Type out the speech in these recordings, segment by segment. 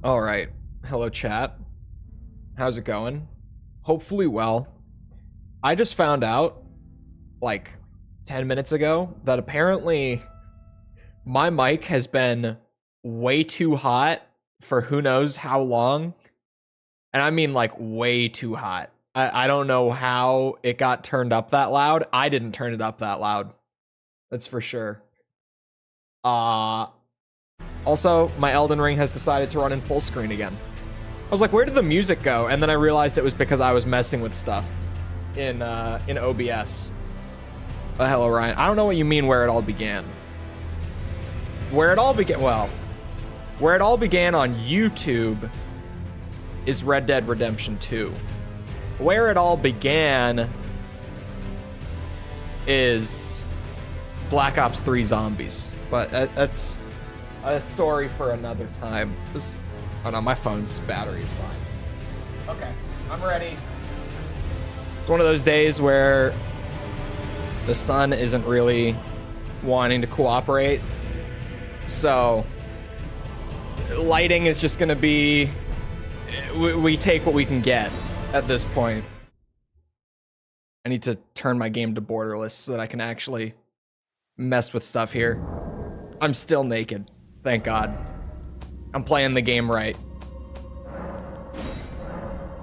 All right. Hello, chat. How's it going? Hopefully well. I just found out, like, 10 minutes ago that apparently my mic has been way too hot for who knows how long. And I mean, like, way too hot. I don't know how it got turned up that loud. I didn't turn it up that loud. That's for sure. Also, my Elden Ring has decided to run in full screen again. I was like, where did the music go? And then I realized it was because I was messing with stuff in OBS. Hello, Ryan. I don't know what you mean where it all began. Where it all began on YouTube is Red Dead Redemption 2. Where it all began is Black Ops 3 Zombies. But that's a story for another time. Oh no, my phone's battery is fine. Okay, I'm ready. It's one of those days where the sun isn't really wanting to cooperate. So lighting is just gonna be, we take what we can get at this point. I need to turn my game to borderless so that I can actually mess with stuff here. I'm still naked, thank God. I'm playing the game right.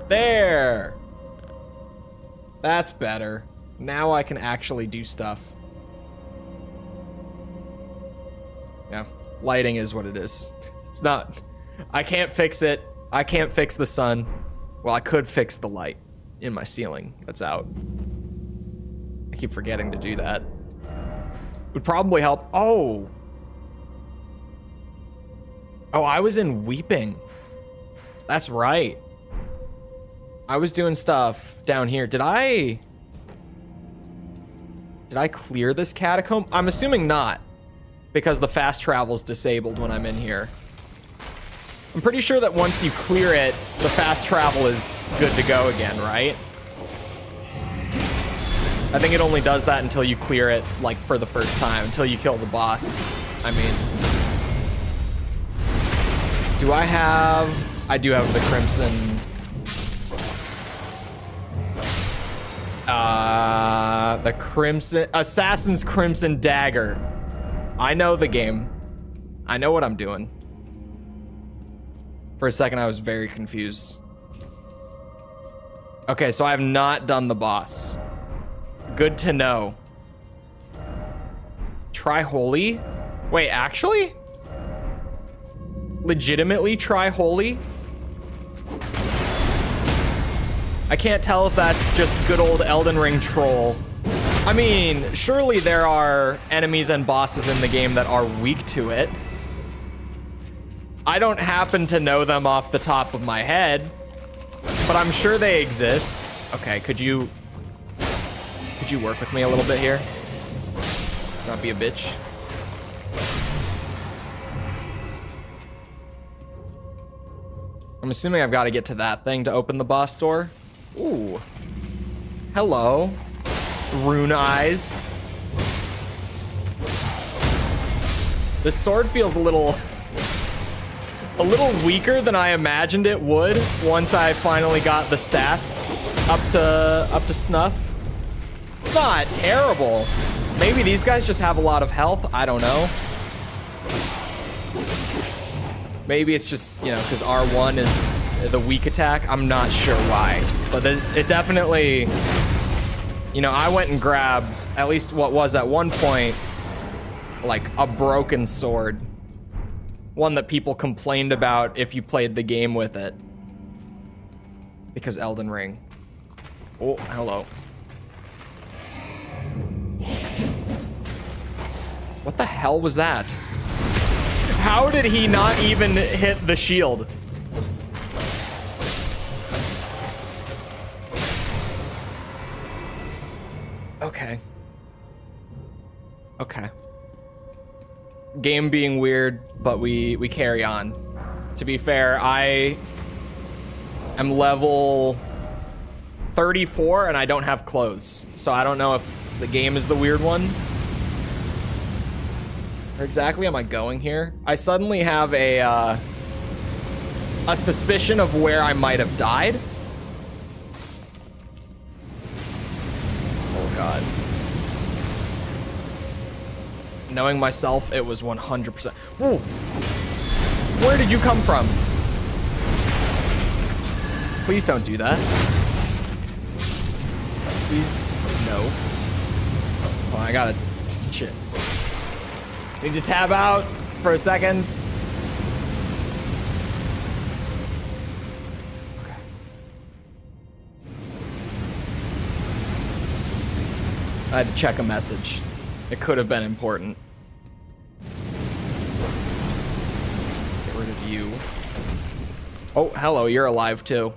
There! That's better. Now I can actually do stuff. Yeah, lighting is what it is. It's not, I can't fix it. I can't fix the sun. Well, I could fix the light in my ceiling that's out. I keep forgetting to do that. Would probably help. Oh, I was in Weeping. That's right. I was doing stuff down here. Did I clear this catacomb? I'm assuming not, because the fast travel's disabled when I'm in here. I'm pretty sure that once you clear it, the fast travel is good to go again, right? I think it only does that until you clear it, like, for the first time, until you kill the boss. I mean, do I have... I do have the Crimson... the Crimson... Assassin's Crimson Dagger. I know the game. I know what I'm doing. For a second, I was very confused. Okay, so I have not done the boss. Good to know. Try Holy? Wait, actually? Legitimately try Holy? I can't tell if that's just good old Elden Ring troll. I mean, surely there are enemies and bosses in the game that are weak to it. I don't happen to know them off the top of my head, but I'm sure they exist. Okay, could you work with me a little bit here? Not be a bitch. I'm assuming I've got to get to that thing to open the boss door. Ooh. Hello. Rune eyes. This sword feels a little weaker than I imagined it would once I finally got the stats up to snuff. It's not terrible. Maybe these guys just have a lot of health. I don't know. Maybe it's just, you know, because R1 is the weak attack. I'm not sure why. But it definitely, you know, I went and grabbed at least what was at one point like a broken sword. One that people complained about if you played the game with it. Because Elden Ring. Oh, hello. What the hell was that? How did he not even hit the shield? Okay. Okay. Game being weird, but we carry on. To be fair, I am level 34 and I don't have clothes. So I don't know if the game is the weird one. Where exactly am I going here? I suddenly have a a suspicion of where I might have died. Oh God. Knowing myself, it was 100%. Whoa. Where did you come from? Please don't do that. Please, no. Oh, I gotta, shit. Need to tab out for a second. Okay. I had to check a message. It could have been important. Get rid of you. Oh, hello, you're alive too.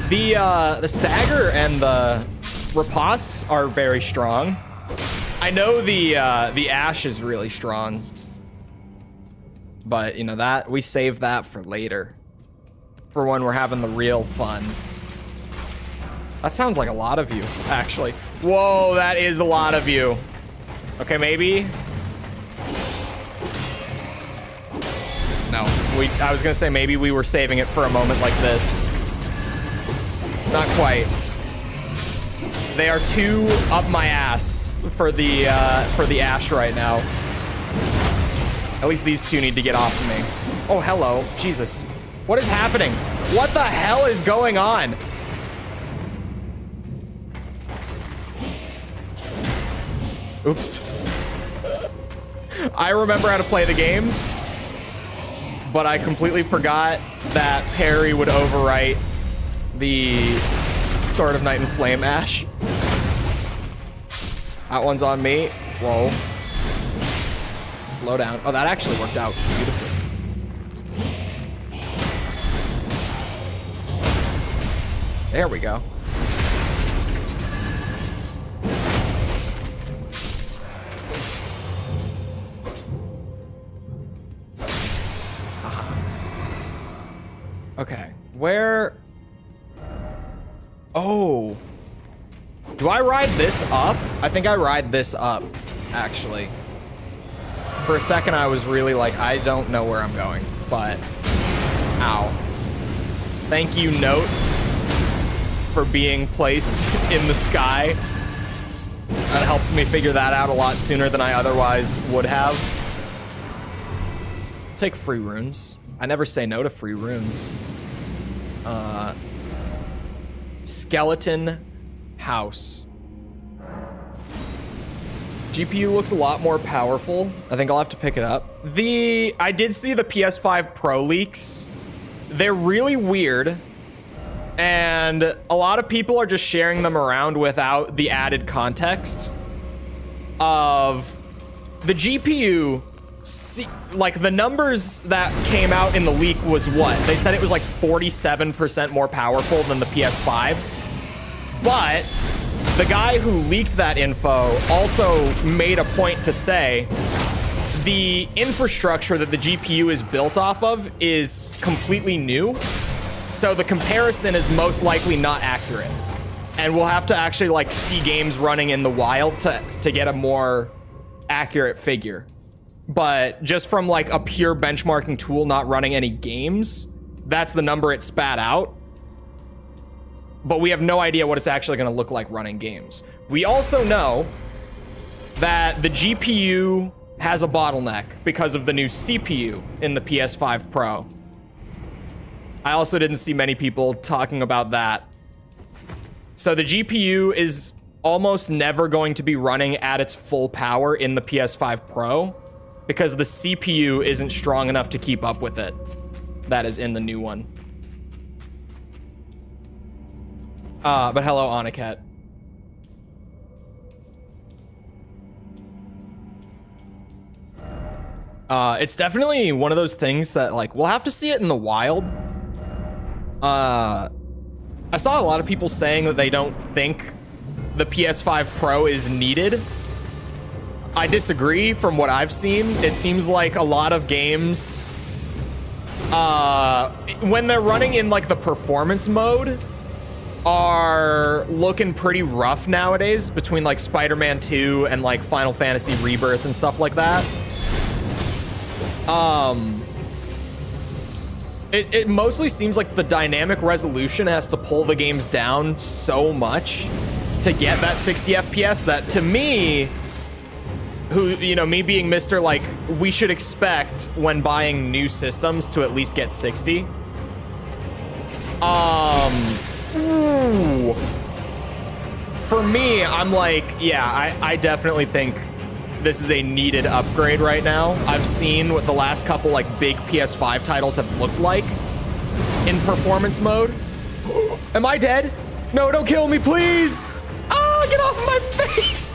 The stagger and the riposte are very strong. I know the ash is really strong, but you know that we save that for later, for when we're having the real fun. That sounds like a lot of you, actually. Whoa, that is a lot of you. Okay, maybe. No, I was gonna say maybe we were saving it for a moment like this. Not quite. They are too up my ass for the ash right now. At least these two need to get off of me. Oh, hello. Jesus. What is happening? What the hell is going on? Oops. I remember how to play the game, but I completely forgot that parry would overwrite the Sword of Night and Flame Ash. That one's on me. Whoa. Slow down. Oh, that actually worked out beautifully. There we go. Okay, where? Oh. Do I ride this up? I think I ride this up, actually. For a second, I was really like, I don't know where I'm going, but... Ow. Thank you, Note, for being placed in the sky. That helped me figure that out a lot sooner than I otherwise would have. I'll take free runes. I never say no to free runes. Skeleton house. GPU looks a lot more powerful. I think I'll have to pick it up. I did see the PS5 Pro leaks. They're really weird. And a lot of people are just sharing them around without the added context of the GPU. Like the numbers that came out in the leak was what? They said it was like 47% more powerful than the PS5s. But the guy who leaked that info also made a point to say the infrastructure that the GPU is built off of is completely new. So the comparison is most likely not accurate. And we'll have to actually like see games running in the wild to get a more accurate figure. But just from like a pure benchmarking tool not running any games, that's the number it spat out. But we have no idea what it's actually going to look like running games. We also know that the GPU has a bottleneck because of the new CPU in the PS5 Pro. I also didn't see many people talking about that. So the GPU is almost never going to be running at its full power in the PS5 Pro because the CPU isn't strong enough to keep up with it. That is in the new one. But hello, Oniket. It's definitely one of those things that, like, we'll have to see it in the wild. I saw a lot of people saying that they don't think the PS5 Pro is needed. I disagree from what I've seen. It seems like a lot of games, when they're running in, like, the performance mode, are looking pretty rough nowadays between like Spider-Man 2 and like Final Fantasy Rebirth and stuff like that. It mostly seems like the dynamic resolution has to pull the games down so much to get that 60 FPS that, to me, who, you know, me being Mr. like, we should expect when buying new systems to at least get 60. Ooh. For me, I'm like, yeah, I definitely think this is a needed upgrade right now. I've seen what the last couple like big PS5 titles have looked like in performance mode. Am I dead? No, don't kill me, please. Ah, get off my face.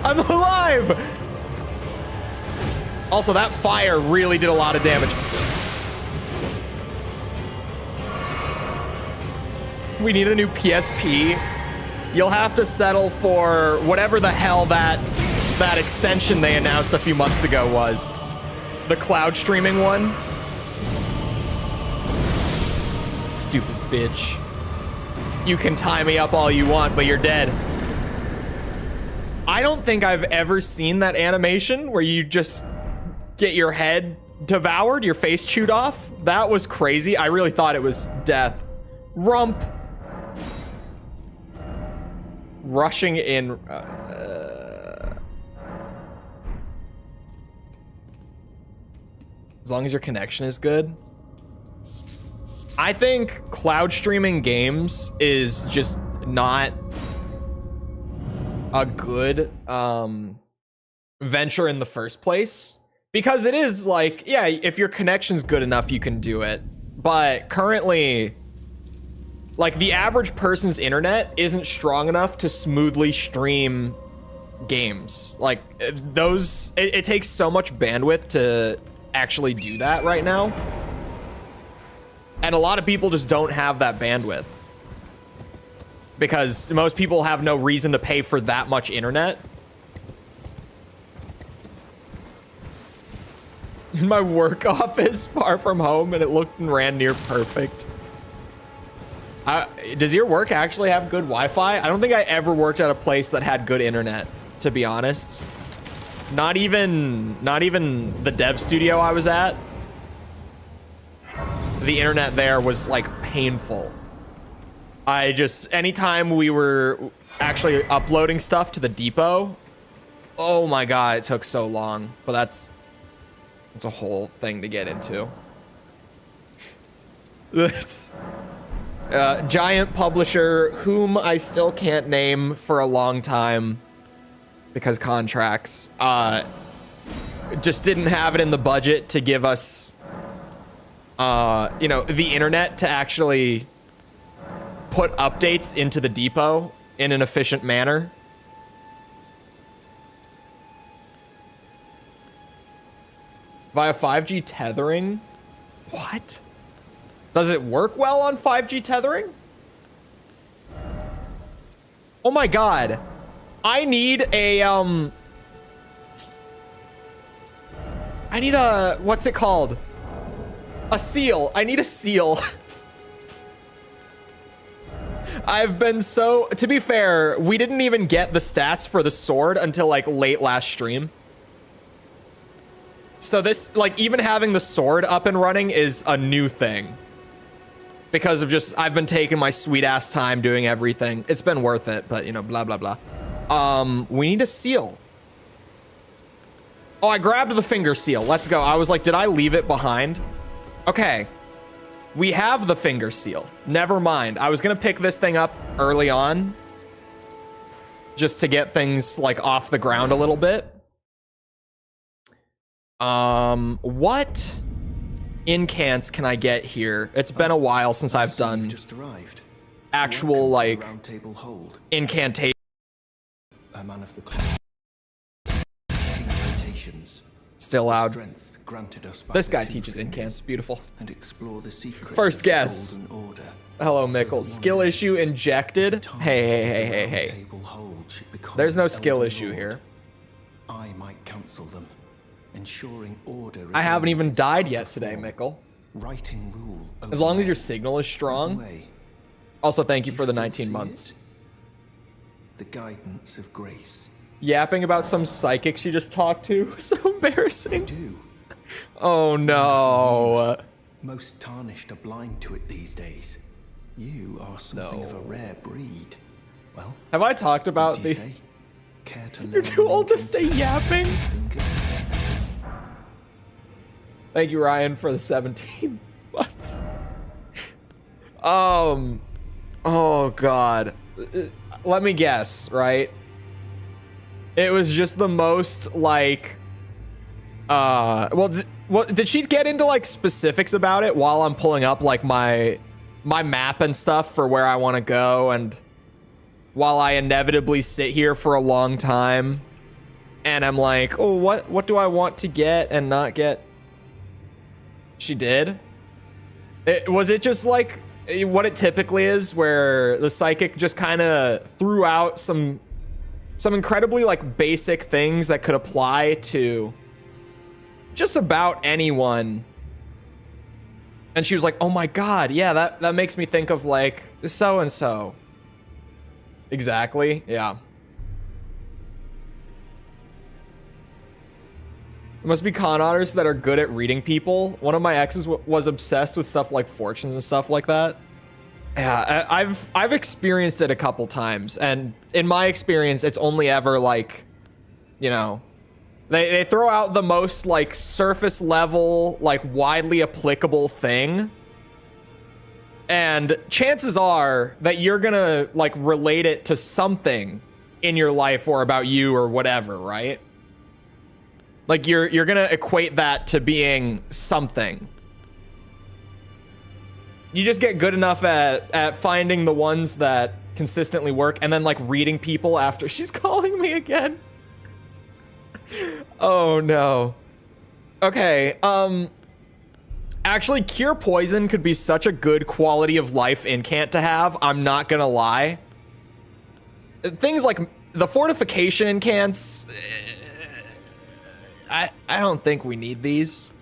I'm alive. Also, that fire really did a lot of damage. We need a new PSP. You'll have to settle for whatever the hell that extension they announced a few months ago was. The cloud streaming one. Stupid bitch. You can tie me up all you want, but you're dead. I don't think I've ever seen that animation where you just get your head devoured, your face chewed off. That was crazy. I really thought it was death. Rump. Rushing in. As long as your connection is good. I think cloud streaming games is just not a good venture in the first place, because it is like, yeah, if your connection's good enough, you can do it. But currently, like, the average person's internet isn't strong enough to smoothly stream games. Like, it takes so much bandwidth to actually do that right now. And a lot of people just don't have that bandwidth, because most people have no reason to pay for that much internet. In my work office, far from home, and it looked and ran near perfect. Does your work actually have good Wi-Fi? I don't think I ever worked at a place that had good internet, to be honest. Not even the dev studio I was at. The internet there was like painful. Anytime we were actually uploading stuff to the depot, oh my god, it took so long. But that's a whole thing to get into. It's giant publisher whom I still can't name for a long time because contracts. Just didn't have it in the budget to give us, you know, the internet to actually put updates into the depot in an efficient manner. Via 5G tethering? What? Does it work well on 5G tethering? Oh my god. I need a, what's it called? A seal. I need a seal. To be fair, we didn't even get the stats for the sword until like late last stream. So this, like, even having the sword up and running is a new thing. Because of just, I've been taking my sweet ass time doing everything. It's been worth it, but you know, blah, blah, blah. We need a seal. Oh, I grabbed the finger seal. Let's go. I was like, did I leave it behind? Okay. We have the finger seal. Never mind. I was gonna pick this thing up early on, just to get things like off the ground a little bit. What incants can I get here? It's been a while since I've done actual like incantation. A man of the cloud. Incantations. Still loud. Strength granted us by This the guy two teaches fingers, incants. Beautiful. and explore the secrets First of the guess. Golden Order. Hello, So Mickle. that Skill one day, issue injected. the times Hey. the Round Table hold should become There's no the skill Elden issue Lord. here. I might counsel them, ensuring order. I haven't remains even its died proper yet today, form. Mickle. Writing rule over As long as your men. signal is strong. Way. Also, thank you Do for the still 19 see months. it? The guidance of grace. Yapping about some psychic she just talked to. So embarrassing. Do. Oh no. Most tarnished are blind to it these days. You are something of a rare breed. Well, have I talked about what do you the... say? Care to You're learn too old to anything? say yapping. Think of- Thank you, Ryan, for the 17 months. Oh god. Let me guess, right? It was just the most like well, did she get into like specifics about it while I'm pulling up like my map and stuff for where I want to go, and while I inevitably sit here for a long time and I'm like, "Oh, what do I want to get and not get?" She did? Was it just like what it typically is, where the psychic just kind of threw out some incredibly like basic things that could apply to just about anyone, and she was like, "Oh my god, yeah, that makes me think of like so and so." Exactly. Yeah. There must be con artists that are good at reading people. One of my exes was obsessed with stuff like fortunes and stuff like that. Yeah, I've experienced it a couple times, and in my experience, it's only ever like, you know, they throw out the most like surface level, like widely applicable thing, and chances are that you're gonna like relate it to something in your life or about you or whatever, right? Like you're gonna equate that to being something. You just get good enough at finding the ones that consistently work, and then like reading people after. She's calling me again. Oh no. Okay, actually, Cure Poison could be such a good quality of life incant to have, I'm not gonna lie. Things like the fortification incants, I don't think we need these.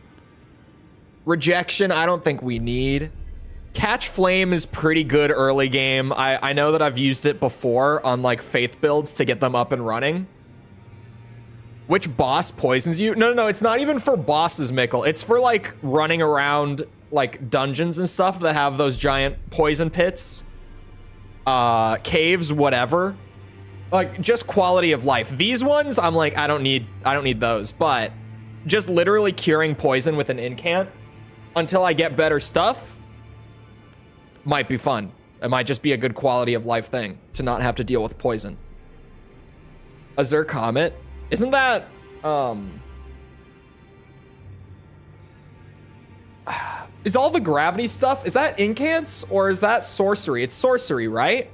Rejection, I don't think we need. Catch Flame is pretty good early game. I know that I've used it before on like faith builds to get them up and running. Which boss poisons you? No, it's not even for bosses, Mikkel. It's for like running around like dungeons and stuff that have those giant poison pits. Caves, whatever. Like just quality of life. These ones, I'm like, I don't need those, but just literally curing poison with an incant until I get better stuff might be fun. It might just be a good quality of life thing to not have to deal with poison. Azure Comet, isn't that is all the gravity stuff, is that incants or is that sorcery? It's sorcery, right?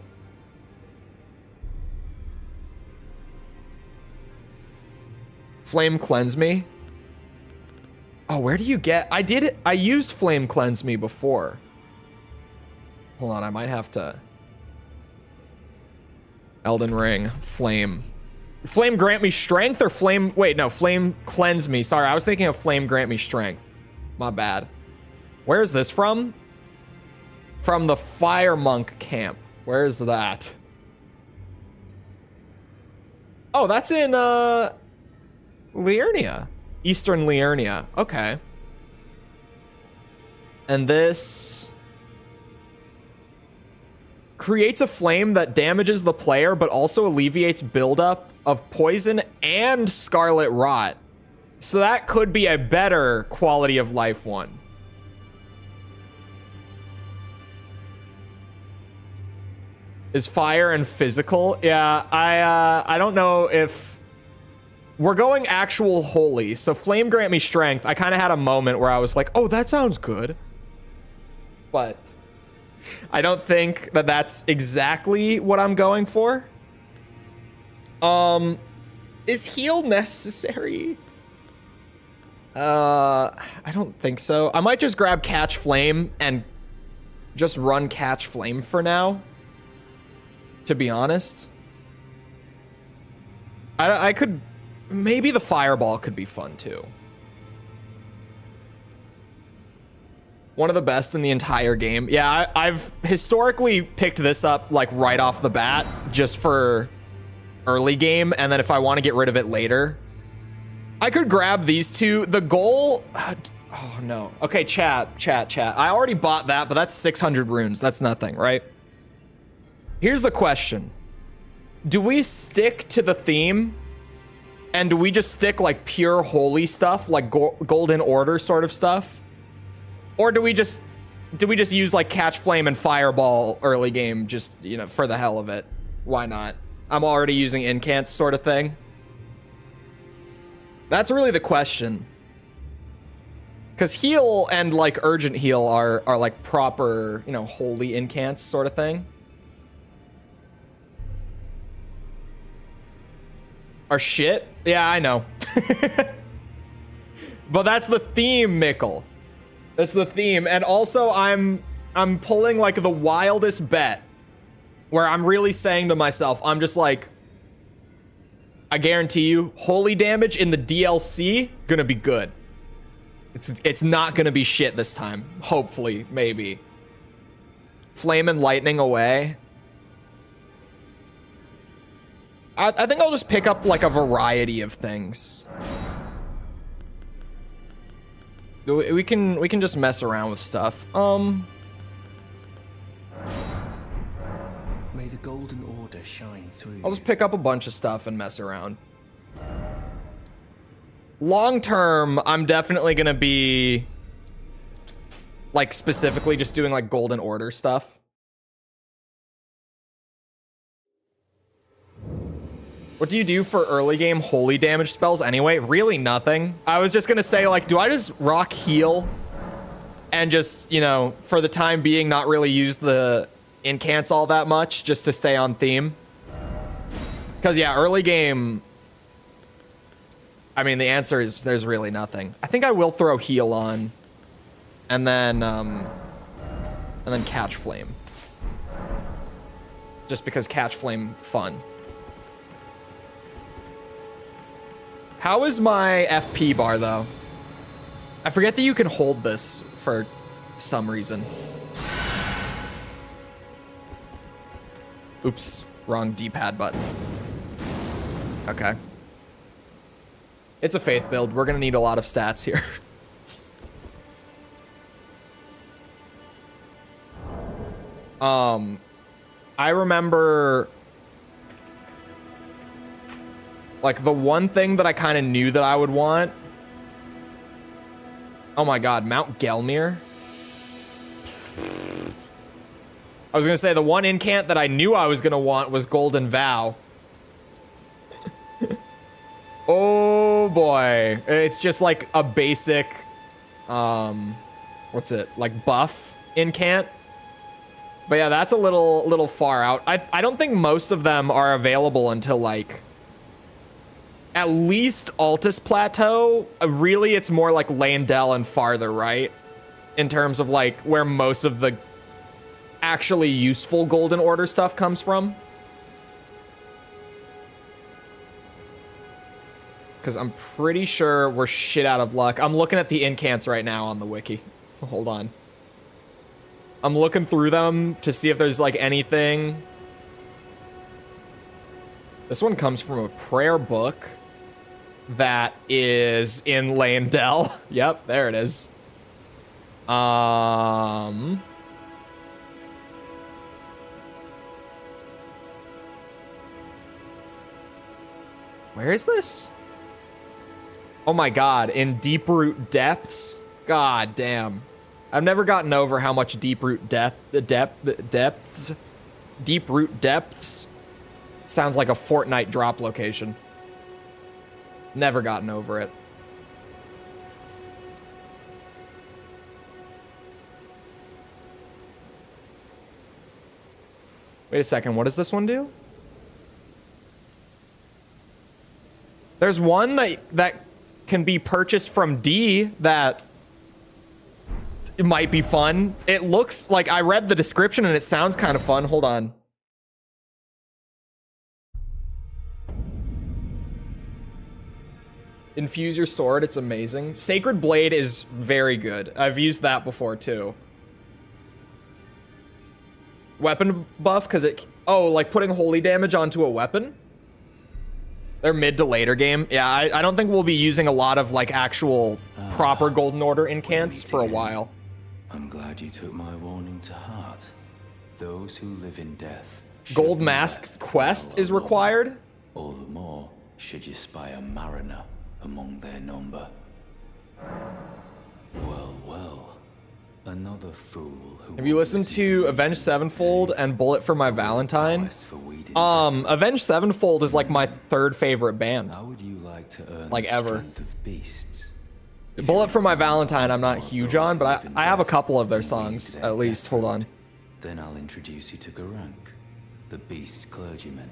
Flame Cleanse Me. Oh, where do you get... I used Flame Cleanse Me before. Hold on, I might have to... Elden Ring. Flame. Flame Grant Me Strength or Flame... Wait, no. Flame Cleanse Me. Sorry, I was thinking of Flame Grant Me Strength. My bad. Where is this from? From the Fire Monk camp. Where is that? Oh, that's in, Liurnia. Eastern Liurnia. Okay. And this creates a flame that damages the player but also alleviates buildup of poison and scarlet rot. So that could be a better quality of life one. Is fire and physical? Yeah, I don't know if we're going actual holy. So Flame Grant Me Strength. I kind of had a moment where I was like, oh, that sounds good. But I don't think that that's exactly what I'm going for. Is heal necessary? I don't think so. I might just grab Catch Flame and just run Catch Flame for now. To be honest, I could, maybe the Fireball could be fun too. One of the best in the entire game. Yeah, I've historically picked this up like right off the bat just for early game, and then if I want to get rid of it later, I could grab these two. The goal... oh, no. Okay, chat. I already bought that, but that's 600 runes. That's nothing, right? Here's the question. Do we stick to the theme? And do we just stick like pure holy stuff, like Golden Order sort of stuff? Or do we just use like Catch Flame and Fireball early game, just, you know, for the hell of it? Why not? I'm already using incants sort of thing. That's really the question. Because heal and like urgent heal are like proper, you know, holy incants sort of thing. Are shit? Yeah, I know. But that's the theme, Mickle. That's the theme. And also I'm pulling like the wildest bet where I'm really saying to myself, I'm just like, I guarantee you, holy damage in the DLC gonna be good. It's not gonna be shit this time. Hopefully, maybe. Flame and lightning away. I think I'll just pick up like a variety of things. We can just mess around with stuff. May the golden order shine through. I'll just pick up a bunch of stuff and mess around. Long term, I'm definitely gonna be like specifically just doing like golden order stuff. What do you do for early game holy damage spells anyway? Really nothing. I was just gonna say, like, do I just rock heal and just, you know, for the time being, not really use the incants all that much just to stay on theme? Because yeah, early game, I mean, the answer is there's really nothing. I think I will throw heal on and then catch flame. Just because catch flame fun. How is my FP bar, though? I forget that you can hold this for some reason. Oops, wrong D-pad button. Okay. It's a faith build. We're gonna need a lot of stats here. I remember... like, the one thing that I kind of knew that I would want... oh my god, Mount Gelmir? I was gonna say, the one incant that I knew I was gonna want was Golden Vow. Oh boy. It's just like a basic... what's it? Like, buff incant? But yeah, that's a little far out. I don't think most of them are available until, like... at least Altus Plateau. Really, it's more like Landell and farther, right? In terms of like where most of the actually useful Golden Order stuff comes from. Because I'm pretty sure we're shit out of luck. I'm looking at the incants right now on the wiki. Hold on. I'm looking through them to see if there's like anything. This one comes from a prayer book. That is in Landell. Yep, there it is. Where is this? Oh my god, in Deeproot Depths? God damn. I've never gotten over how much Deeproot Depths sounds like a Fortnite drop location. Never gotten over it. Wait a second, what does this one do? There's one that can be purchased from D that it might be fun. It looks like, I read the description and it sounds kind of fun. Hold on. Infuse your sword, it's amazing. Sacred Blade is very good. I've used that before too. Weapon buff, because it... oh, like putting holy damage onto a weapon? Their mid to later game. Yeah, I don't think we'll be using a lot of like actual proper Golden Order incants for a while. I'm glad you took my warning to heart. Those who live in death. Gold Mask quest is required. All the more should you spy a mariner among their number. Well, well, another fool who. Have you listened to Avenged Sevenfold and Bullet for My Valentine? Avenged Sevenfold is like my third favorite band. How would you like to earn like ever. of beasts? Bullet for My Valentine I'm not huge on, but I have a couple of their songs at least. Hold on. Then I'll introduce you to Garank, the beast clergyman.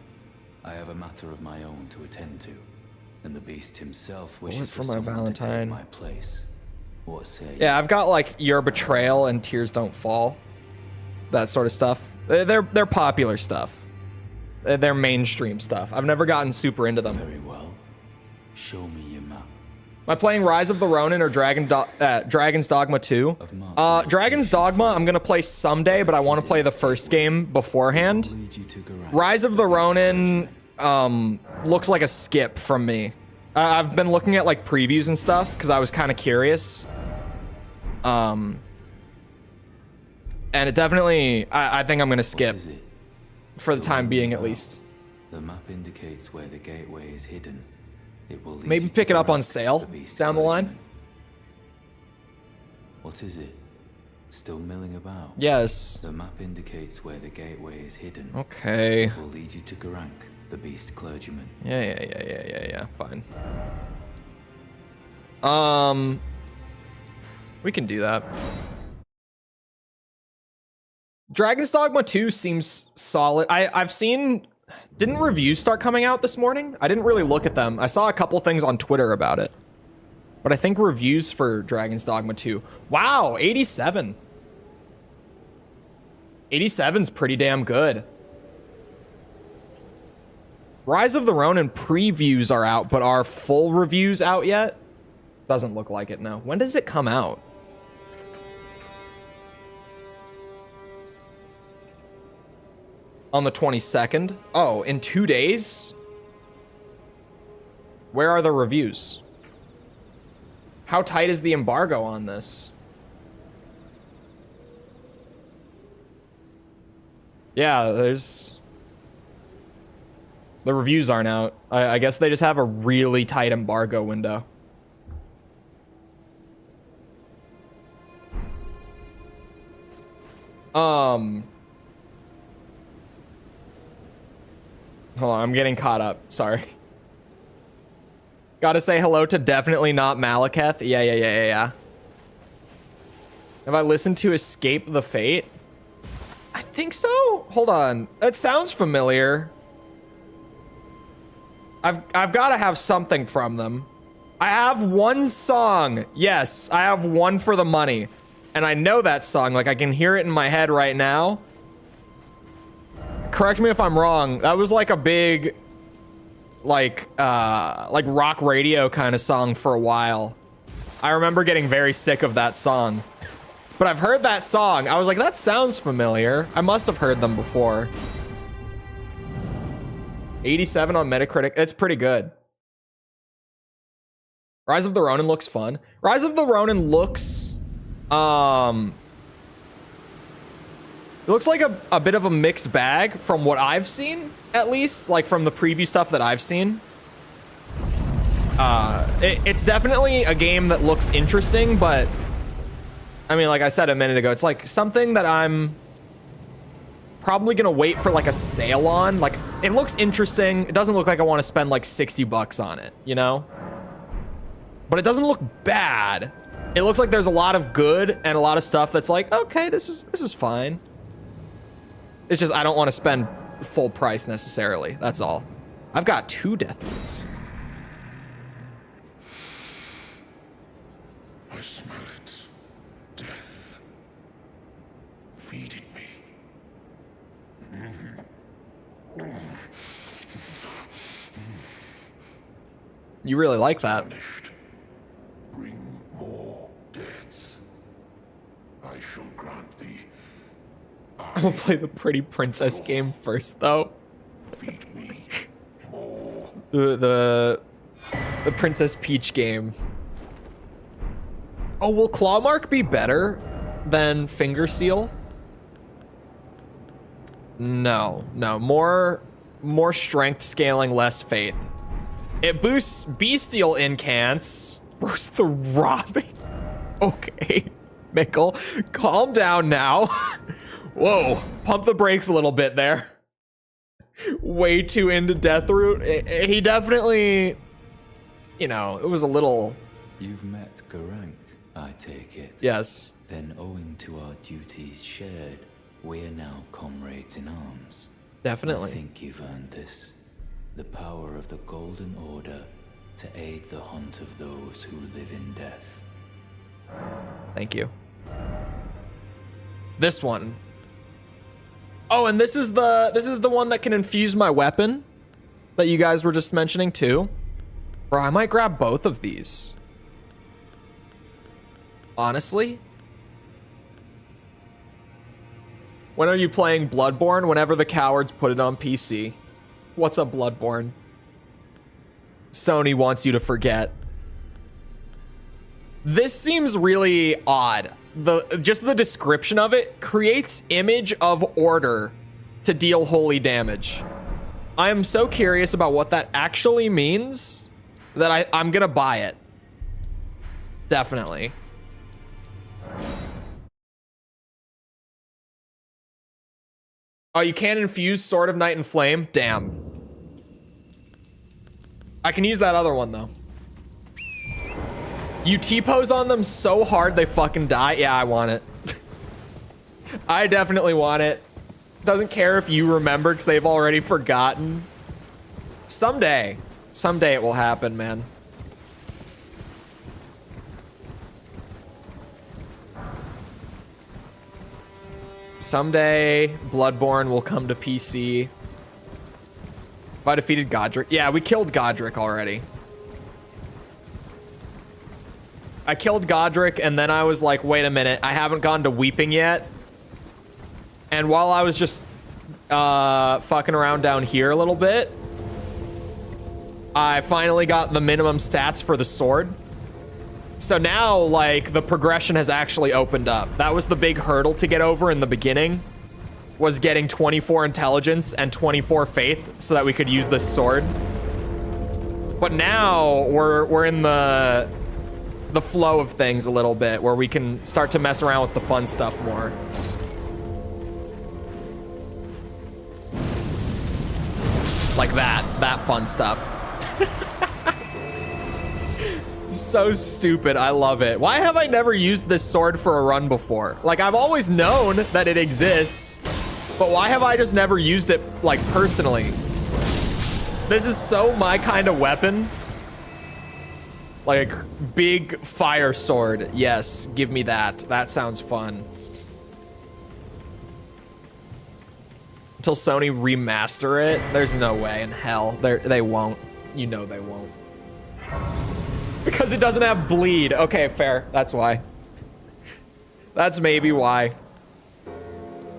I have a matter of my own to attend to, and the beast himself wishes for someone to take my place. What say you? Yeah, I've got like Your Betrayal and Tears Don't Fall, that sort of stuff. They're popular stuff. They're mainstream stuff. I've never gotten super into them. Very well. Show me your map. Am I playing Rise of the Ronin or Dragon's Dogma 2? Dragon's Dogma I'm gonna play someday, but I want to play the first game beforehand. Rise of the Ronin looks like a skip from me. I've been looking at like previews and stuff because I was kind of curious. And it definitely, I think I'm gonna skip for the time being at least. The map indicates where the gateway is hidden. It will maybe pick it up on sale down the line. What is it? Still milling about? Yes. The map indicates where the gateway is hidden. Okay. It will lead you to Garank, the beast clergyman. Yeah. Fine. We can do that. Dragon's Dogma 2 seems solid. I've seen. Didn't reviews start coming out this morning? I didn't really look at them. I saw a couple things on Twitter about it. But I think reviews for Dragon's Dogma 2. Wow, 87. 87's pretty damn good. Rise of the Ronin previews are out, but are full reviews out yet? Doesn't look like it, no. When does it come out? On the 22nd? Oh, in 2 days? Where are the reviews? How tight is the embargo on this? Yeah, there's... The reviews aren't out. I guess they just have a really tight embargo window. Hold on, I'm getting caught up. Sorry. Gotta say hello to definitely not Malekith. Yeah. Have I listened to Escape the Fate? I think so. Hold on. That sounds familiar. I've got to have something from them. I have one song. Yes, I have one for the money. And I know that song. Like, I can hear it in my head right now. Correct me if I'm wrong. That was like a big, like rock radio kind of song for a while. I remember getting very sick of that song. But I've heard that song. I was like, that sounds familiar. I must have heard them before. 87 on Metacritic. It's pretty good. Rise of the Ronin looks fun. Rise of the Ronin looks... It looks like a bit of a mixed bag from what I've seen, at least. Like, from the preview stuff that I've seen. It's definitely a game that looks interesting, but... I mean, like I said a minute ago, it's like something that I'm probably gonna wait for like a sale on. Like, it looks interesting. It doesn't look like I want to spend like 60 bucks on it, you know? But it doesn't look bad. It looks like there's a lot of good and a lot of stuff that's like, okay, this is fine. It's just I don't want to spend full price necessarily. That's all. I've got 2 death roots. I smell it. Death. Feeding me. You really like that. Punished. Bring more deaths. I shall grant thee. I'm gonna play the Pretty Princess game first, though. Feed me more The Princess Peach game. Oh, will Claw Mark be better than Finger Seal? No. More strength scaling, less faith. It boosts Bestial Incants. Boosts the robbing. Okay, Mickle, calm down now. Whoa, pump the brakes a little bit there. Way too into Deathroot. He definitely, you know, it was a little... You've met Garank, I take it. Yes. Then owing to our duties shared, we're now comrades in arms. Definitely. I think you've earned this. The power of the Golden Order to aid the hunt of those who live in death. Thank you. This one. Oh, and this is the one that can infuse my weapon that you guys were just mentioning too. Bro, I might grab both of these. Honestly. When are you playing Bloodborne? Whenever the cowards put it on PC. What's up, Bloodborne? Sony wants you to forget. This seems really odd. Just the description of it creates image of order to deal holy damage. I am so curious about what that actually means that I'm gonna buy it. Definitely. Oh, you can't infuse Sword of Night and Flame? Damn. I can use that other one though. You T-pose on them so hard they fucking die. Yeah, I want it. I definitely want it. Doesn't care if you remember because they've already forgotten. Someday. Someday it will happen, man. Someday Bloodborne will come to PC. If I defeated Godric. Yeah, we killed Godric already. I killed Godric, and then I was like, wait a minute, I haven't gone to Weeping yet. And while I was just fucking around down here a little bit, I finally got the minimum stats for the sword. So now, like, the progression has actually opened up. That was the big hurdle to get over in the beginning, was getting 24 intelligence and 24 faith so that we could use this sword. But now we're in the flow of things a little bit, where we can start to mess around with the fun stuff more. Like that fun stuff. So stupid, I love it. Why have I never used this sword for a run before? Like, I've always known that it exists, but why have I just never used it, like, personally? This is so my kind of weapon. Like, big fire sword. Yes, give me that. That sounds fun. Until Sony remaster it, there's no way in hell. They won't. You know they won't. Because it doesn't have bleed. Okay, fair. That's why. That's maybe why.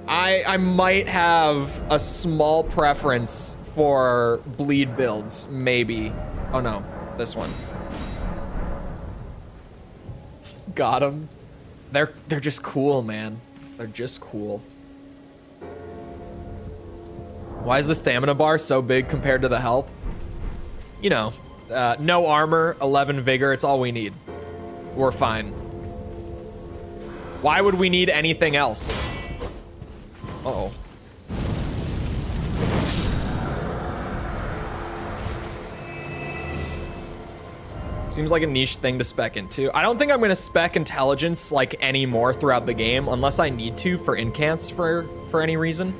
I might have a small preference for bleed builds. Maybe. Oh no, this one. Got him. They're just cool, man. They're just cool. Why is the stamina bar so big compared to the health? You know, no armor, 11 vigor. It's all we need. We're fine. Why would we need anything else? Uh-oh. Seems like a niche thing to spec into. I don't think I'm gonna spec intelligence like anymore throughout the game unless I need to for incants for any reason.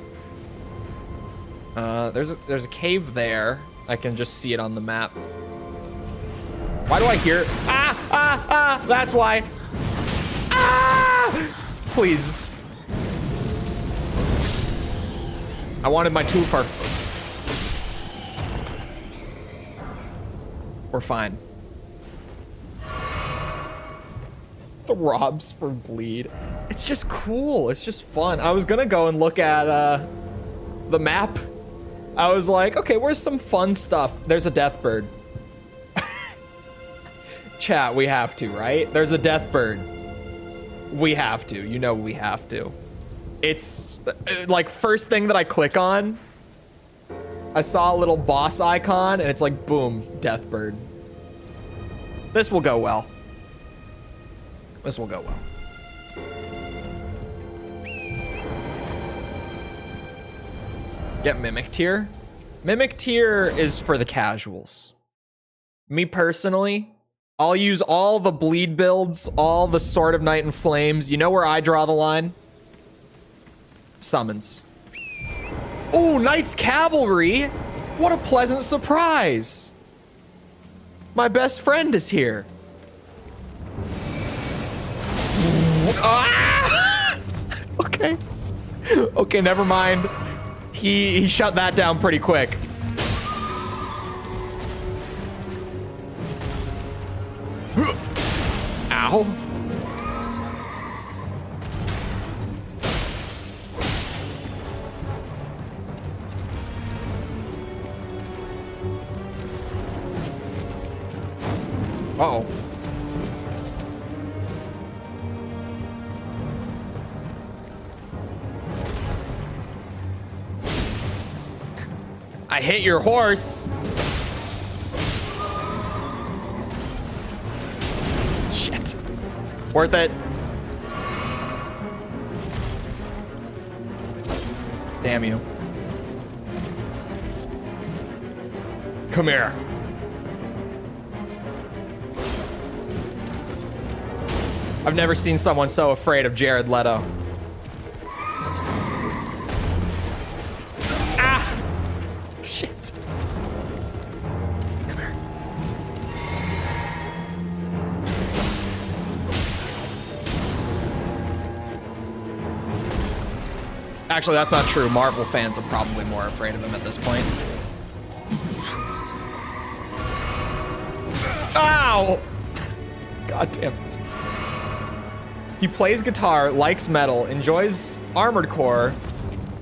There's a cave there. I can just see it on the map. Why do I hear? Ah! That's why. Ah! Please. I wanted my twofer. We're fine. Throbs for bleed. It's just cool. It's just fun. I was gonna go and look at the map I was like, okay, where's some fun stuff? There's a death bird. Chat, we have to, right? There's a death bird. We have to. You know we have to. It's like first thing that I click on, I saw a little boss icon and it's like, boom, death bird. This will go well. This will go well. Get Mimic Tier. Mimic Tier is for the casuals. Me personally, I'll use all the bleed builds, all the Sword of Night and Flames. You know where I draw the line? Summons. Oh, Knight's Cavalry! What a pleasant surprise! My best friend is here. Ah! Okay. Okay, never mind. He shut that down pretty quick. Ow. Uh-oh. I hit your horse. Shit. Worth it. Damn you. Come here. I've never seen someone so afraid of Jared Leto. Ah! Shit. Come here. Actually, that's not true. Marvel fans are probably more afraid of him at this point. Ow! God damn it. He plays guitar, likes metal, enjoys Armored Core,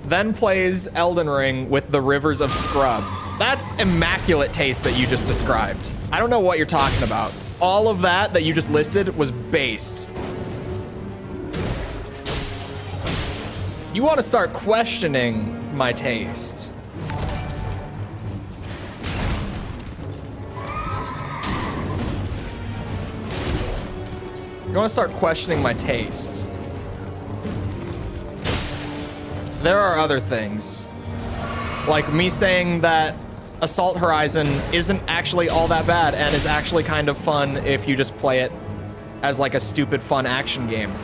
then plays Elden Ring with the Rivers of Scrub. That's immaculate taste that you just described. I don't know what you're talking about. All of that you just listed was based. You want to start questioning my taste. You want to start questioning my taste. There are other things. Like me saying that Assault Horizon isn't actually all that bad and is actually kind of fun if you just play it as like a stupid fun action game.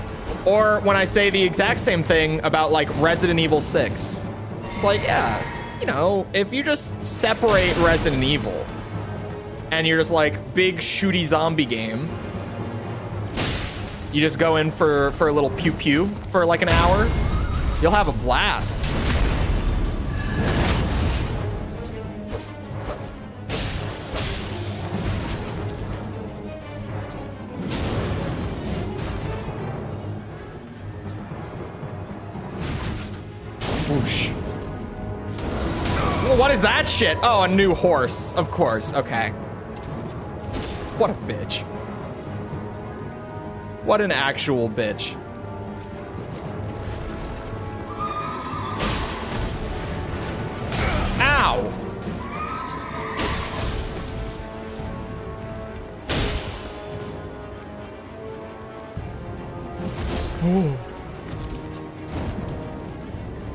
Or when I say the exact same thing about like Resident Evil 6. It's like, yeah, you know, if you just separate Resident Evil and you're just like big shooty zombie game, you just go in for a little pew pew for like an hour, you'll have a blast. Whoosh. Well, what is that shit? Oh, a new horse, of course. Okay. What a bitch. What an actual bitch. Ow! Ooh.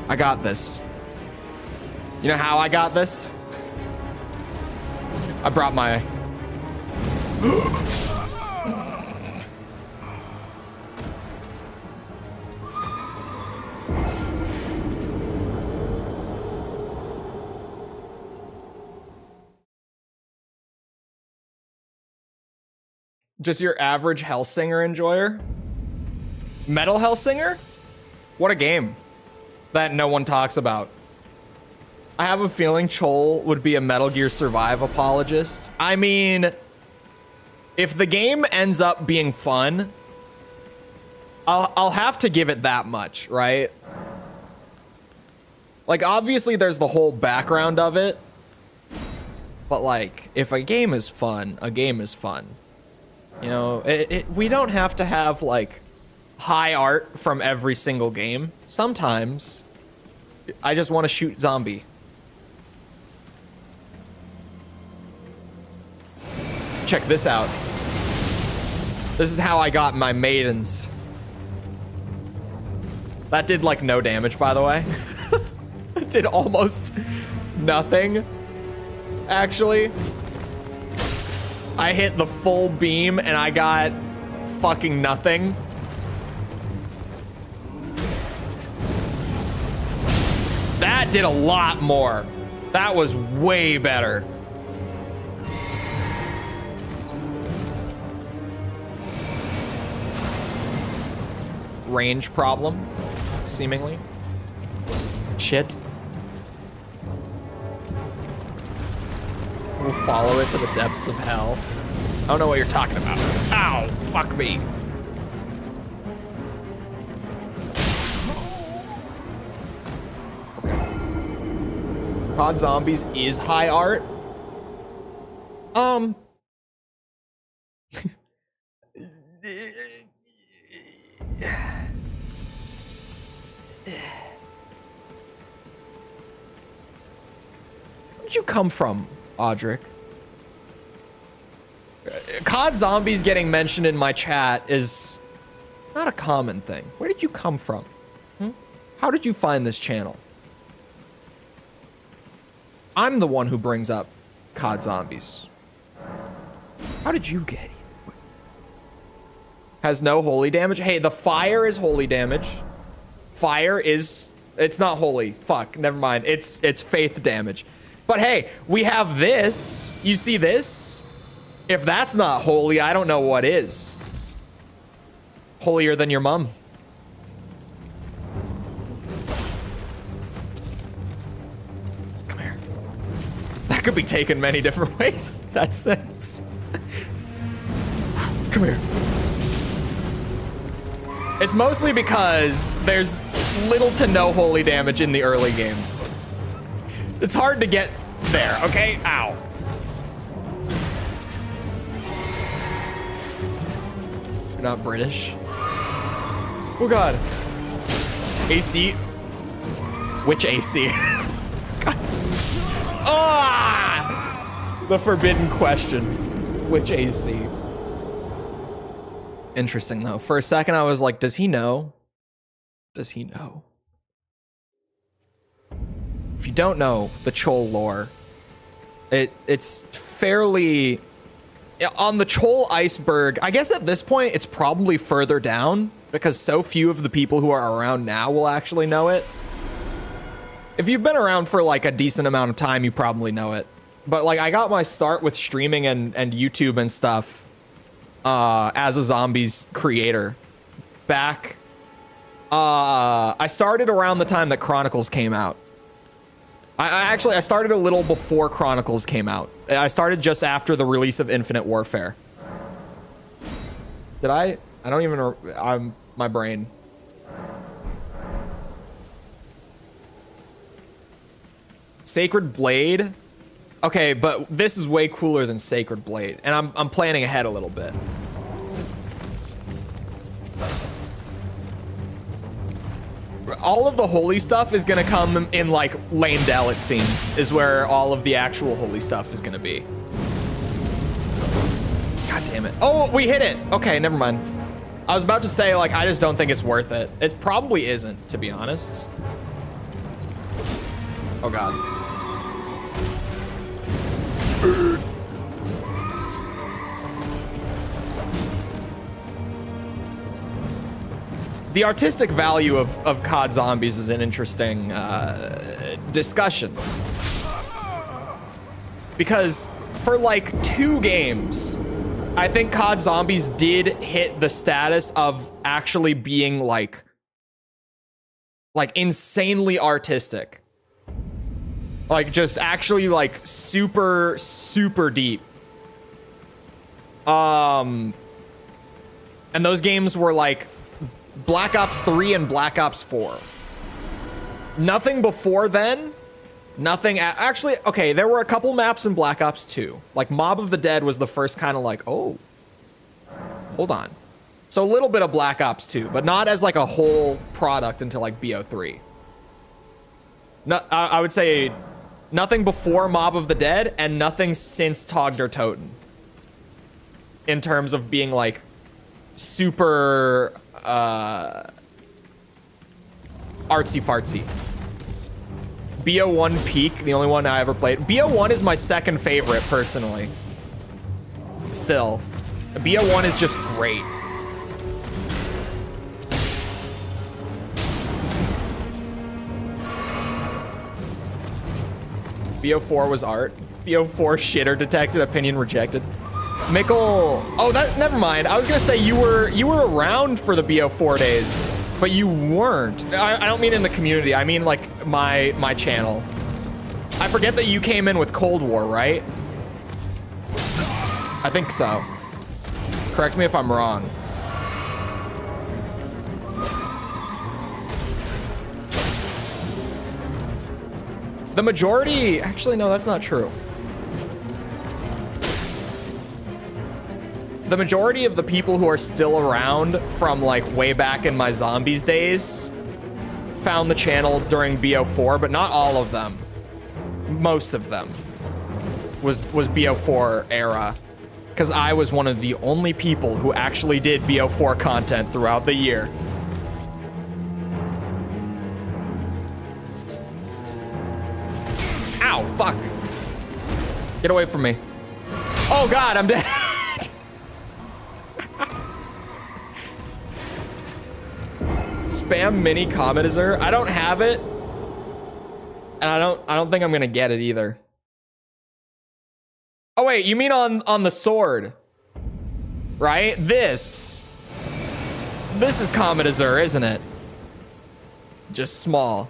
I got this. You know how I got this? I brought my... Just your average Hellsinger enjoyer? Metal Hellsinger? What a game that no one talks about. I have a feeling Chole would be a Metal Gear Survive apologist. I mean, if the game ends up being fun, I'll have to give it that much, right? Like, obviously there's the whole background of it, but like, if a game is fun, a game is fun. You know, we don't have to have like high art from every single game. Sometimes I just want to shoot zombie. Check this out. This is how I got my maidens. That did like no damage, by the way. It did almost nothing, actually. I hit the full beam and I got fucking nothing. That did a lot more. That was way better. Range problem, seemingly. Shit. We'll follow it to the depths of hell. I don't know what you're talking about. Ow, fuck me. COD Zombies is high art. Where'd you come from, Audric? COD Zombies getting mentioned in my chat is not a common thing. Where did you come from? How did you find this channel? I'm the one who brings up COD Zombies. How did you get here? Has no holy damage? Hey, the fire is holy damage. Fire is... It's not holy. Fuck, never mind. It's faith damage. But hey, we have this. You see this? If that's not holy, I don't know what is. Holier than your mom. Come here. That could be taken many different ways. That sense. Come here. It's mostly because there's little to no holy damage in the early game. It's hard to get there, okay? Ow. You're not British. Oh God. AC. Which AC? God. Ah! The forbidden question. Which AC? Interesting though. For a second I was like, does he know? Does he know? If you don't know the Chole lore, it's fairly on the Chole iceberg. I guess at this point it's probably further down because so few of the people who are around now will actually know it. If you've been around for like a decent amount of time, you probably know it. But like I got my start with streaming and YouTube and stuff as a zombies creator back. I started around the time that Chronicles came out. I started a little before Chronicles came out. I started just after the release of Infinite Warfare. Did I? I don't even. My brain. Sacred Blade. Okay, but this is way cooler than Sacred Blade, and I'm planning ahead a little bit. All of the holy stuff is gonna come in like Lanedale, it seems, is where all of the actual holy stuff is gonna be. God damn it. Oh, we hit it. Okay, never mind. I was about to say, like, I just don't think it's worth it. It probably isn't, to be honest. Oh God. The artistic value of COD Zombies is an interesting discussion. Because for like 2 games, I think COD Zombies did hit the status of actually being like insanely artistic. Like just actually like super, super deep. And those games were like Black Ops 3 and Black Ops 4. Nothing before then. Nothing. Actually, okay, there were a couple maps in Black Ops 2. Like, Mob of the Dead was the first kind of like, oh, hold on. So a little bit of Black Ops 2, but not as like a whole product until like BO3. No, I would say nothing before Mob of the Dead and nothing since Tog der Toten. In terms of being like super artsy fartsy. BO1 Peak, the only one I ever played. BO1 is my second favorite, personally. Still. BO1 is just great. BO4 was art. BO4 shitter detected, opinion rejected. Mickle, oh, that, never mind. I was gonna say you were around for the BO4 days, but you weren't. I don't mean in the community. I mean like my channel. I forget that you came in with Cold War, right? I think so. Correct me if I'm wrong. The majority, actually, no, that's not true. The majority of the people who are still around from like way back in my zombies days found the channel during BO4, but not all of them. Most of them was BO4 era, because I was one of the only people who actually did BO4 content throughout the year. Ow, fuck. Get away from me. Oh God, I'm dead. Spam mini commentizer. I don't have it. And I don't think I'm gonna get it either. Oh wait, you mean on the sword? Right? This is commentizer, isn't it? Just small.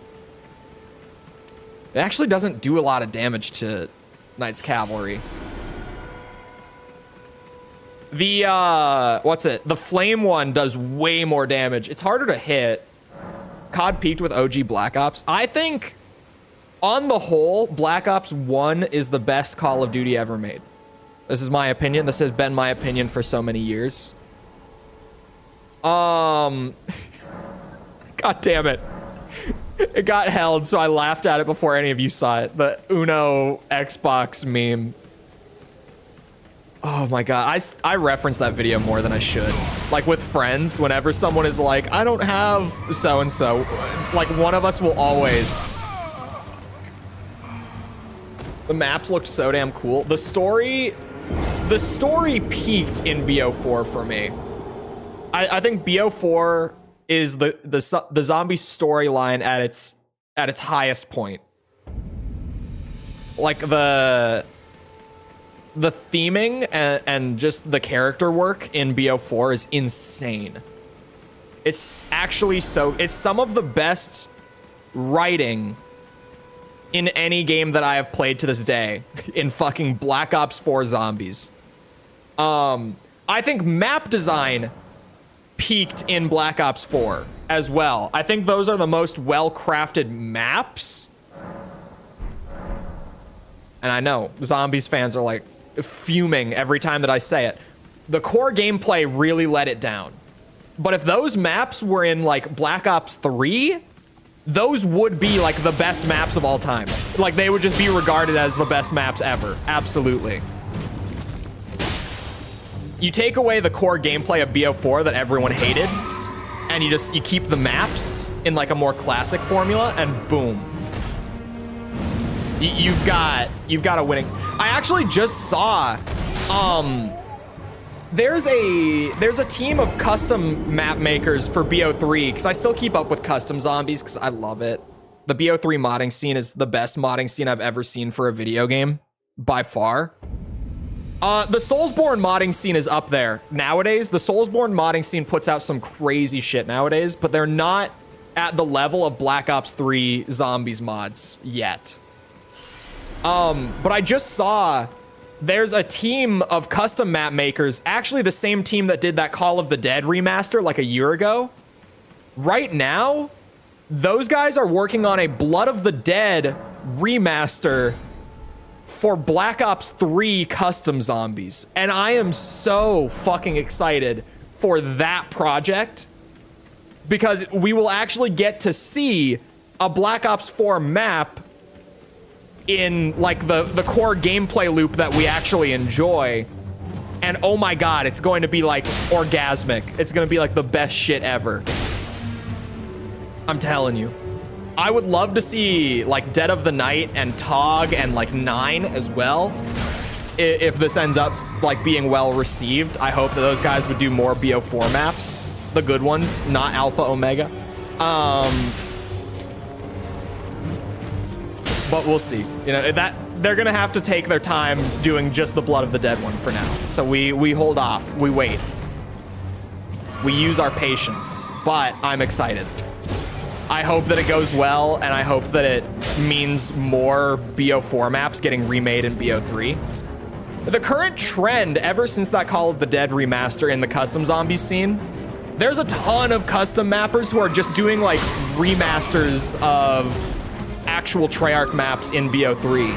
It actually doesn't do a lot of damage to Knight's Cavalry. The, what's it? The flame one does way more damage. It's harder to hit. COD peaked with OG Black Ops. I think, on the whole, Black Ops 1 is the best Call of Duty ever made. This is my opinion. This has been my opinion for so many years. God damn it. It got held, so I laughed at it before any of you saw it. The Uno Xbox meme. Oh my God, I reference that video more than I should. Like with friends, whenever someone is like, I don't have so-and-so, like one of us will always. The maps looked so damn cool. The story peaked in BO4 for me. I think BO4 is the zombie storyline at its highest point. Like the theming and just the character work in BO4 is insane. It's actually it's some of the best writing in any game that I have played to this day in fucking Black Ops 4 Zombies. I think map design peaked in Black Ops 4 as well. I think those are the most well-crafted maps. And I know Zombies fans are like fuming every time that I say it. The core gameplay really let it down. But if those maps were in like Black Ops 3, those would be like the best maps of all time. Like they would just be regarded as the best maps ever. Absolutely. You take away the core gameplay of BO4 that everyone hated, and you keep the maps in like a more classic formula, and boom. You've got a winning. I actually just saw there's a team of custom map makers for BO3, because I still keep up with custom zombies because I love it. The BO3 modding scene is the best modding scene I've ever seen for a video game by far. The Soulsborne modding scene is up there nowadays. The Soulsborne modding scene puts out some crazy shit nowadays, but they're not at the level of Black Ops 3 zombies mods yet. But I just saw there's a team of custom map makers, actually the same team that did that Call of the Dead remaster like a year ago. Right now, those guys are working on a Blood of the Dead remaster for Black Ops 3 custom zombies. And I am so fucking excited for that project because we will actually get to see a Black Ops 4 map in like the core gameplay loop that we actually enjoy. And oh my God, it's going to be like orgasmic. It's going to be like the best shit ever. I'm telling you. I would love to see like Dead of the Night and TOG and like 9 as well. If this ends up like being well received, I hope that those guys would do more BO4 maps, the good ones, not Alpha Omega. But we'll see. You know, that they're gonna have to take their time doing just the Blood of the Dead one for now. So we hold off, we wait. We use our patience, but I'm excited. I hope that it goes well, and I hope that it means more BO4 maps getting remade in BO3. The current trend, ever since that Call of the Dead remaster in the custom zombies scene, there's a ton of custom mappers who are just doing like remasters of actual Treyarch maps in BO3,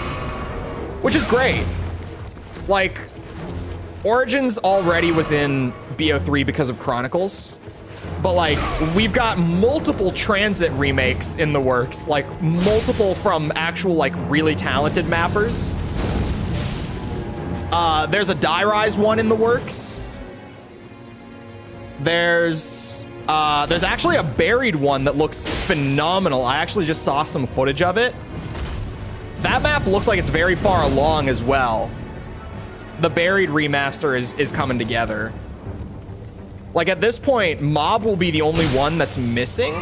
which is great. Like, Origins already was in BO3 because of Chronicles. But like, we've got multiple Transit remakes in the works, like multiple from actual like really talented mappers. There's a Die Rise one in the works. There's actually a Buried one that looks phenomenal. I actually just saw some footage of it. That map looks like it's very far along as well. The Buried remaster is coming together. Like at this point, Mob will be the only one that's missing.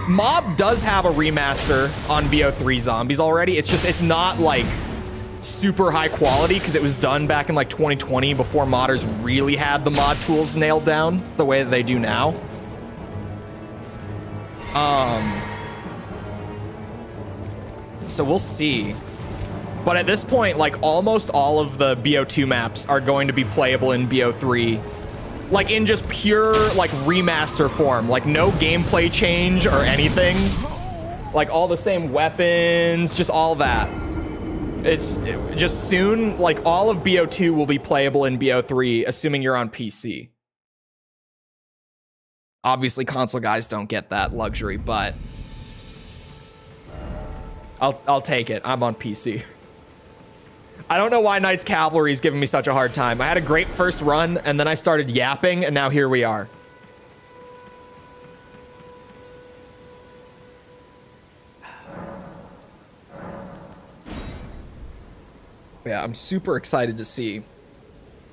Mob does have a remaster on BO3 zombies already. It's just, it's not like super high quality because it was done back in like 2020 before modders really had the mod tools nailed down the way that they do now. So we'll see. But at this point, like almost all of the BO2 maps are going to be playable in BO3. Like in just pure like remaster form, like no gameplay change or anything. Like all the same weapons, just all that. Just soon, like all of BO2 will be playable in BO3, assuming you're on PC. Obviously console guys don't get that luxury, but I'll take it. I'm on PC. I don't know why Knights Cavalry is giving me such a hard time. I had a great first run, and then I started yapping, and now here we are. Yeah, I'm super excited to see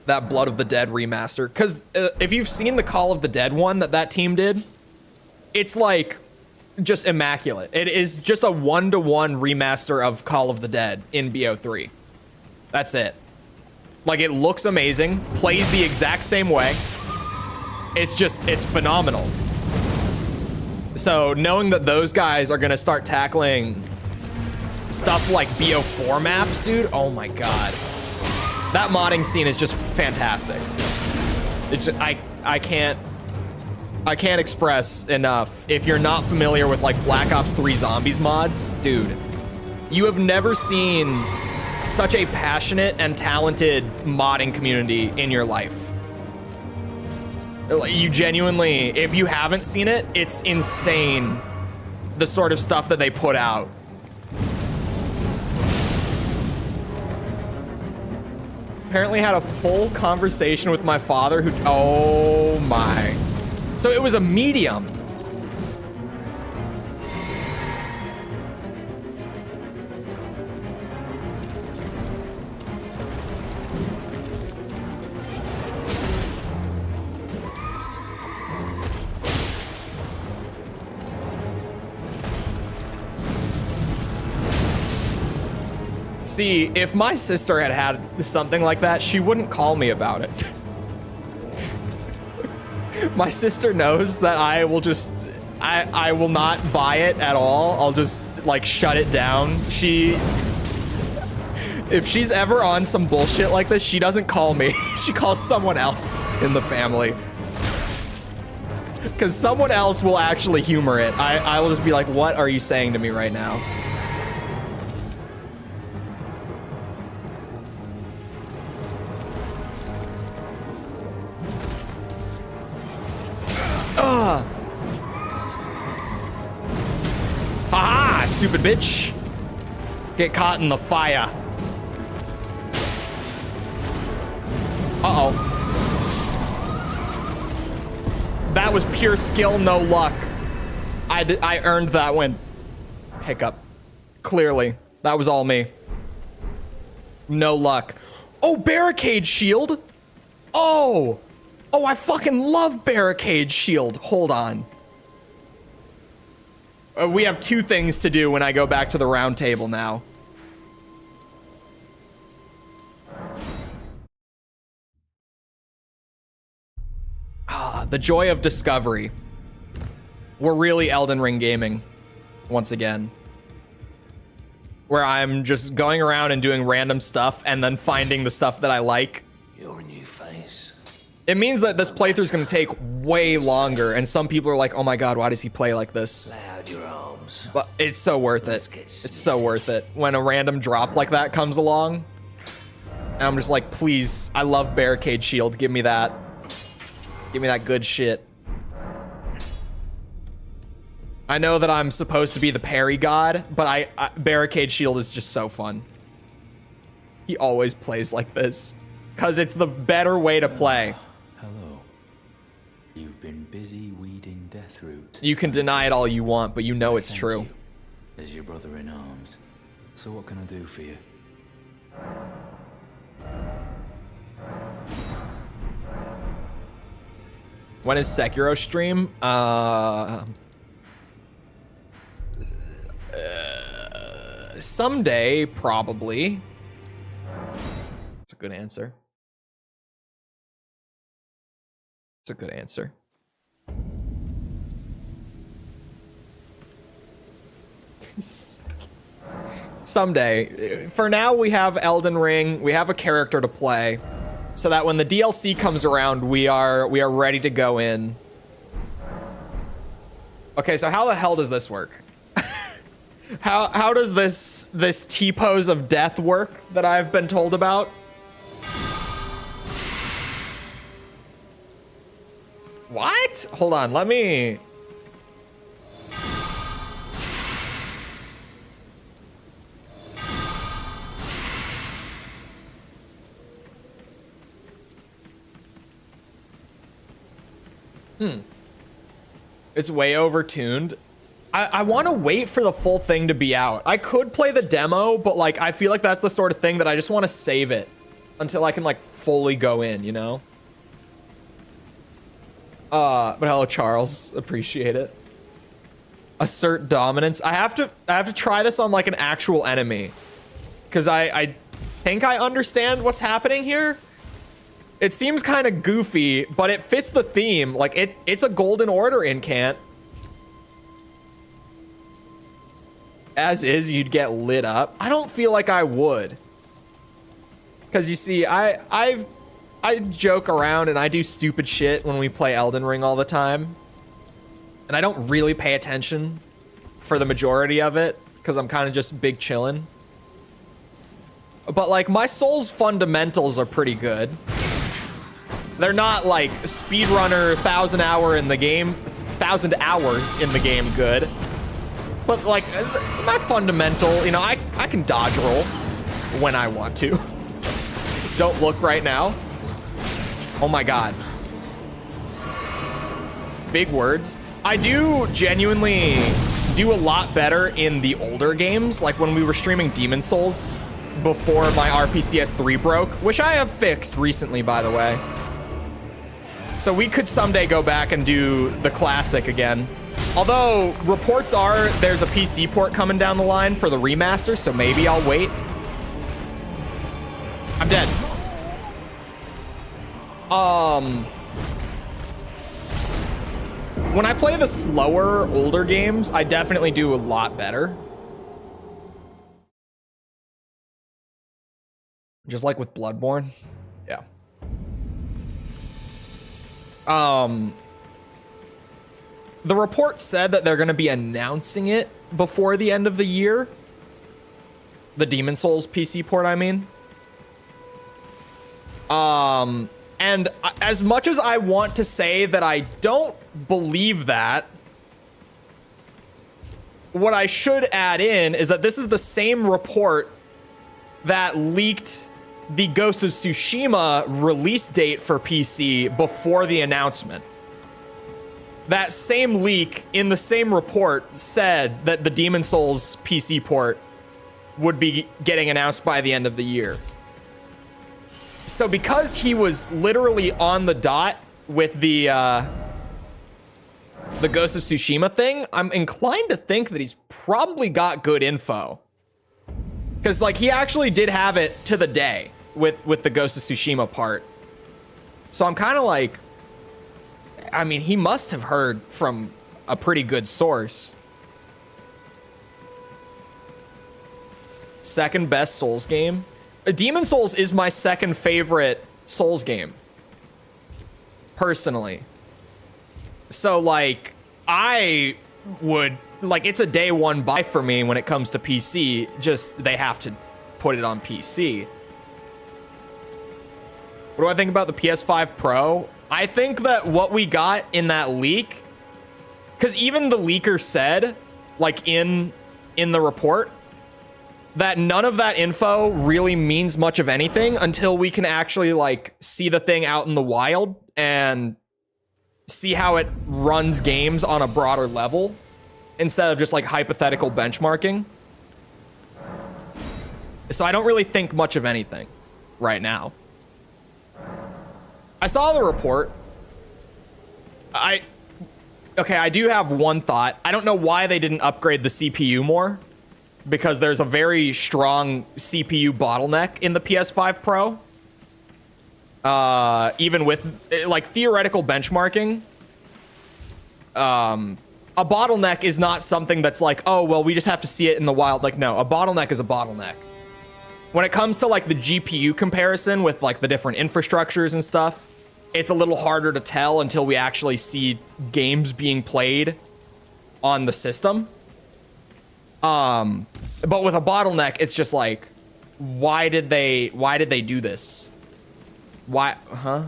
that Blood of the Dead remaster. Because if you've seen the Call of the Dead one that team did, it's like just immaculate. It is just a 1-to-1 remaster of Call of the Dead in BO3. That's it. Like, it looks amazing, plays the exact same way. It's just, it's phenomenal. So knowing that those guys are gonna start tackling stuff like BO4 maps, dude, oh my God. That modding scene is just fantastic. It's just, I can't express enough. If you're not familiar with like Black Ops 3 Zombies mods, dude, you have never seen such a passionate and talented modding community in your life. You genuinely, if you haven't seen it, it's insane the sort of stuff that they put out. Apparently had a full conversation with my father who, oh my. So it was a medium. See, if my sister had something like that, she wouldn't call me about it. My sister knows that I will just, I will not buy it at all. I'll just like shut it down. If she's ever on some bullshit like this, she doesn't call me. She calls someone else in the family. Because someone else will actually humor it. I will just be like, what are you saying to me right now? Haha, stupid bitch. Get caught in the fire. Uh-oh. That was pure skill, no luck. I earned that win. Hiccup. Clearly. That was all me. No luck. Oh, barricade shield. Oh. Oh, I fucking love barricade shield. Hold on. We have two things to do when I go back to the round table now. Ah, the joy of discovery. We're really Elden Ring gaming once again. Where I'm just going around and doing random stuff and then finding the stuff that I like. Your new face. It means that this playthrough is going to take way longer, and some people are like, oh my god, why does he play like this? Loud your arms. But it's so worth it. It's so worth it. When a random drop like that comes along, and I'm just like, please, I love barricade shield. Give me that. Give me that good shit. I know that I'm supposed to be the parry god, but barricade shield is just so fun. He always plays like this, because it's the better way to play. Hello. You've been busy weeding Deathroot. You can deny it all you want, but you know it's true. You, as your brother in arms. So what can I do for you? When is Sekiro stream? Someday, probably. That's a good answer. It's a good answer. Someday. For now, we have Elden Ring. We have a character to play, so that when the DLC comes around, we are ready to go in. Okay, so how the hell does this work? How does this T-pose of death work that I've been told about? What? Hold on, let me... It's way overtuned. I want to wait for the full thing to be out. I could play the demo, but like I feel like that's the sort of thing that I just want to save it until I can like fully go in, you know? But hello, Charles. Appreciate it. Assert dominance. I have to try this on like an actual enemy, because I think I understand what's happening here. It seems kind of goofy, but it fits the theme. Like it's a Golden Order incant. As is, you'd get lit up. I don't feel like I would. Because you see, I joke around and I do stupid shit when we play Elden Ring all the time. And I don't really pay attention for the majority of it, because I'm kind of just big chillin'. But like, my Souls fundamentals are pretty good. They're not like speedrunner 1,000 hours in the game good. But like, my fundamental, you know, I can dodge roll when I want to. Don't look right now. Oh my god. Big words. I do genuinely do a lot better in the older games, like when we were streaming Demon Souls before my RPCS 3 broke, which I have fixed recently, by the way. So we could someday go back and do the classic again. Although, reports are there's a PC port coming down the line for the remaster, so maybe I'll wait. I'm dead. When I play the slower, older games, I definitely do a lot better. Just like with Bloodborne. Yeah. the report said that they're going to be announcing it before the end of the year. The Demon Souls PC port, I mean. And as much as I want to say that I don't believe that, what I should add in is that this is the same report that leaked the Ghost of Tsushima release date for PC before the announcement. That same leak in the same report said that the Demon Souls PC port would be getting announced by the end of the year. So because he was literally on the dot with the Ghost of Tsushima thing, I'm inclined to think that he's probably got good info. Because, like, he actually did have it to the day with the Ghost of Tsushima part. So I'm kind of like, I mean, he must have heard from a pretty good source. Second best Souls game. Demon Souls is my second favorite Souls game, personally. So, like, I would, like, it's a day one buy for me when it comes to PC. Just, they have to put it on PC. What do I think about the PS5 Pro? I think that what we got in that leak, because even the leaker said, like, in the report, that none of that info really means much of anything until we can actually, like, see the thing out in the wild and see how it runs games on a broader level instead of just, like, hypothetical benchmarking. So I don't really think much of anything right now. I saw the report. Okay, I do have one thought. I don't know why they didn't upgrade the CPU more, because there's a very strong CPU bottleneck in the PS5 Pro. Even with, like, theoretical benchmarking, a bottleneck is not something that's like, oh, well, we just have to see it in the wild. Like, no, a bottleneck is a bottleneck. When it comes to, like, the GPU comparison with, like, the different infrastructures and stuff, it's a little harder to tell until we actually see games being played on the system. But with a bottleneck, it's just like, why did they do this? Why, huh?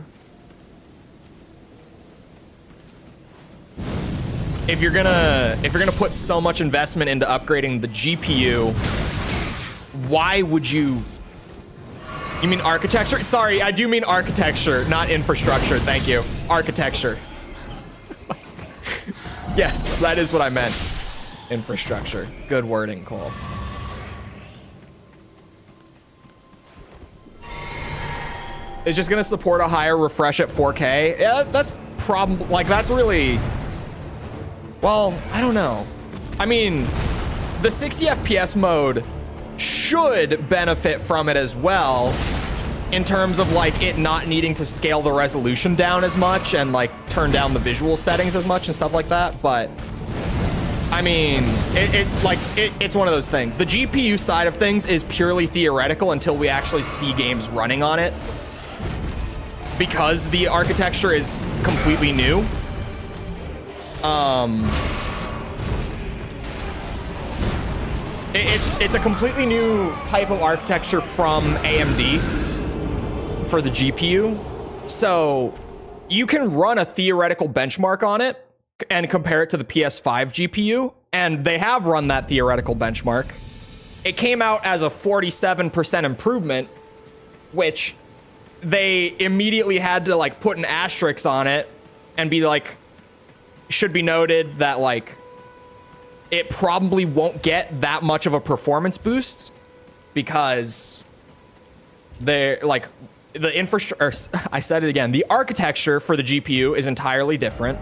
If you're gonna put so much investment into upgrading the GPU, why would you? You mean architecture? Sorry, I do mean architecture, not infrastructure. Thank you. Architecture. Yes, that is what I meant. Infrastructure. Good wording, Cole. It's just gonna support a higher refresh at 4K. Yeah, that's probably, like, that's really, well, I don't know. I mean, the 60 FPS mode should benefit from it as well, in terms of, like, it not needing to scale the resolution down as much and, like, turn down the visual settings as much and stuff like that. But I mean, it's one of those things. The GPU side of things is purely theoretical until we actually see games running on it, because the architecture is completely new. It's a completely new type of architecture from AMD for the GPU. So you can run a theoretical benchmark on it and compare it to the PS5 GPU, and they have run that theoretical benchmark. It came out as a 47% improvement, which they immediately had to, like, put an asterisk on it and be like, should be noted that, like, it probably won't get that much of a performance boost because they're, like, the infrastructure, I said it again, the architecture for the GPU is entirely different.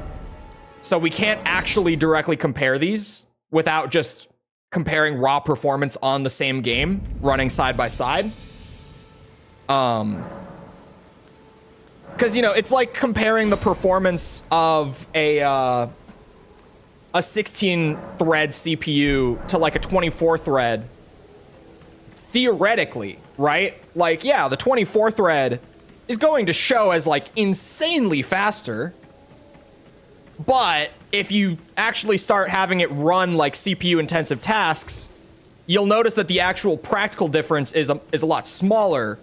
So we can't actually directly compare these without just comparing raw performance on the same game running side by side. Because, you know, it's like comparing the performance of a 16-thread CPU to, like, a 24-thread. Theoretically, right? Like, yeah, the 24-thread is going to show as, like, insanely faster. But if you actually start having it run like CPU intensive tasks, you'll notice that the actual practical difference is a lot smaller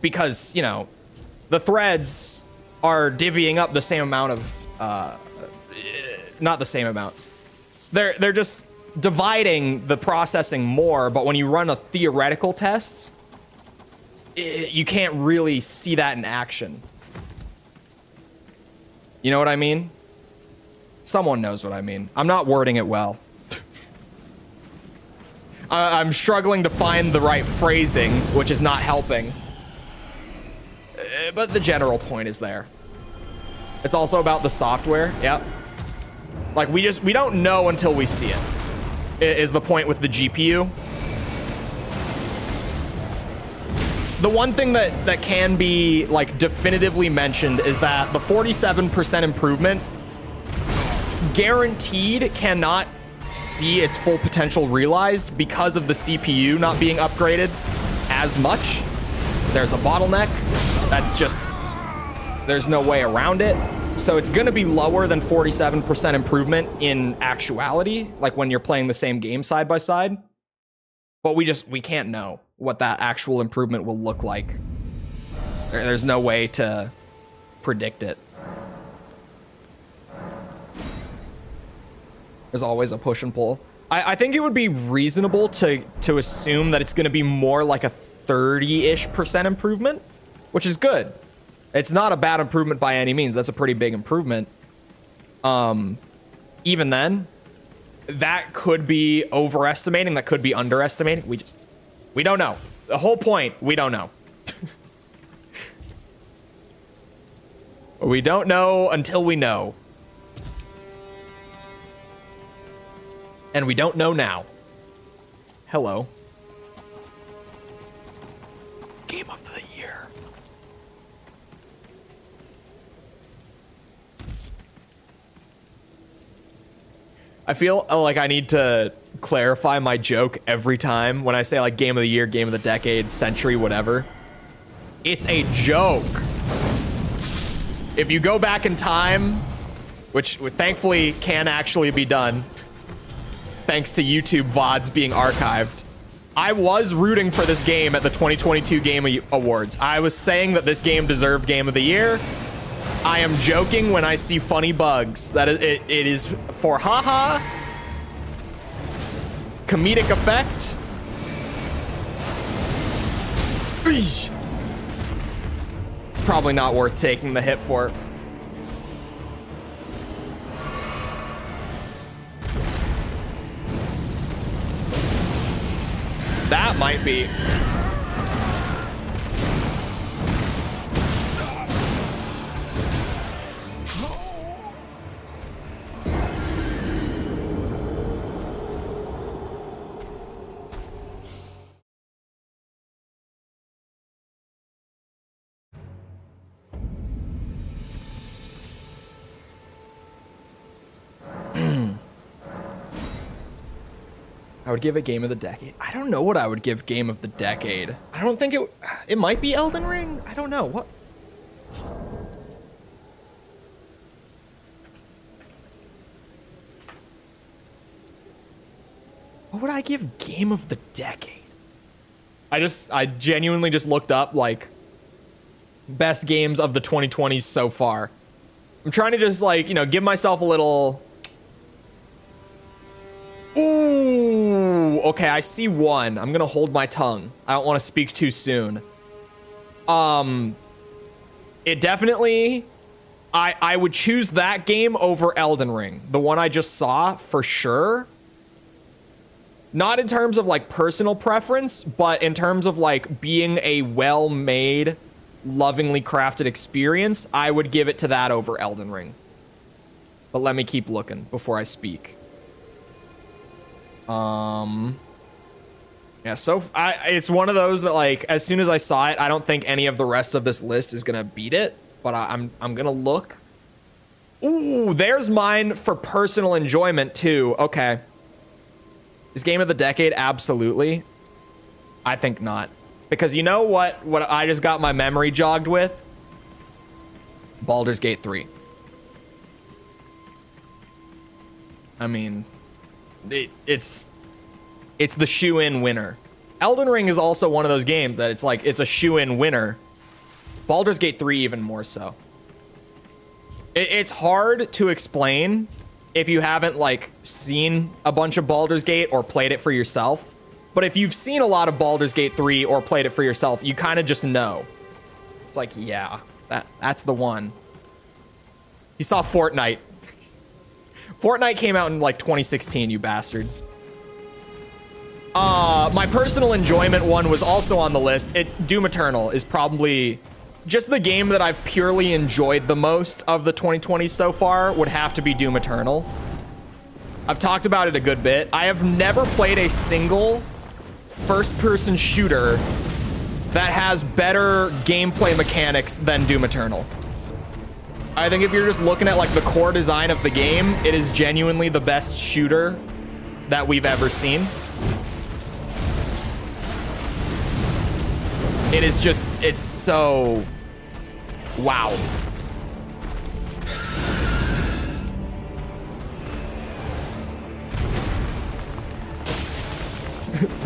because, you know, the threads are divvying up the same amount of, not the same amount. They're just dividing the processing more, but when you run a theoretical test, you can't really see that in action. You know what I mean? Someone knows what I mean. I'm not wording it well. I'm struggling to find the right phrasing, which is not helping. But the general point is there. It's also about the software. Yep. Like, we don't know until we see it, is the point with the GPU. The one thing that can be, like, definitively mentioned is that the 47% improvement guaranteed cannot see its full potential realized because of the CPU not being upgraded as much. There's a bottleneck. That's just, there's no way around it. So it's going to be lower than 47% improvement in actuality, like when you're playing the same game side by side. But we can't know what that actual improvement will look like. There's no way to predict it. There's always a push and pull. I think it would be reasonable to assume that it's going to be more like a 30-ish% improvement, which is good. It's not a bad improvement by any means. That's a pretty big improvement. Even then, that could be overestimating. That could be underestimating. We don't know. The whole point, we don't know. We don't know until we know. And we don't know now. Hello. Game of the year. I feel like I need to clarify my joke every time when I say like game of the year, game of the decade, century, whatever. It's a joke. If you go back in time, which thankfully can actually be done, thanks to YouTube VODs being archived, I was rooting for this game at the 2022 Game Awards. I was saying that this game deserved Game of the Year. I am joking when I see funny bugs. That it is for haha, comedic effect. It's probably not worth taking the hit for. That might be. I would give it game of the decade. I don't know what I would give game of the decade. I don't think it might be Elden Ring. I don't know. What? What would I give game of the decade? I genuinely just looked up like best games of the 2020s so far. I'm trying to just like, you know, give myself a little. Ooh, okay, I see one. I'm gonna hold my tongue. I don't want to speak too soon. It definitely, I would choose that game over Elden Ring, the one I just saw for sure. Not in terms of like personal preference, but in terms of like being a well-made, lovingly crafted experience, I would give it to that over Elden Ring. But let me keep looking before I speak. Yeah, so it's one of those that like as soon as I saw it, I don't think any of the rest of this list is gonna beat it, but I'm gonna look. Ooh, there's mine for personal enjoyment too. Okay, is game of the decade? Absolutely. I think not, because you know what I just got my memory jogged with? Baldur's Gate 3. I mean, it's the shoe-in winner. Elden Ring is also one of those games that it's like, it's a shoe-in winner. Baldur's Gate 3 even more so. It's hard to explain if you haven't like seen a bunch of Baldur's Gate or played it for yourself. But if you've seen a lot of Baldur's Gate 3 or played it for yourself, you kind of just know. It's like, yeah, that's the one. You saw Fortnite. Fortnite came out in like 2016, you bastard. My personal enjoyment one was also on the list. Doom Eternal is probably just the game that I've purely enjoyed the most of the 2020s so far. Would have to be Doom Eternal. I've talked about it a good bit. I have never played a single first-person shooter that has better gameplay mechanics than Doom Eternal. I think if you're just looking at like the core design of the game, it is genuinely the best shooter that we've ever seen. It is just, it's so, wow.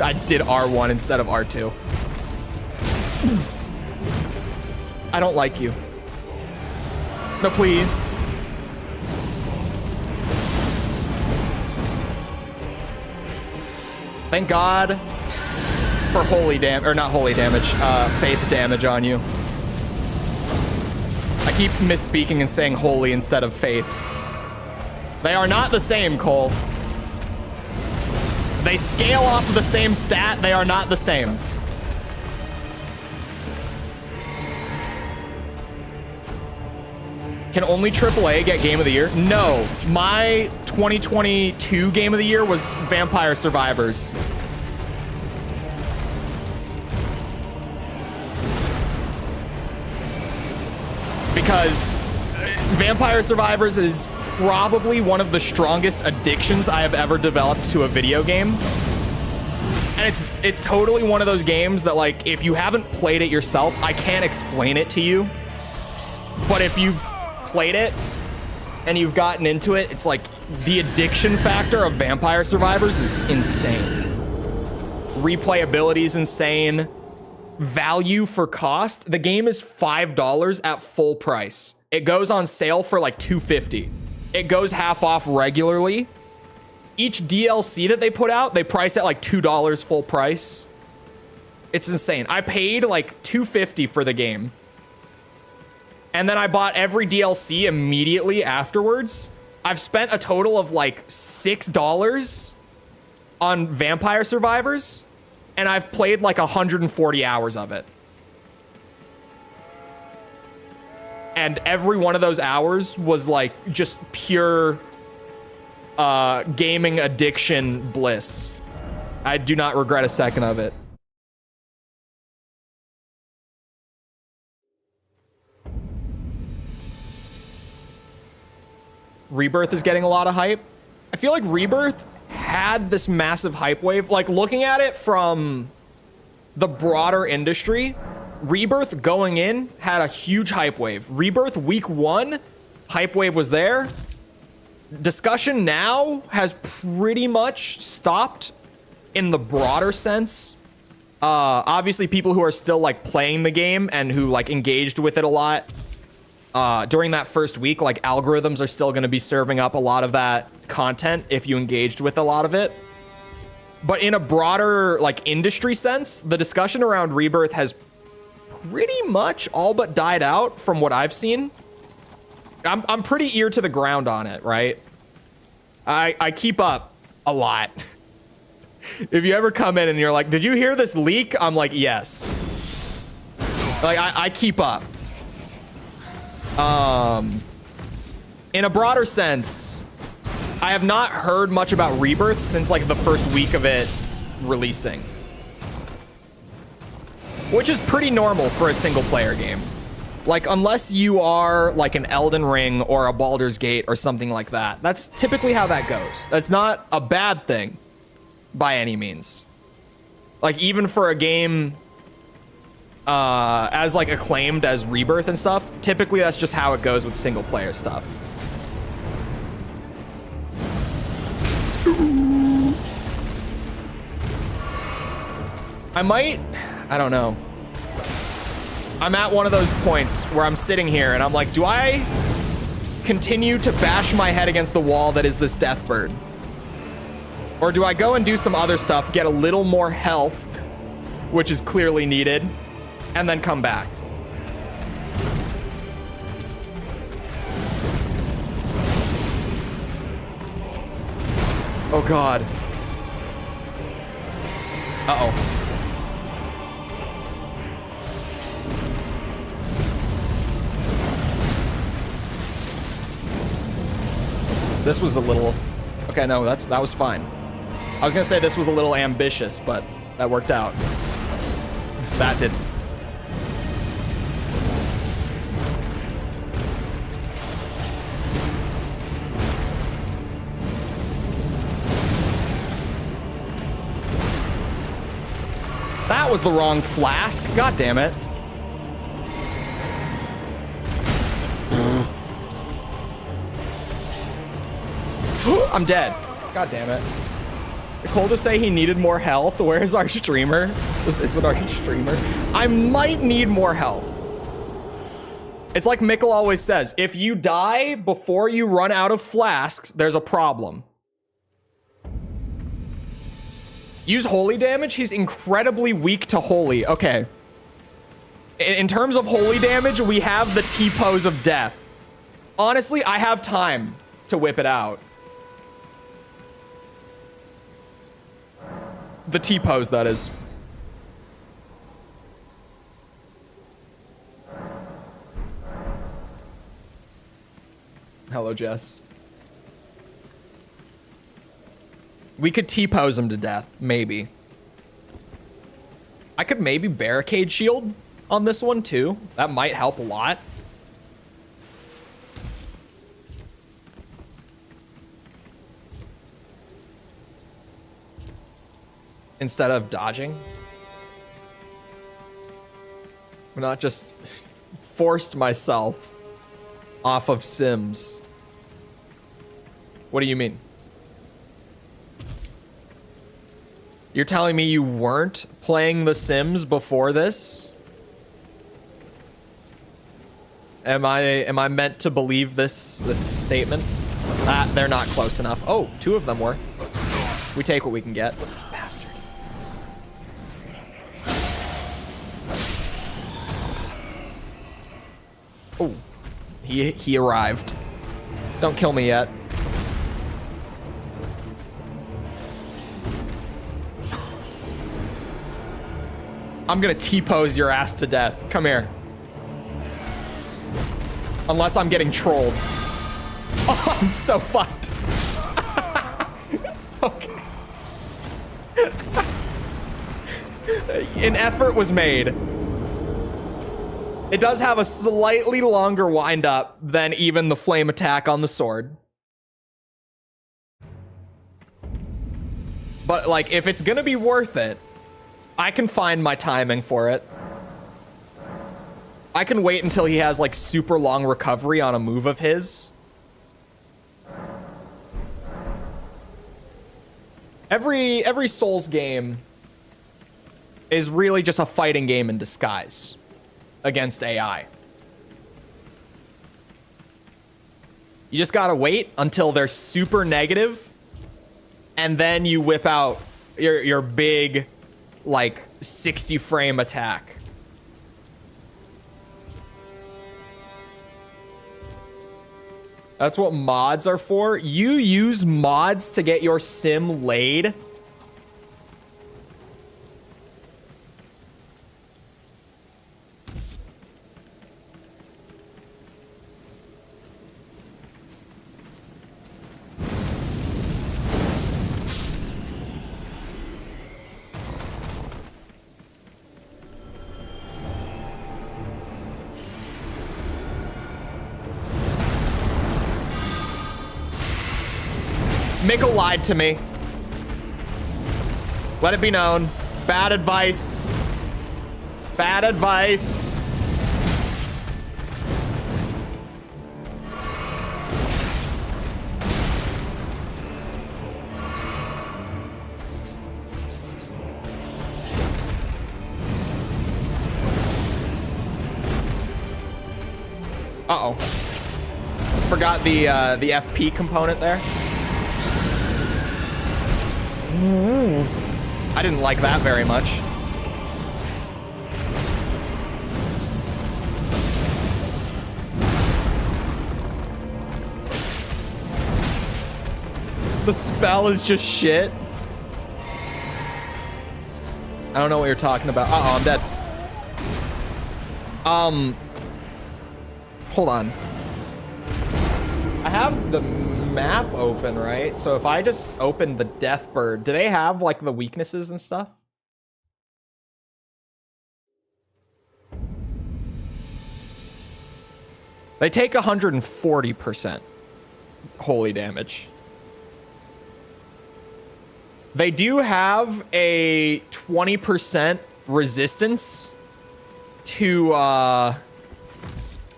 I did R1 instead of R2. I don't like you. No, please. Thank God for holy damage, or not holy damage, faith damage on you. I keep misspeaking and saying holy instead of faith. They are not the same, Cole. They scale off of the same stat. They are not the same. Can only AAA get Game of the Year? No. My 2022 Game of the Year was Vampire Survivors. Because Vampire Survivors is probably one of the strongest addictions I have ever developed to a video game. And it's totally one of those games that, like, if you haven't played it yourself, I can't explain it to you. But if you've played it and you've gotten into it, it's like the addiction factor of Vampire Survivors is insane. Replayability is insane. Value for cost, the game is $5 at full price. It goes on sale for like $2.50. It goes half off regularly. Each DLC that they put out, they price at like $2 full price. It's insane. I paid like $2.50 for the game. And then I bought every DLC immediately afterwards. I've spent a total of like $6 on Vampire Survivors, and I've played like 140 hours of it. And every one of those hours was like just pure gaming addiction bliss. I do not regret a second of it. Rebirth is getting a lot of hype. I feel like Rebirth had this massive hype wave. Like, looking at it from the broader industry, Rebirth going in had a huge hype wave. Rebirth week 1, hype wave was there. Discussion now has pretty much stopped in the broader sense. Obviously, people who are still like playing the game and who like engaged with it a lot during that first week, like algorithms are still going to be serving up a lot of that content if you engaged with a lot of it. But in a broader like industry sense, the discussion around Rebirth has pretty much all but died out from what I've seen. I'm pretty ear to the ground on it, right? I keep up a lot. If you ever come in and you're like, did you hear this leak? I'm like, yes. Like, I keep up. In a broader sense, I have not heard much about Rebirth since like the first week of it releasing, which is pretty normal for a single player game. Like, unless you are like an Elden Ring or a Baldur's Gate or something like that. That's typically how that goes. That's not a bad thing by any means. Like, even for a game as like acclaimed as Rebirth and stuff, typically that's just how it goes with single player stuff. I might, I don't know. I'm at one of those points where I'm sitting here and I'm like, do I continue to bash my head against the wall that is this death bird? Or do I go and do some other stuff, get a little more health, which is clearly needed, and then come back? Oh God. Uh-oh. This was a little... Okay, no, that was fine. I was gonna say this was a little ambitious, but that worked out. That didn't. That was the wrong flask. God damn it. I'm dead. God damn it. Did Cole just say he needed more health? Where's our streamer? This isn't our streamer. I might need more health. It's like Mikkel always says, if you die before you run out of flasks, there's a problem. Use holy damage? He's incredibly weak to holy. Okay. In terms of holy damage, we have the T-pose of death. Honestly, I have time to whip it out. The T-pose, that is. Hello, Jess. We could T-pose him to death, maybe. I could maybe barricade shield on this one, too. That might help a lot. Instead of dodging. I'm not just forced myself off of Sims. What do you mean? You're telling me you weren't playing The Sims before this? Am I meant to believe this statement? They're not close enough. Oh, two of them were. We take what we can get. Bastard. Oh, he arrived. Don't kill me yet. I'm gonna T-pose your ass to death. Come here. Unless I'm getting trolled. Oh, I'm so fucked. Okay. An effort was made. It does have a slightly longer wind up than even the flame attack on the sword. But like, if it's gonna be worth it, I can find my timing for it. I can wait until he has like super long recovery on a move of his. Every Souls game is really just a fighting game in disguise against AI. You just gotta wait until they're super negative, and then you whip out your big, like, 60 frame attack. That's what mods are for. You use mods to get your sim laid. Mikkel lied to me. Let it be known. Bad advice. Bad advice. Uh-oh. Forgot the FP component there. I didn't like that very much. The spell is just shit. I don't know what you're talking about. Uh-oh, I'm dead. Hold on. I have the map open, right? So if I just open the Deathbird, do they have like the weaknesses and stuff? They take 140% holy damage. They do have a 20% resistance to,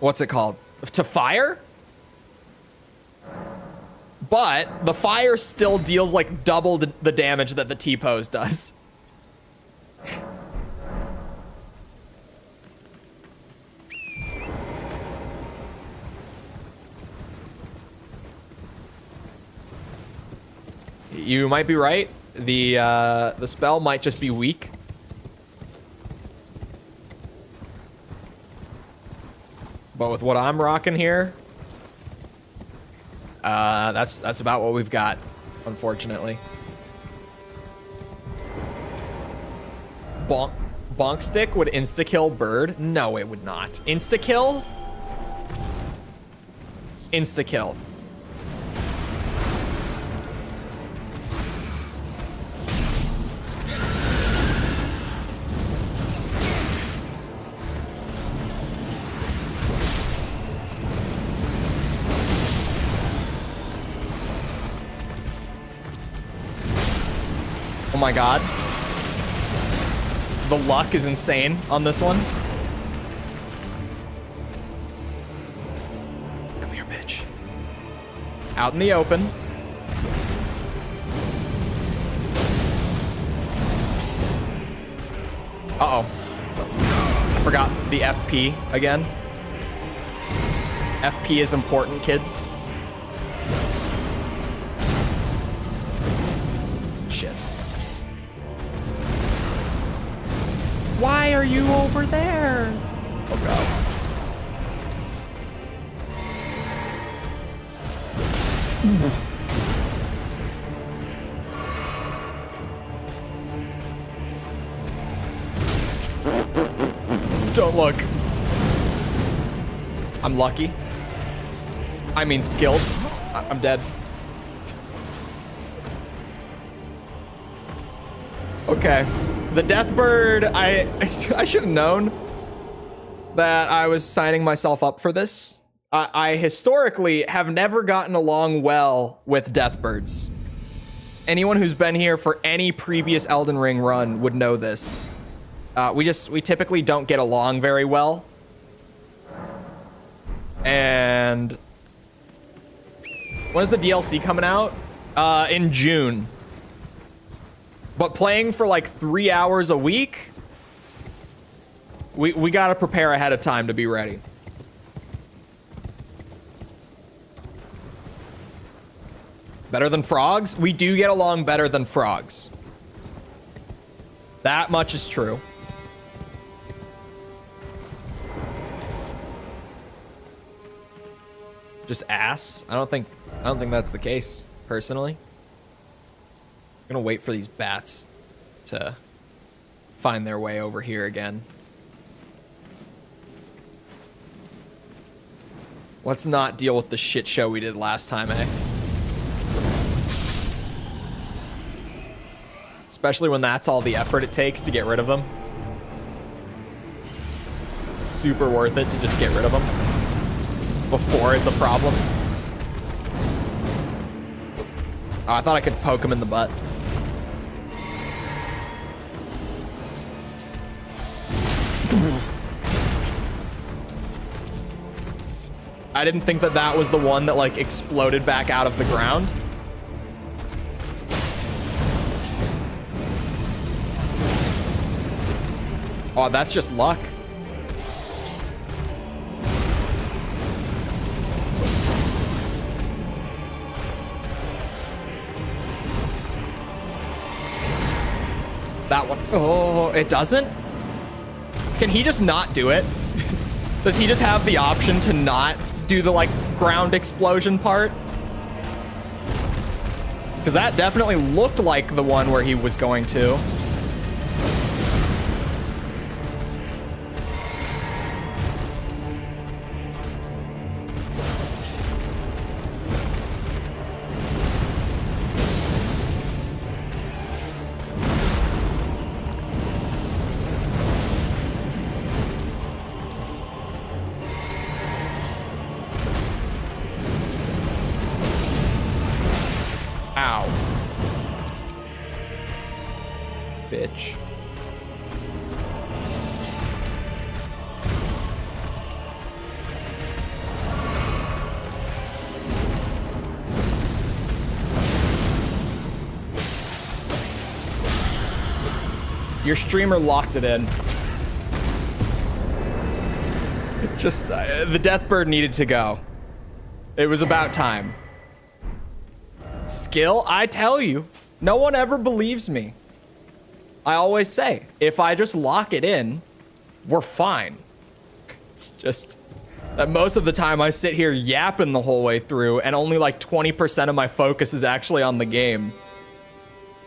what's it called? To fire? But the fire still deals like double the damage that the T-pose does. You might be right. The spell might just be weak. But with what I'm rocking here, that's about what we've got, unfortunately. Bonk stick would insta-kill bird? No, it would not. Insta-kill? Insta-kill. Oh my god. The luck is insane on this one. Come here, bitch. Out in the open. Uh-oh. I forgot the FP again. FP is important, kids. Shit. Why are you over there? Oh god. Don't look. I'm lucky. I mean skilled. I'm dead. Okay. The Deathbird, I should have known that I was signing myself up for this. I historically have never gotten along well with Deathbirds. Anyone who's been here for any previous Elden Ring run would know this. We typically don't get along very well. And when is the DLC coming out? In June. But playing for like 3 hours a week, we gotta prepare ahead of time to be ready. Better than frogs? We do get along better than frogs. That much is true. Just ass? I don't think that's the case, personally. I'm gonna wait for these bats to find their way over here again. Let's not deal with the shit show we did last time, eh? Especially when that's all the effort it takes to get rid of them. Super worth it to just get rid of them before it's a problem. Oh, I thought I could poke him in the butt. I didn't think that that was the one that like exploded back out of the ground. Oh, that's just luck. That one. Oh, it doesn't? Can he just not do it? Does he just have the option to not do the, like, ground explosion part? Because that definitely looked like the one where he was going to. Bitch. Your streamer locked it in. Just, the Deathbird needed to go. It was about time. Skill? I tell you, no one ever believes me. I always say, if I just lock it in, we're fine. It's just that most of the time I sit here yapping the whole way through and only like 20% of my focus is actually on the game.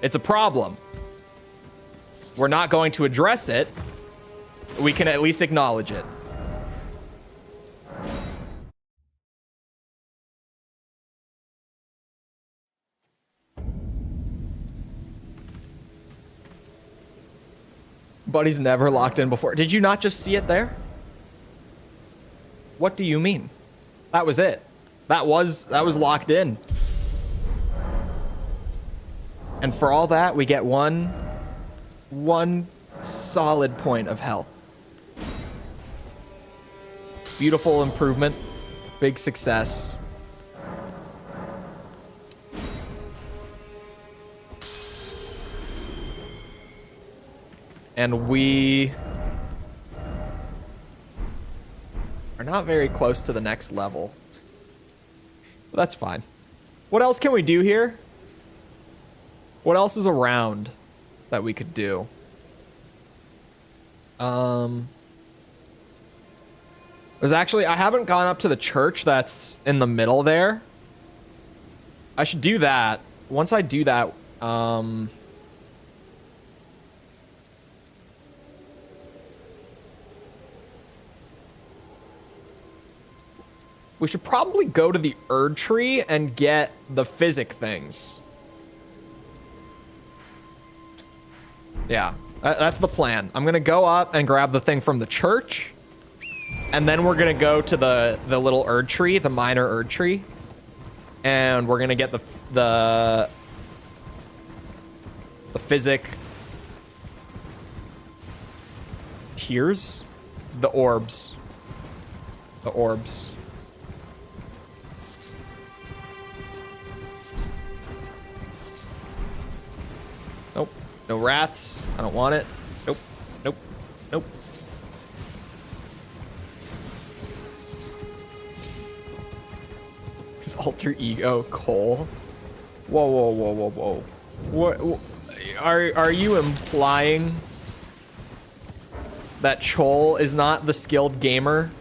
It's a problem. We're not going to address it. We can at least acknowledge it. Buddy's never locked in before. Did you not just see it there? What do you mean? That was it. That was locked in. And for all that, we get one solid point of health. Beautiful improvement. Big success. And we are not very close to the next level. But that's fine. What else can we do here? What else is around that we could do? There's actually, I haven't gone up to the church that's in the middle there. I should do that. Once I do that, we should probably go to the Erdtree and get the physic things. Yeah, that's the plan. I'm gonna go up and grab the thing from the church, and then we're gonna go to the little Erdtree, the minor Erdtree, and we're gonna get the physic tears, the orbs, the orbs. Nope. No rats. I don't want it. Nope. Nope. Nope. His alter ego, Chole. Whoa, whoa, whoa, whoa, whoa. What are you implying that Chole is not the skilled gamer?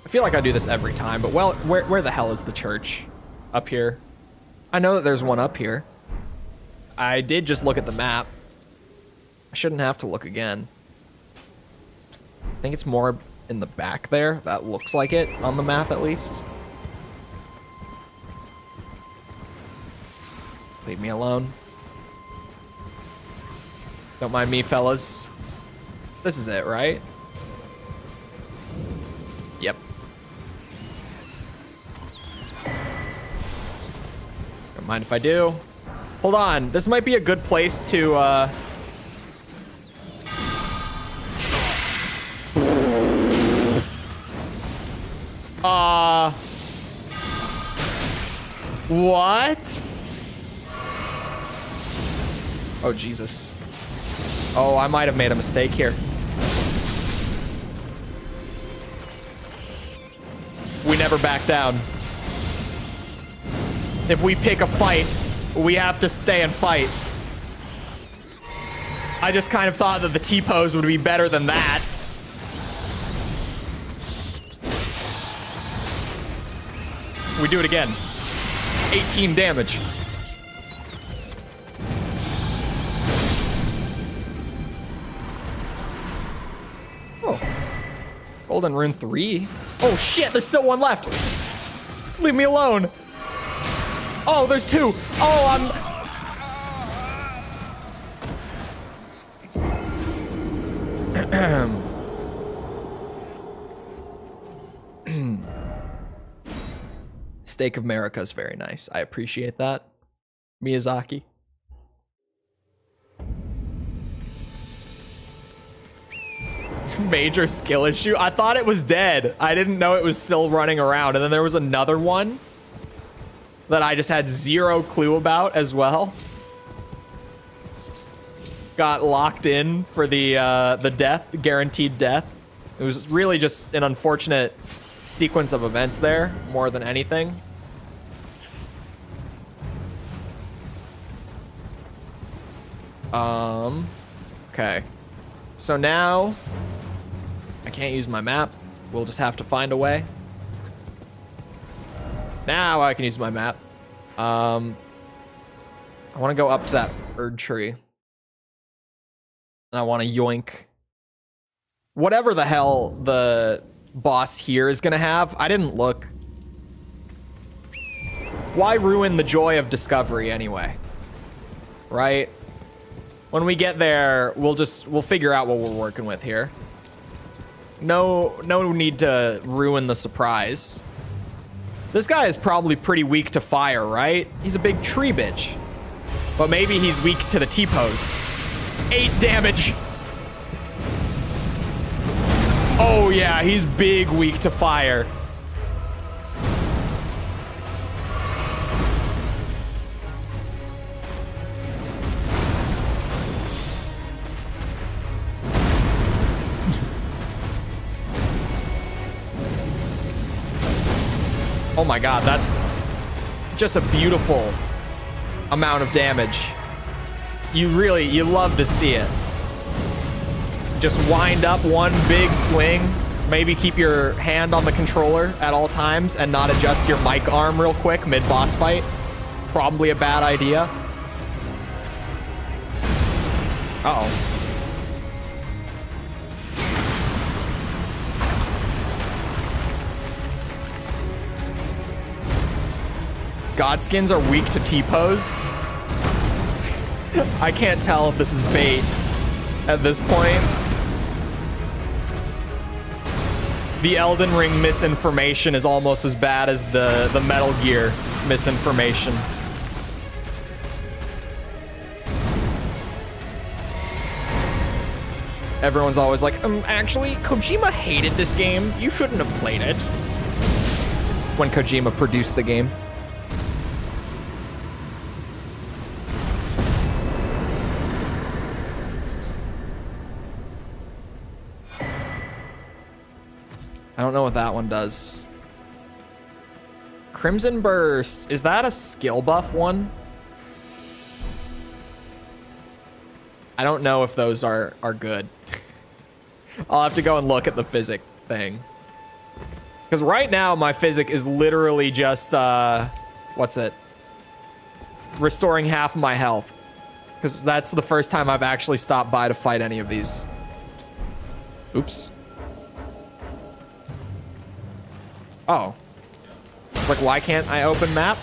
I feel like I do this every time, but well, where the hell is the church? Up here. I know that there's one up here. I did just look at the map. I shouldn't have to look again. I think it's more in the back there. That looks like it on the map, at least. Leave me alone. Don't mind me, fellas. This is it, right? Yep. Don't mind if I do. Hold on. This might be a good place to, what? Oh, Jesus. Oh, I might have made a mistake here. We never back down. If we pick a fight, we have to stay and fight. I just kind of thought that the T-pose would be better than that. We do it again. 18 damage. Oh. Golden Rune 3. Oh shit, there's still one left. Leave me alone. Oh, there's two. Oh, Steak of America is very nice. I appreciate that. Miyazaki. Major skill issue. I thought it was dead. I didn't know it was still running around. And then there was another one that I just had zero clue about as well. Got locked in for the death, the guaranteed death. It was really just an unfortunate sequence of events there, more than anything. Okay. So now I can't use my map. We'll just have to find a way. Now I can use my map. I want to go up to that Erdtree. And I want to yoink whatever the hell the boss here is gonna have. I didn't look. Why ruin the joy of discovery anyway? Right? When we get there, we'll figure out what we're working with here. No need to ruin the surprise. This guy is probably pretty weak to fire, right? He's a big tree bitch. But maybe he's weak to the T-pose. 8 damage. Oh yeah, he's big weak to fire. Oh my god, that's just a beautiful amount of damage. You love to see it. Just wind up one big swing. Maybe keep your hand on the controller at all times and not adjust your mic arm real quick mid-boss fight. Probably a bad idea. Uh-oh. Godskins are weak to T-pose. I can't tell if this is bait at this point. The Elden Ring misinformation is almost as bad as the Metal Gear misinformation. Everyone's always like, actually, Kojima hated this game. You shouldn't have played it. When Kojima produced the game. I don't know what that one does. Crimson Burst. Is that a skill buff one? I don't know if those are good. I'll have to go and look at the physic thing. Because right now, my physic is literally just, what's it? Restoring half my health. Because that's the first time I've actually stopped by to fight any of these. Oops. Oh. It's like, why can't I open map?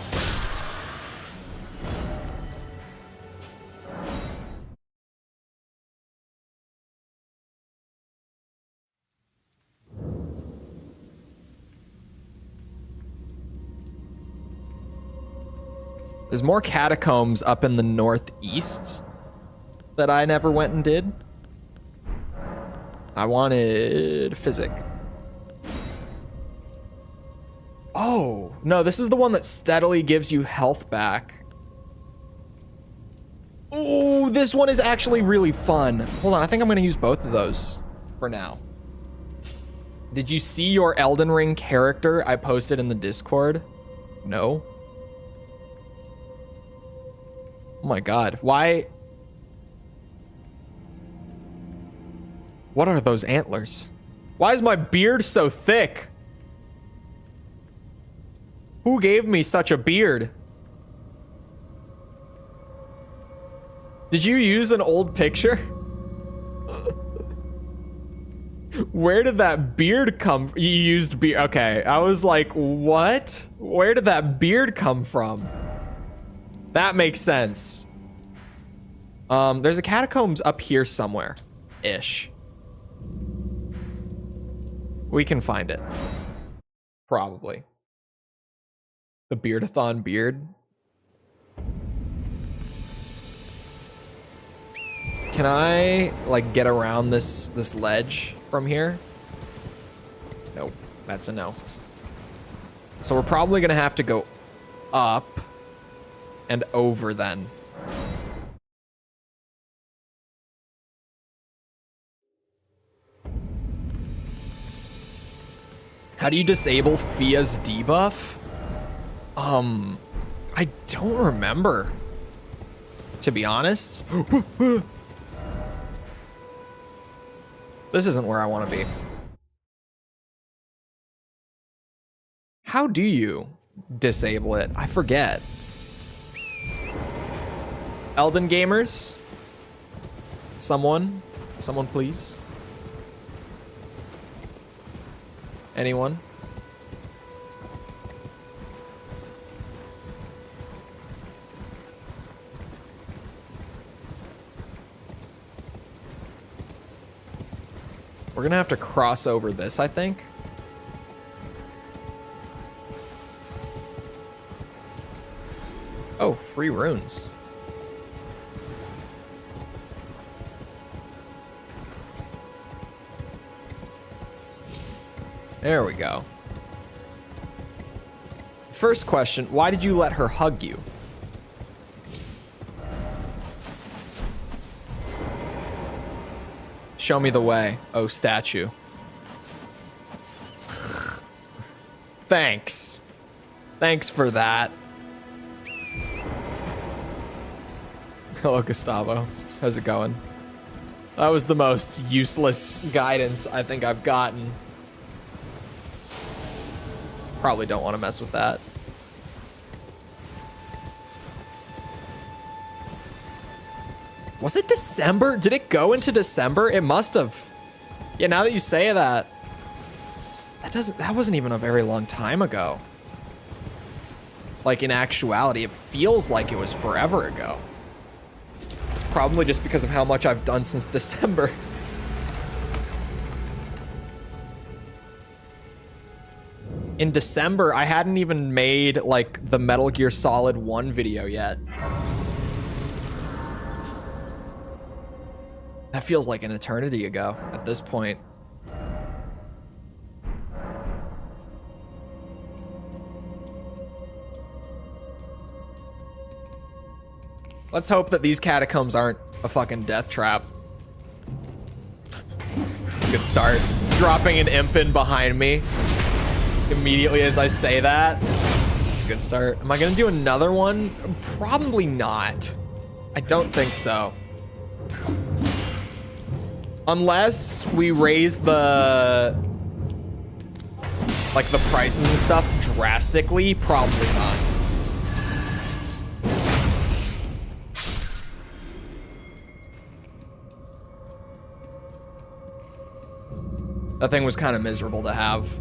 There's more catacombs up in the northeast that I never went and did. I wanted physic. Oh, no, this is the one that steadily gives you health back. Oh, this one is actually really fun. Hold on, I think I'm gonna use both of those for now. Did you see your Elden Ring character I posted in the Discord? No? Oh my god, why? What are those antlers? Why is my beard so thick? Who gave me such a beard? Did you use an old picture? Where did that beard come? You used beard. Okay, I was like, what? Where did that beard come from? That makes sense. There's a catacombs up here somewhere, ish. We can find it. Probably. The beardathon beard. Can I, like, get around this ledge from here? Nope, that's a no. So we're probably gonna have to go up and over then. How do you disable Fia's debuff? I don't remember, to be honest. This isn't where I want to be. How do you disable it? I forget. Elden gamers? Someone please. Anyone? We're gonna have to cross over this, I think. Oh, free runes. There we go. First question, why did you let her hug you? Show me the way, oh statue. Thanks. Thanks for that. Hello, Gustavo. How's it going? That was the most useless guidance I think I've gotten. Probably don't want to mess with that. Was it December? Did it go into December? It must have. Yeah, now that you say that, that wasn't even a very long time ago. Like, in actuality, it feels like it was forever ago. It's probably just because of how much I've done since December. In December, I hadn't even made, like, the Metal Gear Solid 1 video yet. That feels like an eternity ago at this point. Let's hope that these catacombs aren't a fucking death trap. It's a good start. Dropping an imp in behind me immediately as I say that. It's a good start. Am I gonna do another one? Probably not. I don't think so. Unless we raise the, like, the prices and stuff drastically, probably not. That thing was kind of miserable to have.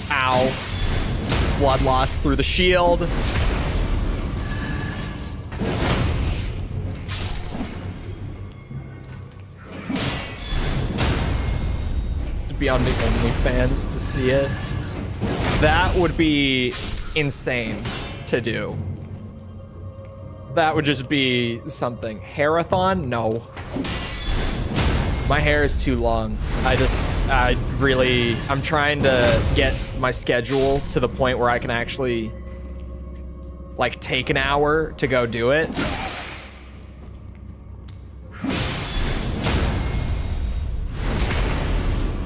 Ow. Blood loss through the shield. Be on the OnlyFans to see it. That would be insane to do. That would just be something. Hairathon? No. My hair is too long. I'm trying to get my schedule to the point where I can actually, like, take an hour to go do it.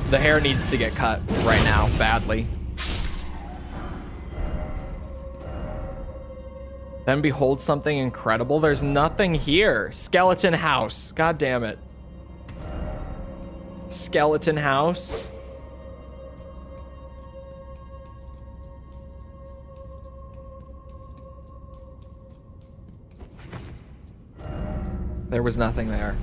The hair needs to get cut right now, badly. Then behold something incredible. There's nothing here. Skeleton house. God damn it. Skeleton house. There was nothing there.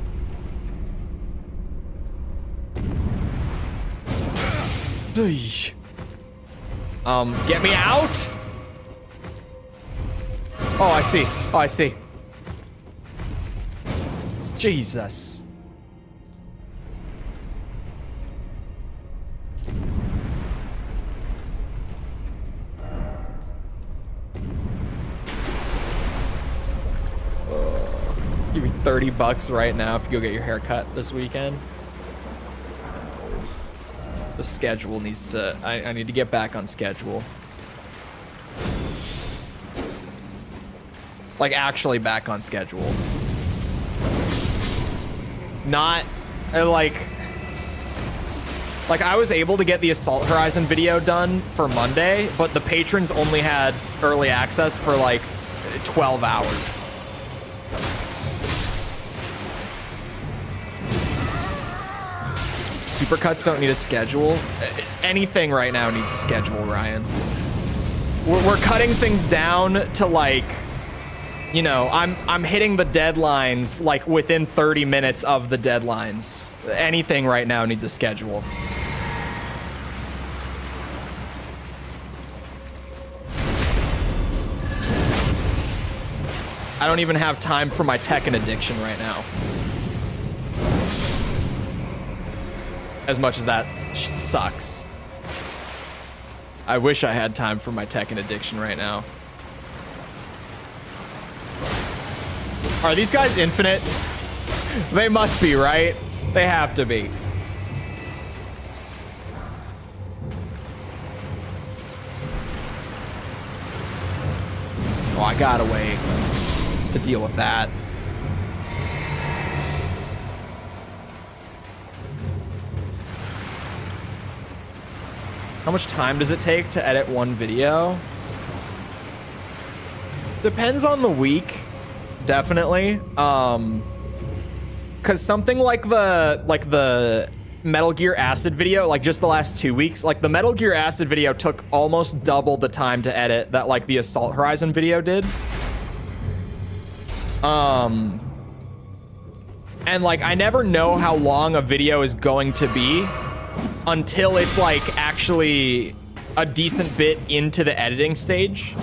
Get me out. Oh, I see. Oh, I see. Jesus. Give me $30 right now if you go get your hair cut this weekend. The schedule needs to... I need to get back on schedule. Like, actually back on schedule. Not, like, I was able to get the Assault Horizon video done for Monday, but the patrons only had early access for, like, 12 hours. Supercuts don't need a schedule. Anything right now needs a schedule, Ryan. We're cutting things down to, like, you know, I'm hitting the deadlines like within 30 minutes of the deadlines. Anything right now needs a schedule. I don't even have time for my Tekken addiction right now. As much as that sucks. I wish I had time for my Tekken addiction right now. Are these guys infinite? They must be, right? They have to be. Oh, I got a way to deal with that. How much time does it take to edit one video? Depends on the week. Definitely. Cause something like the Metal Gear Acid video, like just the last 2 weeks, like the Metal Gear Acid video took almost double the time to edit that like the Assault Horizon video did. And like I never know how long a video is going to be until it's like actually a decent bit into the editing stage.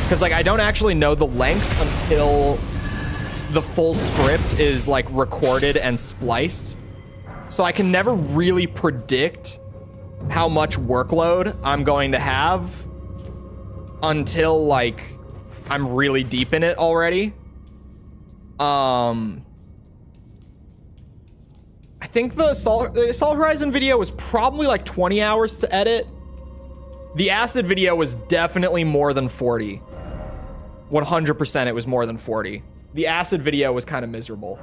Because like I don't actually know the length until the full script is like recorded and spliced. So I can never really predict how much workload I'm going to have until like I'm really deep in it already. I think the Assault Horizon video was probably like 20 hours to edit. The Acid video was definitely more than 40. 100% it was more than 40. The Acid video was kind of miserable.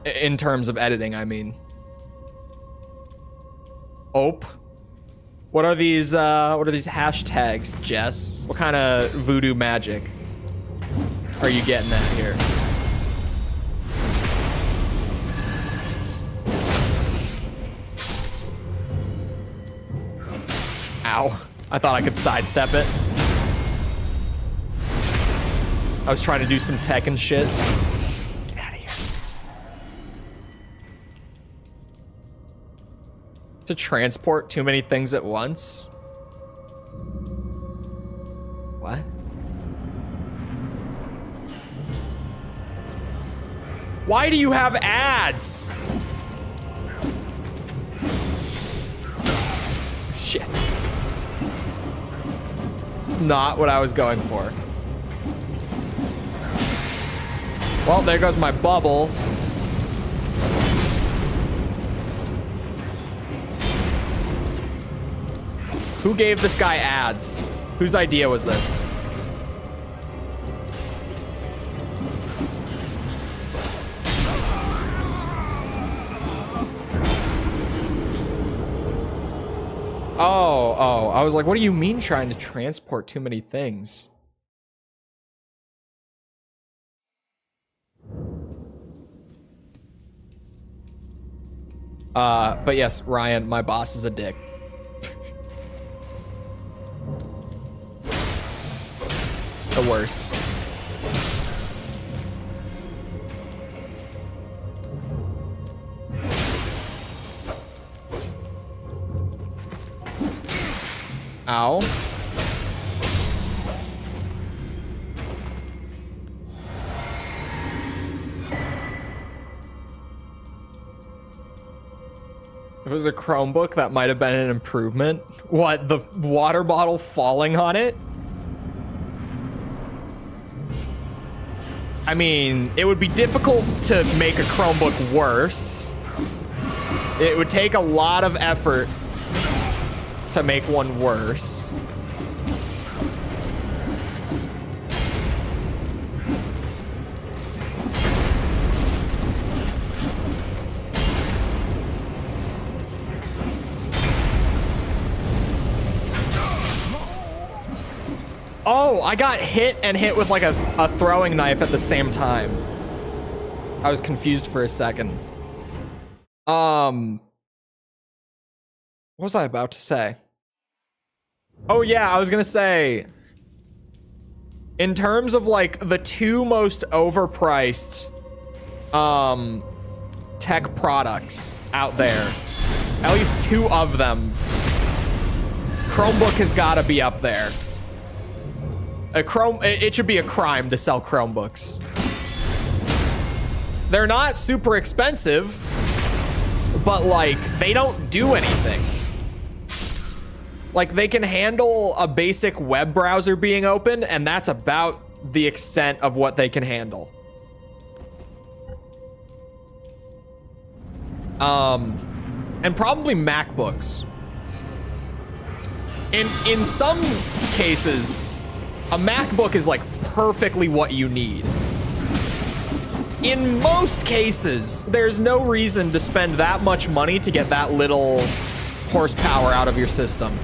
In terms of editing, I mean. Ope. What are these hashtags, Jess? What kind of voodoo magic are you getting at here? Ow. I thought I could sidestep it. I was trying to do some Tekken shit. Get out of here. To transport too many things at once? What? Why do you have ads? Shit. It's not what I was going for. Well, there goes my bubble. Who gave this guy ads? Whose idea was this? Oh, I was like, what do you mean trying to transport too many things? But yes, Ryan, my boss is a dick. The worst. Ow. If it was a Chromebook, that might have been an improvement. What, the water bottle falling on it? I mean, it would be difficult to make a Chromebook worse. It would take a lot of effort to make one worse. Oh, I got hit and hit with like a throwing knife at the same time. I was confused for a second. What was I about to say? Oh yeah, I was gonna say, in terms of like the two most overpriced tech products out there, at least two of them, Chromebook has gotta be up there. It should be a crime to sell Chromebooks. They're not super expensive, but like they don't do anything. Like they can handle a basic web browser being open, and that's about the extent of what they can handle. And probably MacBooks. In some cases, a MacBook is like perfectly what you need. In most cases, there's no reason to spend that much money to get that little horsepower out of your system.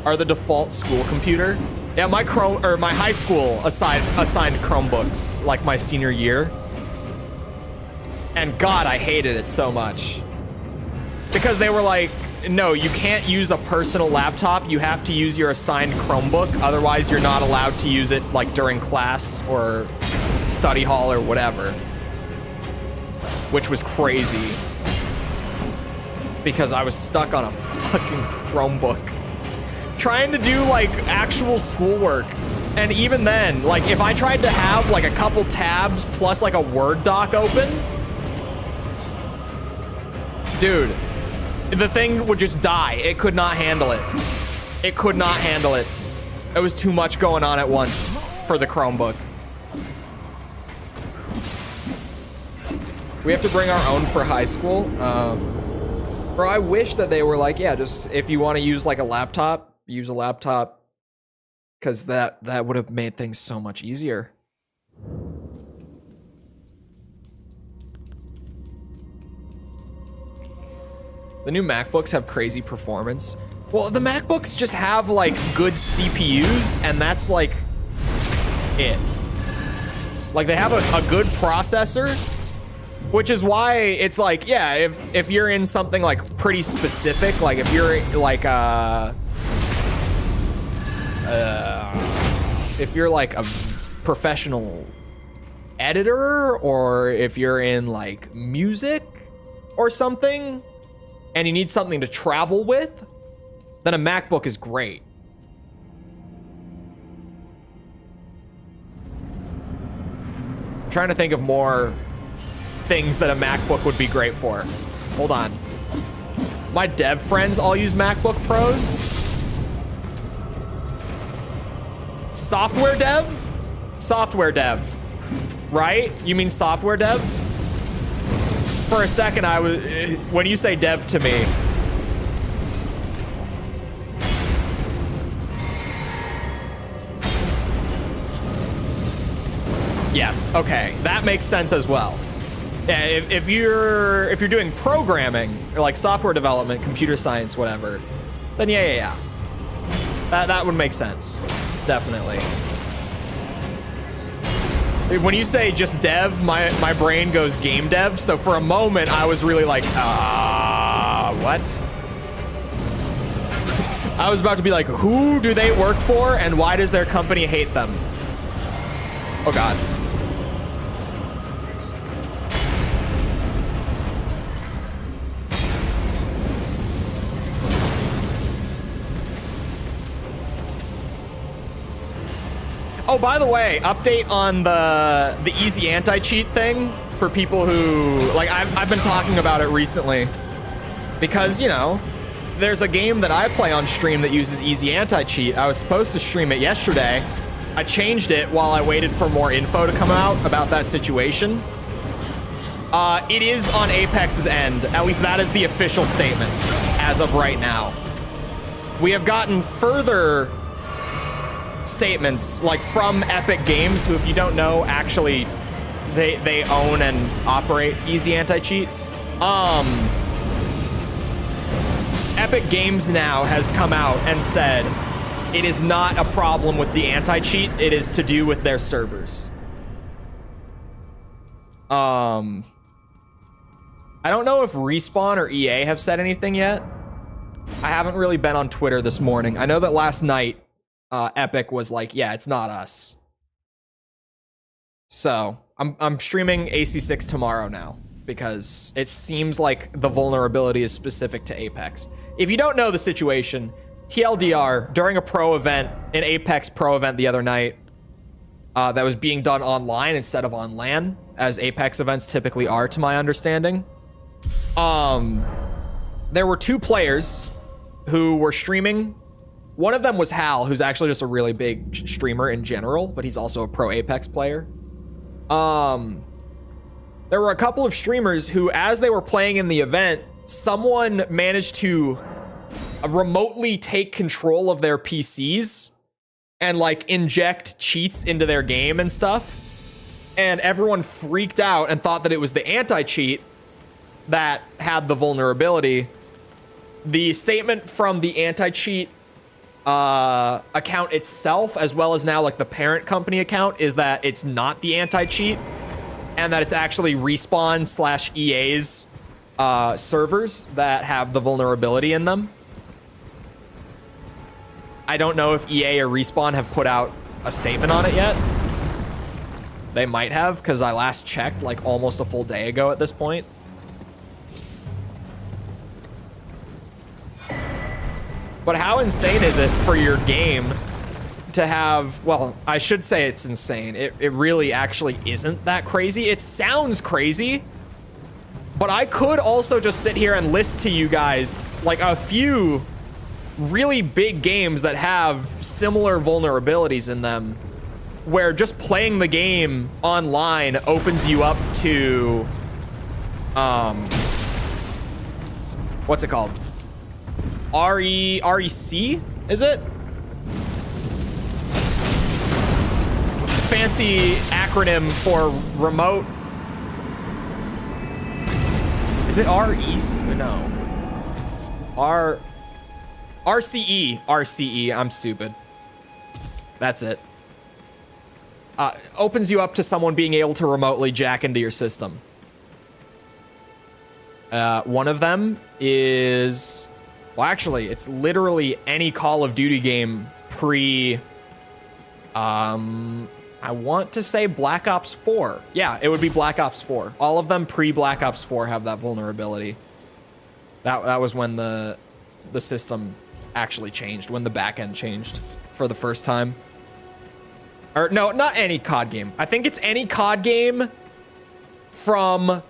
Are the default school computer? Yeah, my high school assigned Chromebooks like my senior year. And God, I hated it so much. Because they were like, no, you can't use a personal laptop. You have to use your assigned Chromebook. Otherwise, you're not allowed to use it like during class or study hall or whatever. Which was crazy. Because I was stuck on a fucking Chromebook. Trying to do like actual schoolwork. And even then, like if I tried to have like a couple tabs plus like a Word doc open, dude, the thing would just die. It could not handle it. It could not handle it. It was too much going on at once for the Chromebook. We have to bring our own for high school. Bro, I wish that they were like, yeah, just if you want to use like a laptop, use a laptop. Because that would have made things so much easier. The new MacBooks have crazy performance. Well, the MacBooks just have like good CPUs, and that's like it. Like they have a good processor, which is why it's like, yeah, if you're in something like pretty specific, like if you're like if you're like a professional editor, or if you're in like music or something, and you need something to travel with, then a MacBook is great. I'm trying to think of more things that a MacBook would be great for. Hold on. My dev friends all use MacBook Pros. Software dev? Software dev. Right? You mean software dev? For a second, I was, when you say dev to me, yes, okay, that makes sense as well. Yeah, if you're doing programming or like software development, computer science, whatever, then yeah. That would make sense, definitely. When you say just dev, my brain goes game dev. So for a moment, I was really like, what? I was about to be like, who do they work for and why does their company hate them? Oh God. Oh, by the way, update on the easy anti-cheat thing for people who, like, I've been talking about it recently because, you know, there's a game that I play on stream that uses easy anti-cheat. I was supposed to stream it yesterday. I changed it while I waited for more info to come out about that situation. It is on Apex's end. At least that is the official statement as of right now. We have gotten further statements like from Epic Games, who, if you don't know, actually they own and operate easy anti-cheat. Epic Games now has come out and said it is not a problem with the anti-cheat, it is to do with their servers. I don't know if Respawn or EA have said anything yet. I haven't really been on Twitter this morning. I know that last night Epic was like, yeah, it's not us. So I'm streaming AC6 tomorrow now because it seems like the vulnerability is specific to Apex. If you don't know the situation, TLDR, during a pro event, an Apex pro event the other night that was being done online instead of on LAN, as Apex events typically are, to my understanding, there were two players who were streaming. One of them was Hal, who's actually just a really big streamer in general, but he's also a pro Apex player. There were a couple of streamers who, as they were playing in the event, someone managed to remotely take control of their PCs and like inject cheats into their game and stuff. And everyone freaked out and thought that it was the anti-cheat that had the vulnerability. The statement from the anti-cheat account itself, as well as now like the parent company account, is that it's not the anti-cheat and that it's actually Respawn/EA's servers that have the vulnerability in them. I don't know if EA or Respawn have put out a statement on it yet. They might have, because I last checked like almost a full day ago at this point. But how insane is it for your game to have, well, I should say it's insane. It really actually isn't that crazy. It sounds crazy, but I could also just sit here and list to you guys like a few really big games that have similar vulnerabilities in them, where just playing the game online opens you up to, what's it called? REC, is it? Fancy acronym for remote. Is it REC? No. RCE. RCE. I'm stupid. That's it. Opens you up to someone being able to remotely jack into your system. One of them is... Well, actually, it's literally any Call of Duty game pre... I want to say Black Ops 4. Yeah, it would be Black Ops 4. All of them pre-Black Ops 4 have that vulnerability. That was when the system actually changed, when the backend changed for the first time. Or no, not any COD game. I think it's any COD game from...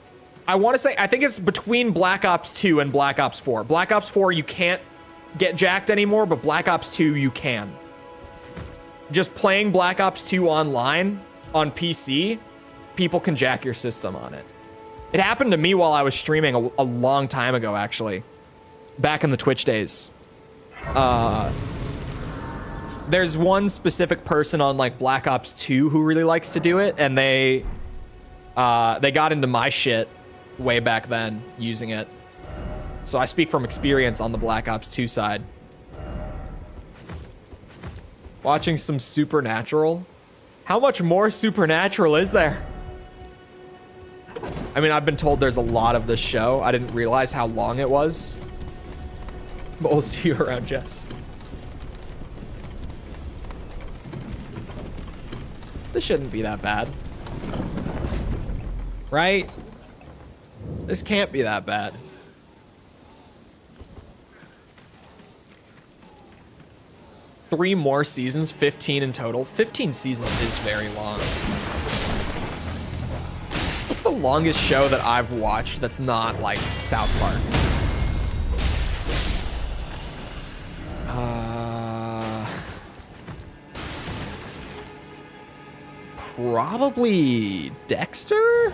I want to say, I think it's between Black Ops 2 and Black Ops 4. Black Ops 4, you can't get jacked anymore, but Black Ops 2, you can. Just playing Black Ops 2 online on PC, people can jack your system on it. It happened to me while I was streaming a long time ago, actually. Back in the Twitch days. There's one specific person on like Black Ops 2 who really likes to do it, and they They got into my shit way back then using it. So I speak from experience on the Black Ops 2 side. Watching some Supernatural. How much more Supernatural is there? I mean, I've been told there's a lot of this show. I didn't realize how long it was. But we'll see you around, Jess. This shouldn't be that bad. Right? This can't be that bad. Three more seasons, 15 in total. 15 seasons is very long. What's the longest show that I've watched that's not like South Park? Probably Dexter?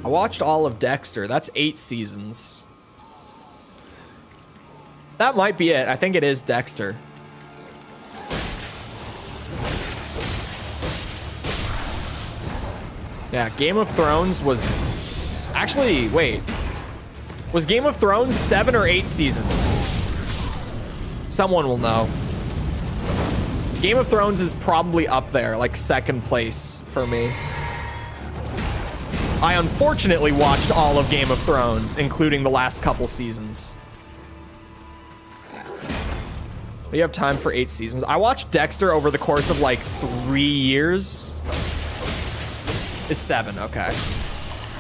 I watched all of Dexter. That's 8 seasons. That might be it. I think it is Dexter. Yeah, Game of Thrones was... Actually, wait. Was Game of Thrones 7 or 8 seasons? Someone will know. Game of Thrones is probably up there, like second place for me. I unfortunately watched all of Game of Thrones, including the last couple seasons. We have time for 8 seasons. I watched Dexter over the course of like 3 years. Is 7, okay.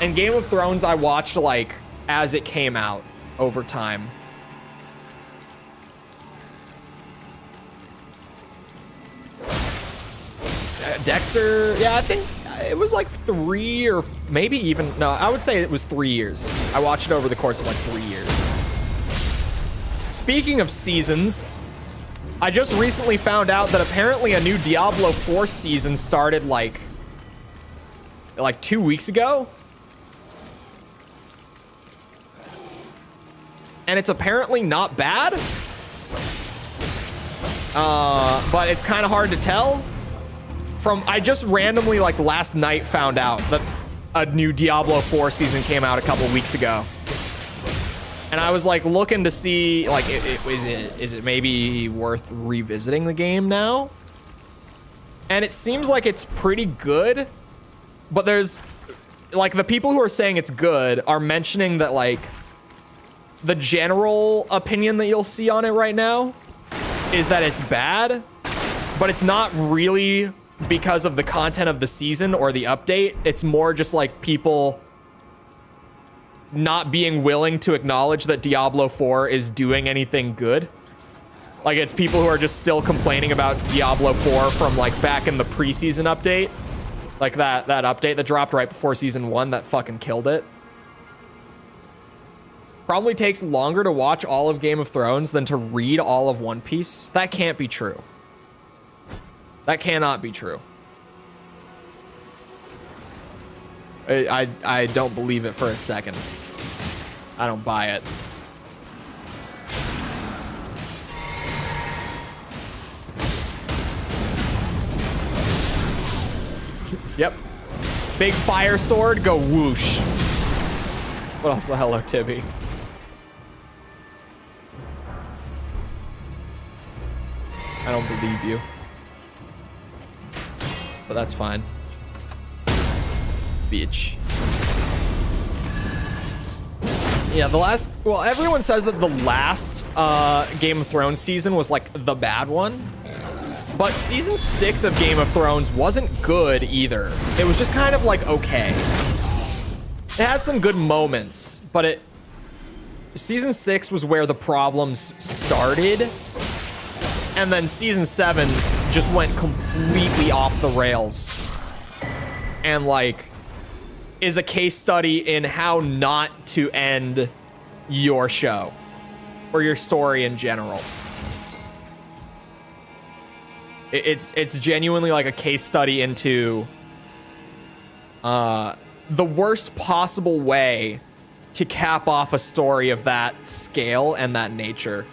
And Game of Thrones I watched like as it came out over time. Dexter, yeah, I think it was like 3 or maybe even, no, I would say it was 3 years. I watched it over the course of like 3 years. Speaking of seasons, I just recently found out that apparently a new Diablo 4 season started like 2 weeks ago. And it's apparently not bad. But it's kind of hard to tell. I just randomly like last night found out that a new Diablo 4 season came out a couple weeks ago. And I was like looking to see like, is it maybe worth revisiting the game now? And it seems like it's pretty good, but there's like the people who are saying it's good are mentioning that like the general opinion that you'll see on it right now is that it's bad, but it's not really because of the content of the season or the update. It's more just like people not being willing to acknowledge that Diablo 4 is doing anything good. Like it's people who are just still complaining about Diablo 4 from like back in the preseason update. Like that update that dropped right before season 1 that fucking killed it. Probably takes longer to watch all of Game of Thrones than to read all of One Piece. That can't be true. That cannot be true. I don't believe it for a second. I don't buy it. Yep. Big fire sword, go whoosh. But also, hello, Tibby. I don't believe you. But that's fine. Bitch. Yeah, well, everyone says that the last Game of Thrones season was like the bad one. But season 6 of Game of Thrones wasn't good either. It was just kind of like okay. It had some good moments, but season 6 was where the problems started. And then season 7 just went completely off the rails. And like is a case study in how not to end your show or your story in general. It's genuinely like a case study into the worst possible way to cap off a story of that scale and that nature.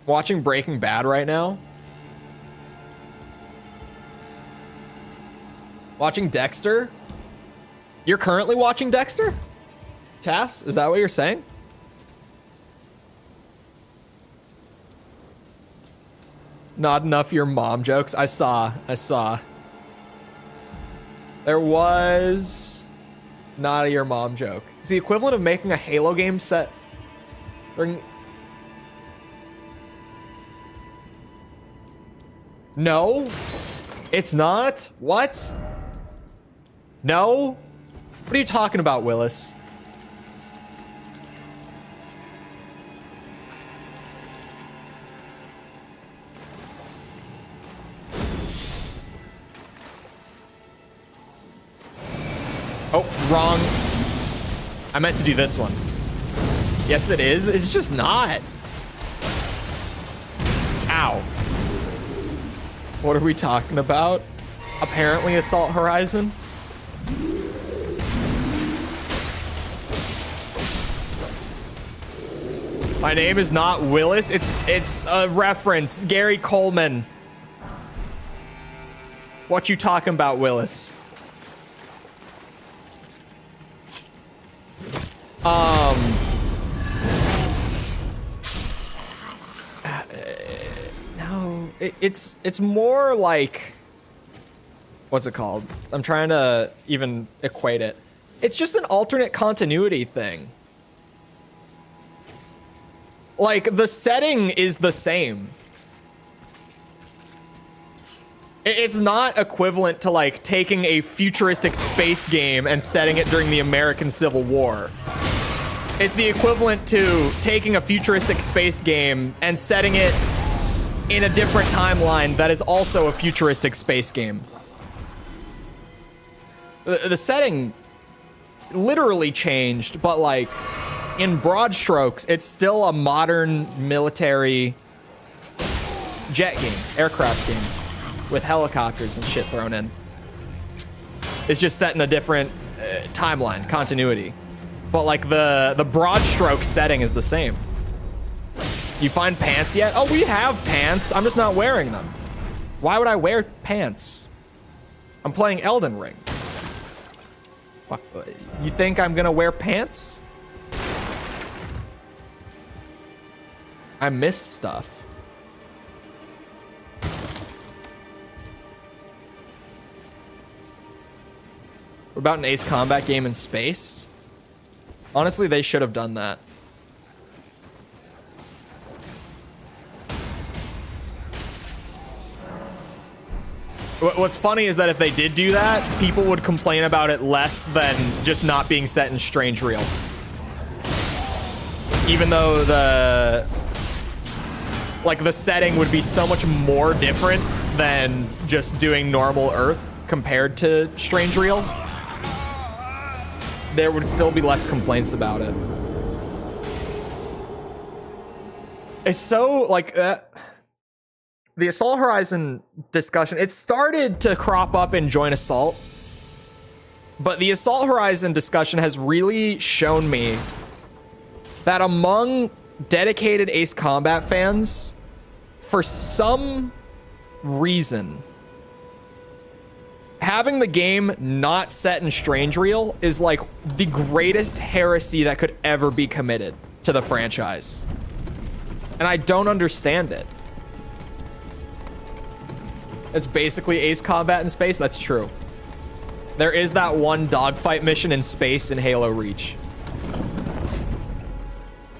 Watching Breaking Bad right now. Watching Dexter. You're currently watching Dexter? Tass, is that what you're saying? Not enough your mom jokes. I saw. There was not a your mom joke. It's the equivalent of making a Halo game set during... No, it's not. What? No? What are you talking about, Willis? Oh, wrong. I meant to do this one. Yes, it is. It's just not. Ow. What are we talking about? Apparently Assault Horizon. My name is not Willis. It's a reference. Gary Coleman. What you talking about, Willis? No, it's more like, what's it called? I'm trying to even equate it. It's just an alternate continuity thing. Like, the setting is the same. It's not equivalent to, like, taking a futuristic space game and setting it during the American Civil War. It's the equivalent to taking a futuristic space game and setting it in a different timeline that is also a futuristic space game. The setting literally changed, but, like, in broad strokes, it's still a modern military jet game, aircraft game, with helicopters and shit thrown in. It's just set in a different timeline, continuity. But, like, the broad stroke setting is the same. You find pants yet? Oh, we have pants. I'm just not wearing them. Why would I wear pants? I'm playing Elden Ring. What, you think I'm gonna wear pants? I missed stuff. What about an Ace Combat game in space? Honestly, they should have done that. What's funny is that if they did do that, people would complain about it less than just not being set in Strange Reel. Even though the setting would be so much more different than just doing normal Earth compared to Strange Reel, there would still be less complaints about it. It's so, like, the Assault Horizon discussion, it started to crop up in Joint Assault, but the Assault Horizon discussion has really shown me that among dedicated Ace Combat fans, for some reason, having the game not set in Strange Reel is like the greatest heresy that could ever be committed to the franchise. And I don't understand it. It's basically Ace Combat in space. That's true. There is that one dogfight mission in space in Halo Reach.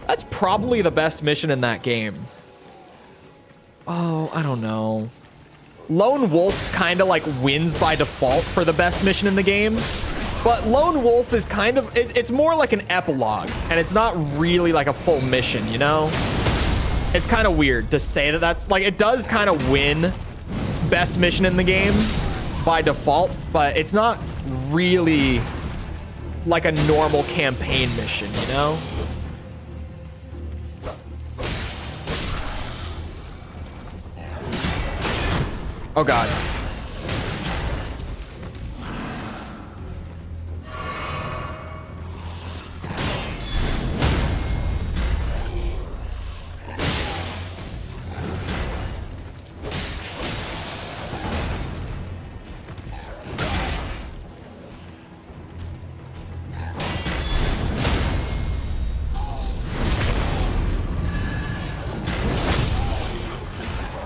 That's probably the best mission in that game. Oh, I don't know. Lone Wolf kind of like wins by default for the best mission in the game. But Lone Wolf is kind of, it's more like an epilogue. And it's not really like a full mission, you know? It's kind of weird to say that that's, like, it does kind of win best mission in the game by default, but it's not really like a normal campaign mission, you know? Oh god.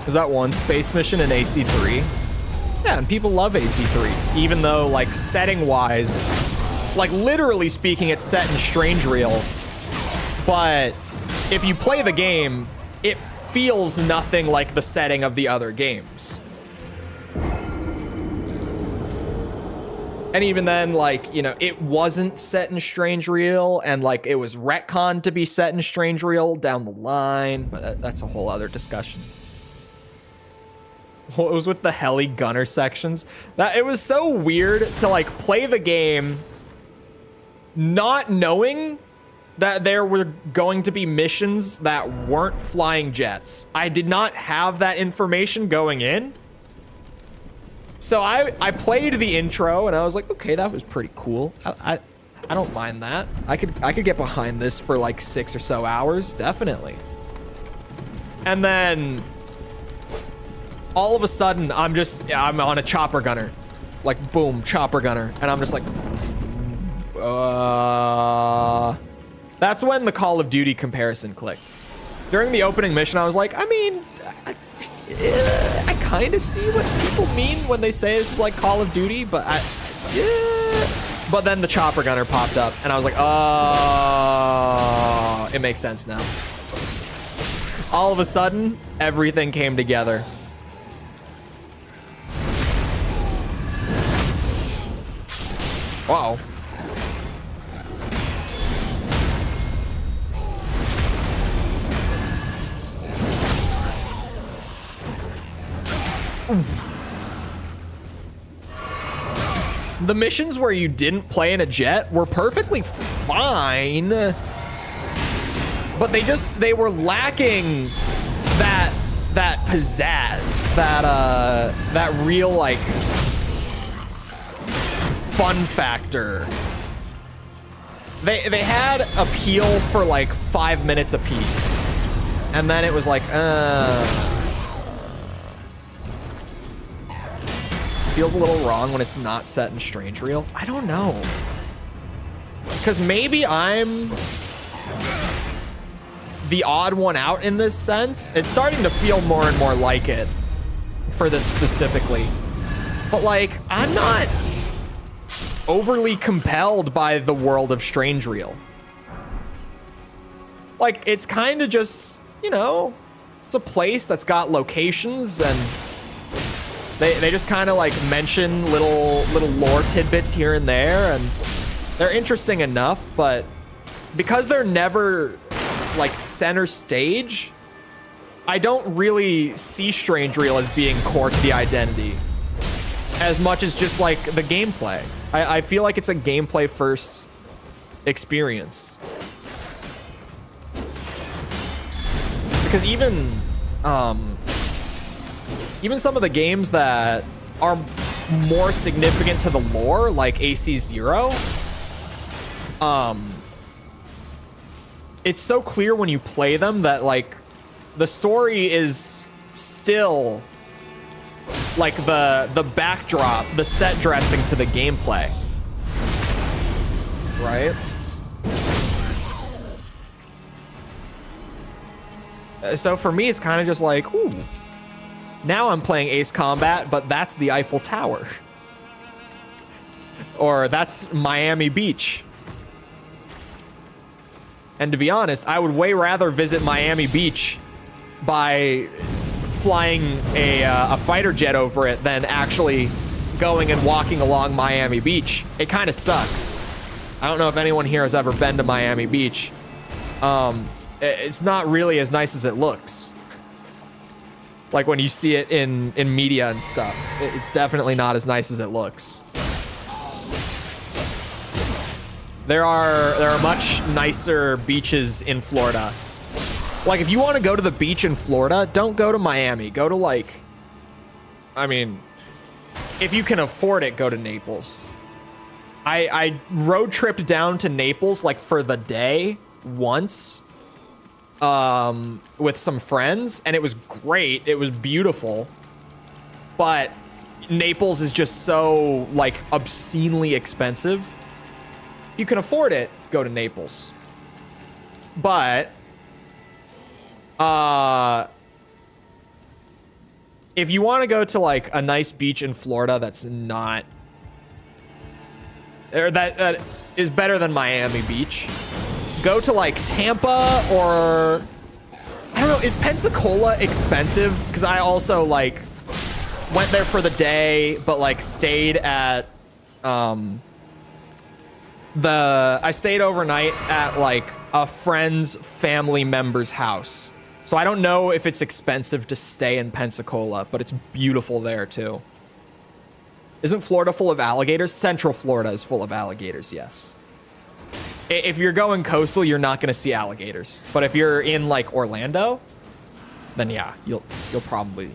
Is that one space mission in AC3? Yeah, and people love AC3, even though, like, setting-wise, like, literally speaking, it's set in Strange Reel. But if you play the game, it feels nothing like the setting of the other games. And even then, like, you know, it wasn't set in Strange Reel, and, like, it was retconned to be set in Strange Reel down the line, but that's a whole other discussion. What was with the heli gunner sections? That it was so weird to, like, play the game not knowing that there were going to be missions that weren't flying jets. I did not have that information going in. So I played the intro and I was like, okay, that was pretty cool. I don't mind that. I could get behind this for like 6 or so hours, definitely. And then all of a sudden I'm on a chopper gunner. Like boom, chopper gunner. And I'm just like, that's when the Call of Duty comparison clicked. During the opening mission, I was like, I mean, I kind of see what people mean when they say this is like Call of Duty, but But then the chopper gunner popped up, and I was like, oh, it makes sense now. All of a sudden, everything came together. Wow. The missions where you didn't play in a jet were perfectly fine, but they were lacking that pizzazz, that real like fun factor. They had appeal for like 5 minutes apiece, and then it was like feels a little wrong when it's not set in Strange Reel. I don't know. Because maybe I'm the odd one out in this sense. It's starting to feel more and more like it for this specifically. But like, I'm not overly compelled by the world of Strange Reel. Like, it's kind of just, you know, it's a place that's got locations and They just kind of like mention little lore tidbits here and there, and they're interesting enough, but because they're never like center stage, I don't really see Strange Reel as being core to the identity as much as just like the gameplay. I feel like it's a gameplay first experience. Because even some of the games that are more significant to the lore, like AC0, it's so clear when you play them that like the story is still like the backdrop, the set dressing to the gameplay, right? So for me, it's kind of just like, ooh. Now I'm playing Ace Combat, but that's the Eiffel Tower. Or that's Miami Beach. And to be honest, I would way rather visit Miami Beach by flying a fighter jet over it than actually going and walking along Miami Beach. It kind of sucks. I don't know if anyone here has ever been to Miami Beach. It's not really as nice as it looks. Like when you see it in media and stuff, it's definitely not as nice as it looks. There are much nicer beaches in Florida. Like if you want to go to the beach in Florida, don't go to Miami. Go to like, I mean, if you can afford it, go to Naples. I road tripped down to Naples like for the day once. With some friends, and it was great. It was beautiful, but Naples is just so like obscenely expensive. You can afford it, go to Naples. But if you want to go to like a nice beach in Florida that's not, or that is better than Miami Beach, go to like Tampa, or I don't know, is Pensacola expensive? Because I also like went there for the day, but like stayed at I stayed overnight at like a friend's family member's house. So I don't know if it's expensive to stay in Pensacola, but it's beautiful there too. Isn't Florida full of alligators? Central Florida is full of alligators, yes. If you're going coastal, you're not going to see alligators. But if you're in like Orlando, then yeah, you'll probably.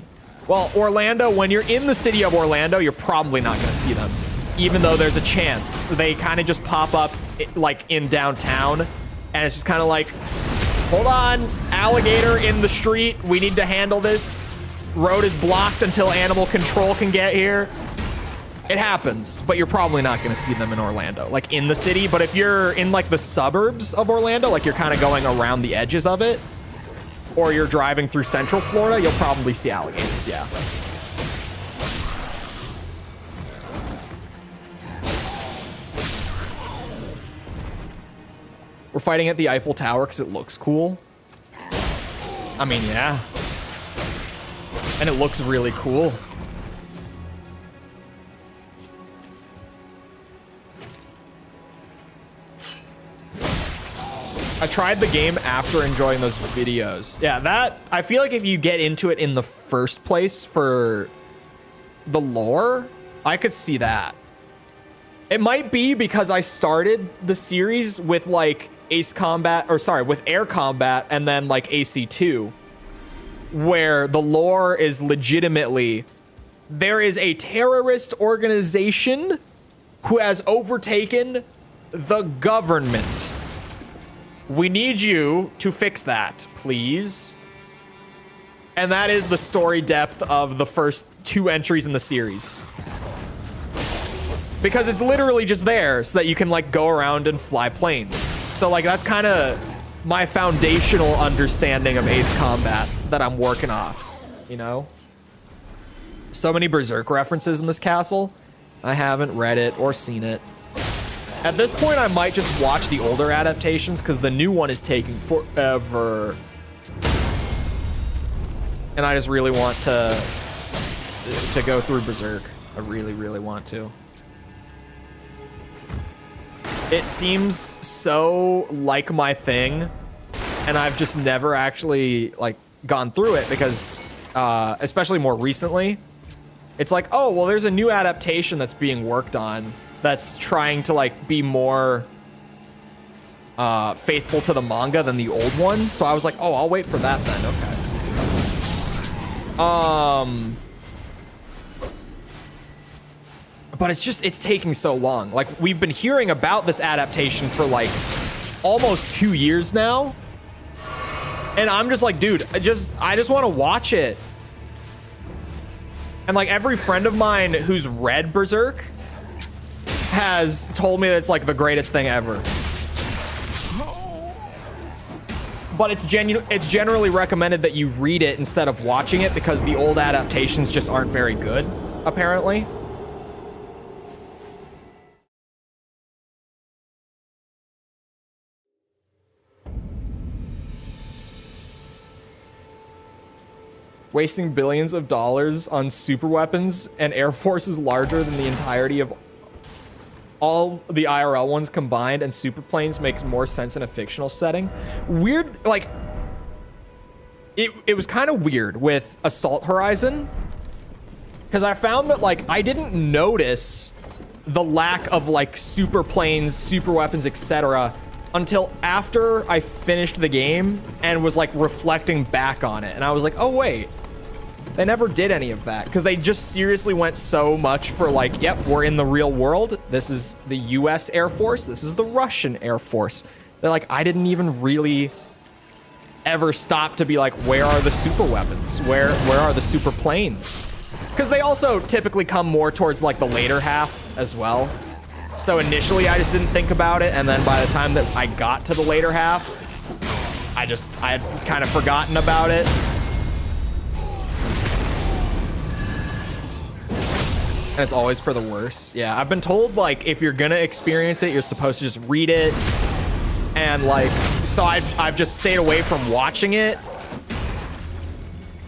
Well, Orlando, when you're in the city of Orlando, you're probably not going to see them, even though there's a chance. They kind of just pop up like in downtown, and it's just kind of like, hold on, alligator in the street. We need to handle this. Road is blocked until animal control can get here. It happens, but you're probably not going to see them in Orlando, like in the city. But if you're in like the suburbs of Orlando, like you're kind of going around the edges of it, or you're driving through Central Florida, you'll probably see alligators, yeah. We're fighting at the Eiffel Tower because it looks cool. I mean, yeah. And it looks really cool. I tried the game after enjoying those videos. Yeah, that, I feel like if you get into it in the first place for the lore, I could see that. It might be because I started the series with like Ace Combat, or sorry, with Air Combat and then like AC2, where the lore is legitimately, there is a terrorist organization who has overtaken the government. We need you to fix that, please. And that is the story depth of the first 2 entries in the series. Because it's literally just there so that you can like go around and fly planes. So like that's kind of my foundational understanding of Ace Combat that I'm working off, you know? So many Berserk references in this castle. I haven't read it or seen it. At this point, I might just watch the older adaptations because the new one is taking forever. And I just really want to go through Berserk. I really, really want to. It seems so like my thing, and I've just never actually like gone through it because, especially more recently, it's like, oh, well, there's a new adaptation that's being worked on that's trying to like be more faithful to the manga than the old one. So I was like, oh, I'll wait for that then. Okay. But it's taking so long. Like we've been hearing about this adaptation for like almost 2 years now. And I'm just like, dude, I just want to watch it. And like every friend of mine who's read Berserk has told me that it's like the greatest thing ever. But it's generally recommended that you read it instead of watching it because the old adaptations just aren't very good, apparently. Wasting billions of dollars on super weapons and air forces larger than the entirety of all the IRL ones combined and super planes makes more sense in a fictional setting. Weird, like, it was kind of weird with Assault Horizon because I found that, like, I didn't notice the lack of, like, super planes, super weapons, etc. until after I finished the game and was, like, reflecting back on it. And I was like, oh, wait. They never did any of that because they just seriously went so much for like, yep, we're in the real world. This is the US Air Force. This is the Russian Air Force. They're like, I didn't even really ever stop to be like, where are the super weapons? Where are the super planes? Because they also typically come more towards like the later half as well. So initially I just didn't think about it. And then by the time that I got to the later half, I had kind of forgotten about it. And it's always for the worse. Yeah, I've been told, like, if you're gonna experience it, you're supposed to just read it. And, like, so I've just stayed away from watching it.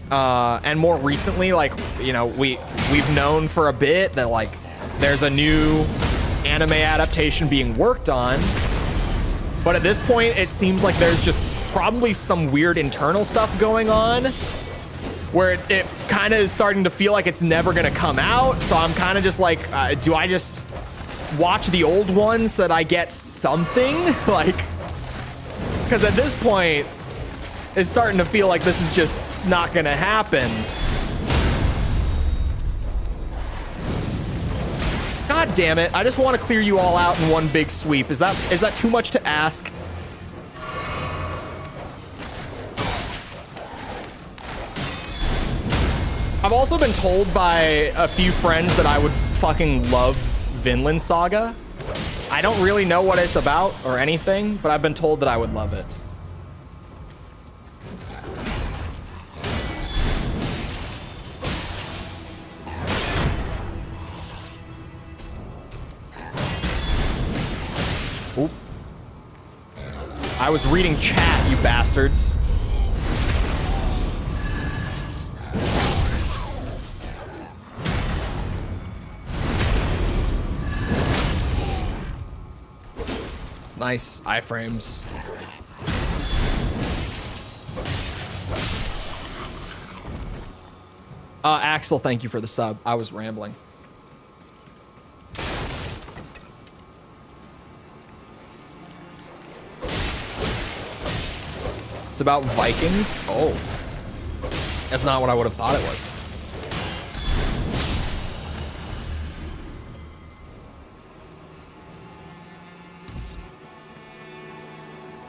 And more recently, like, you know, we've known for a bit that, like, there's a new anime adaptation being worked on. But at this point, it seems like there's just probably some weird internal stuff going on where it kind of is starting to feel like it's never going to come out. So I'm kind of just like, do I just watch the old ones so that I get something? Like, because at this point, it's starting to feel like this is just not going to happen. God damn it. I just want to clear you all out in one big sweep. Is that too much to ask? I've also been told by a few friends that I would fucking love Vinland Saga. I don't really know what it's about or anything, but I've been told that I would love it. Oop. I was reading chat, you bastards. Nice iframes. Axel, thank you for the sub. I was rambling. It's about Vikings. Oh. That's not what I would have thought it was.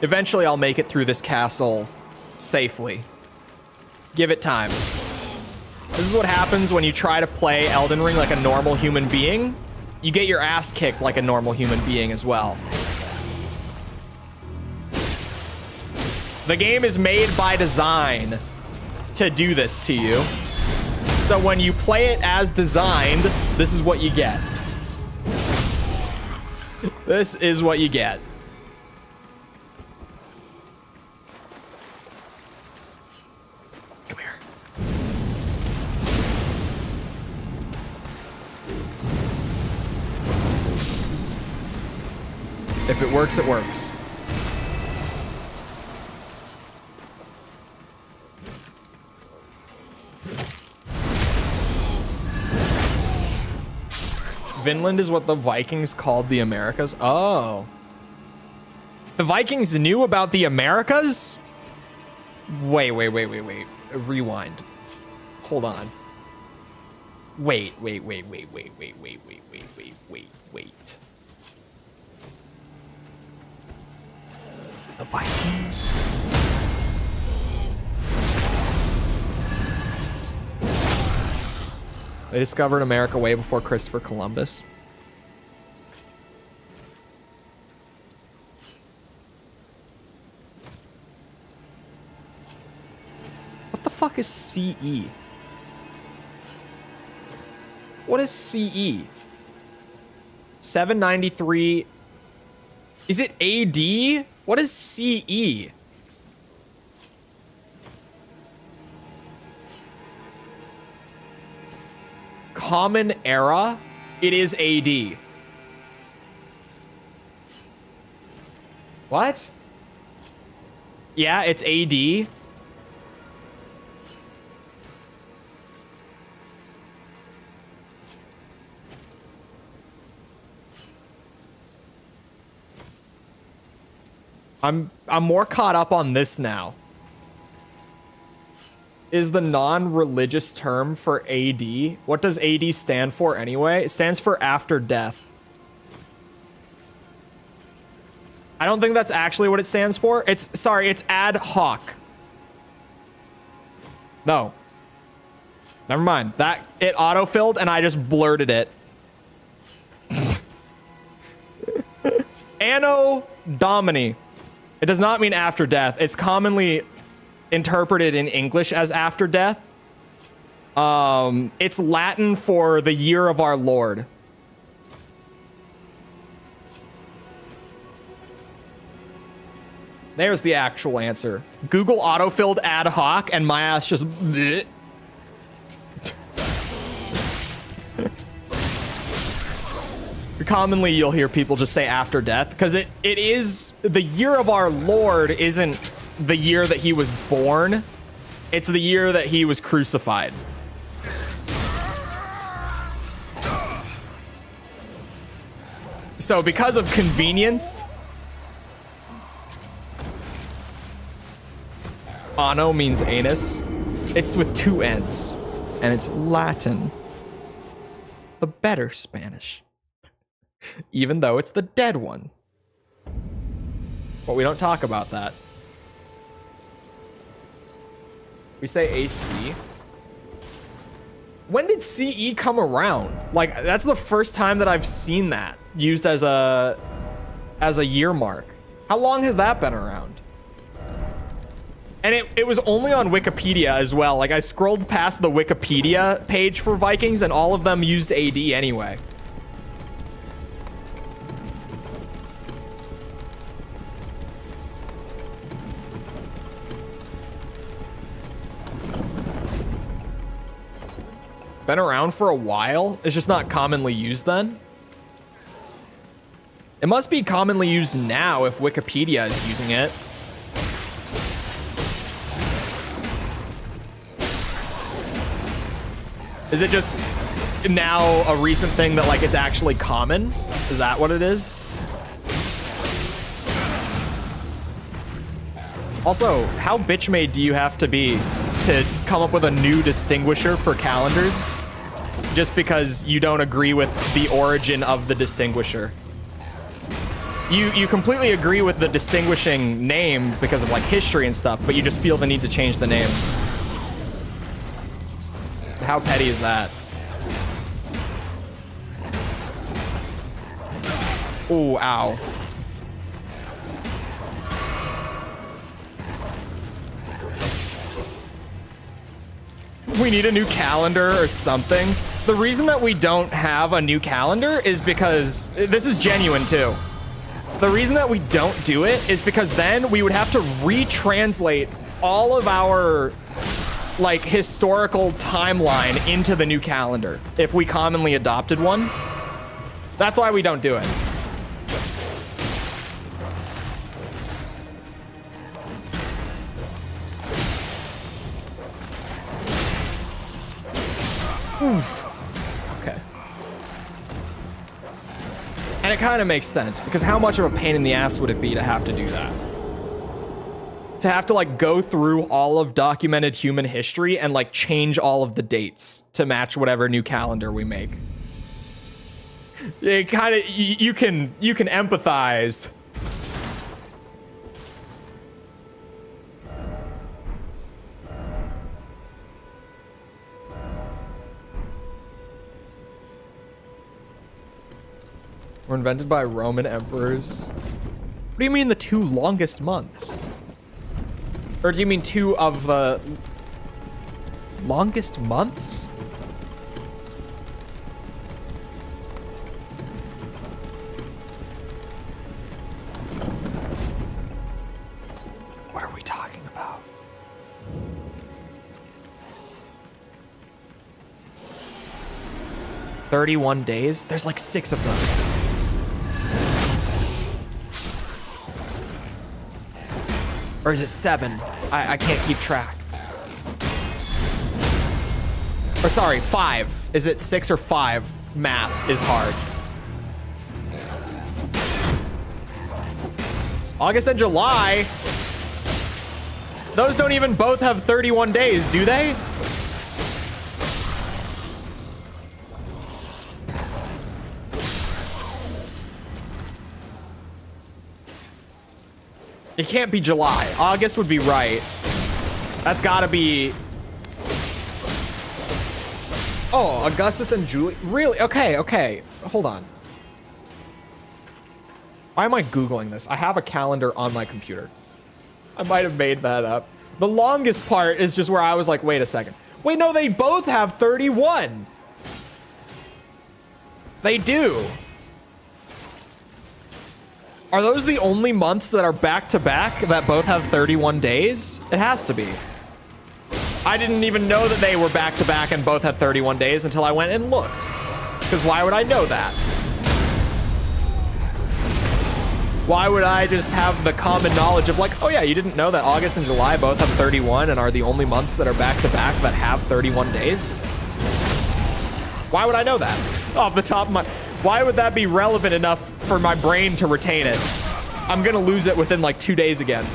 Eventually, I'll make it through this castle safely. Give it time. This is what happens when you try to play Elden Ring like a normal human being. You get your ass kicked like a normal human being as well. The game is made by design to do this to you. So when you play it as designed, this is what you get. This is what you get. Come here. If it works, it works. Vinland is what the Vikings called the Americas. Oh. The Vikings knew about the Americas? Wait. Rewind. Hold on. Wait. The Vikings? They discovered America way before Christopher Columbus. What the fuck is CE? What is CE? 793. Is it AD? What is CE? Common Era? It is AD. What? Yeah, it's AD. I'm more caught up on this now. Is the non-religious term for AD. What does AD stand for anyway? It stands for after death. I don't think that's actually what it stands for. It's ad hoc. No. Never mind. That it autofilled and I just blurted it. Anno Domini. It does not mean after death. It's commonly interpreted in English as after death. It's Latin for the year of our Lord. There's the actual answer. Google autofilled ad hoc and my ass just... bleh. Commonly, you'll hear people just say after death, because it is... The year of our Lord isn't the year that he was born. It's the year that he was crucified. So because of convenience... Anno means anus. It's with 2 N's. And it's Latin. The better Spanish. Even though it's the dead one. But we don't talk about that. We say AC. When did CE come around? Like, that's the first time that I've seen that used as a year mark. How long has that been around? And it was only on Wikipedia as well. Like, I scrolled past the Wikipedia page for Vikings and all of them used AD anyway. Been around for a while? It's just not commonly used then? It must be commonly used now if Wikipedia is using it. Is it just now a recent thing that, like, it's actually common? Is that what it is? Also, how bitch-made do you have to be to come up with a new distinguisher for calendars just because you don't agree with the origin of the distinguisher? You completely agree with the distinguishing name because of, like, history and stuff, but you just feel the need to change the name. How petty is that? Ooh, ow. We need a new calendar or something. The reason that we don't have a new calendar is because this is genuine too. The reason that we don't do it is because then we would have to retranslate all of our, like, historical timeline into the new calendar if we commonly adopted one. That's why we don't do it. Oof. Okay. And it kind of makes sense, because how much of a pain in the ass would it be to have to do that? To have to, like, go through all of documented human history and, like, change all of the dates to match whatever new calendar we make. It kind of, you can empathize. Were invented by Roman emperors. What do you mean the 2 longest months? Or do you mean 2 of the longest months? What are we talking about? "31 days? There's like 6 of those. Or is it 7? I can't keep track. Or sorry, 5. Is it 6 or 5? Math is hard. August and July. Those don't even both have 31 days, do they? It can't be July. August would be right. That's gotta be... Oh, Augustus and Julie. Really? Okay. Hold on. Why am I Googling this? I have a calendar on my computer. I might have made that up. The longest part is just where I was like, wait a second. Wait, no, they both have 31. They do. Are those the only months that are back to back that both have 31 days? It has to be. I didn't even know that they were back to back and both had 31 days until I went and looked. Because why would I know that? Why would I just have the common knowledge of like, oh yeah, you didn't know that August and July both have 31 and are the only months that are back to back that have 31 days? Why would I know that? Off the top of my... Why would that be relevant enough for my brain to retain it? I'm gonna lose it within like 2 days again.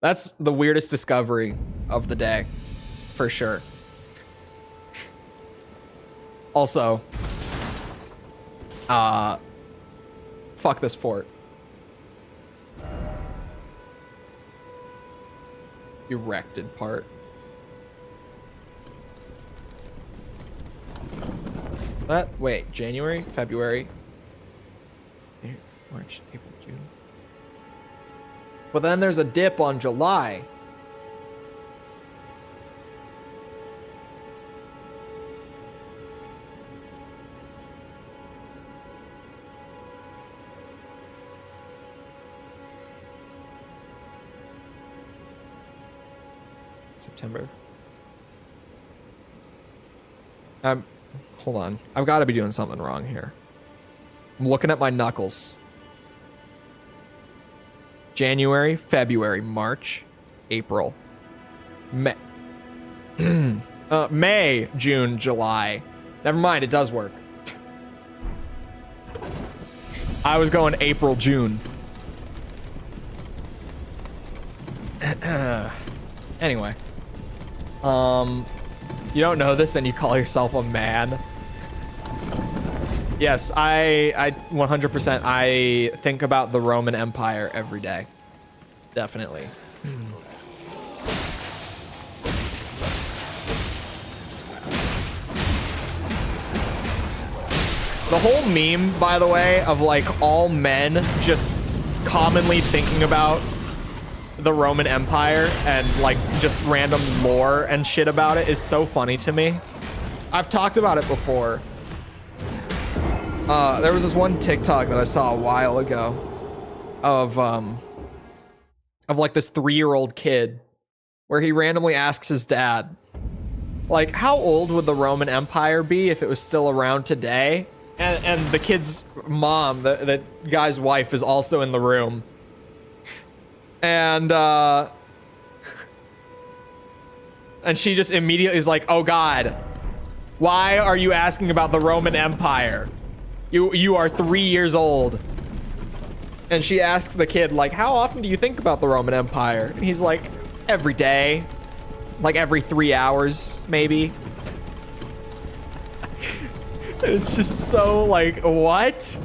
That's the weirdest discovery of the day, for sure. Also, fuck this fort. Erected part. Wait, January, February, March, April, June. But then there's a dip on July. September. Hold on. I've got to be doing something wrong here. I'm looking at my knuckles. January, February, March, April, May. May, June, July. Never mind, it does work. I was going April, June. Anyway. You don't know this and you call yourself a man? Yes, I 100%, I think about the Roman Empire every day. Definitely. The whole meme, by the way, of like all men just commonly thinking about the Roman Empire and like just random lore and shit about it is so funny to me. I've talked about it before. There was this one TikTok that I saw a while ago of like this 3-year-old kid where he randomly asks his dad, like, how old would the Roman Empire be if it was still around today? And the kid's mom, the guy's wife, is also in the room. And she just immediately is like, oh God, why are you asking about the Roman Empire? You are 3 years old. And she asks the kid, like, how often do you think about the Roman Empire? And he's like, every day. Like every 3 hours, maybe. It's just so like, what?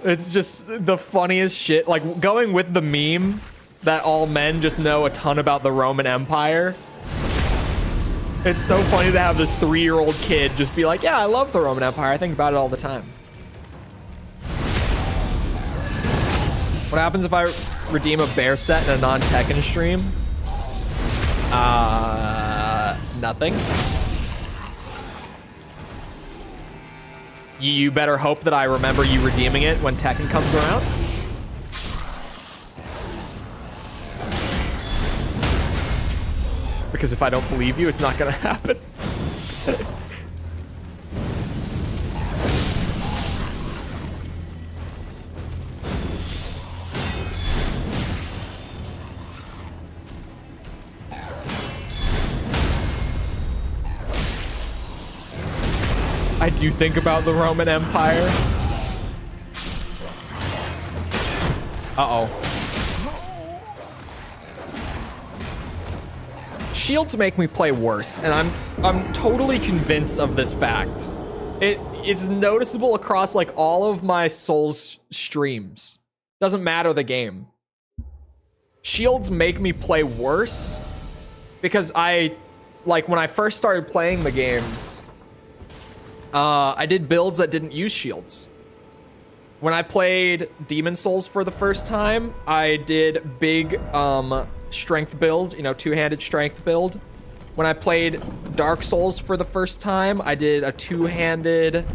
It's just the funniest shit. Like going with the meme that all men just know a ton about the Roman Empire. It's so funny to have this 3-year-old kid just be like, yeah, I love the Roman Empire. I think about it all the time. What happens if I redeem a bear set in a non-Tekken stream? Nothing. You better hope that I remember you redeeming it when Tekken comes around. Because if I don't believe you, it's not gonna happen. I do think about the Roman Empire. Uh-oh. Shields make me play worse, and I'm totally convinced of this fact. It's noticeable across like all of my Souls streams. Doesn't matter the game. Shields make me play worse because like when I first started playing the games, I did builds that didn't use shields. When I played Demon Souls for the first time, I did big strength build, you know, two-handed strength build. When I played Dark Souls for the first time, I did a two-handed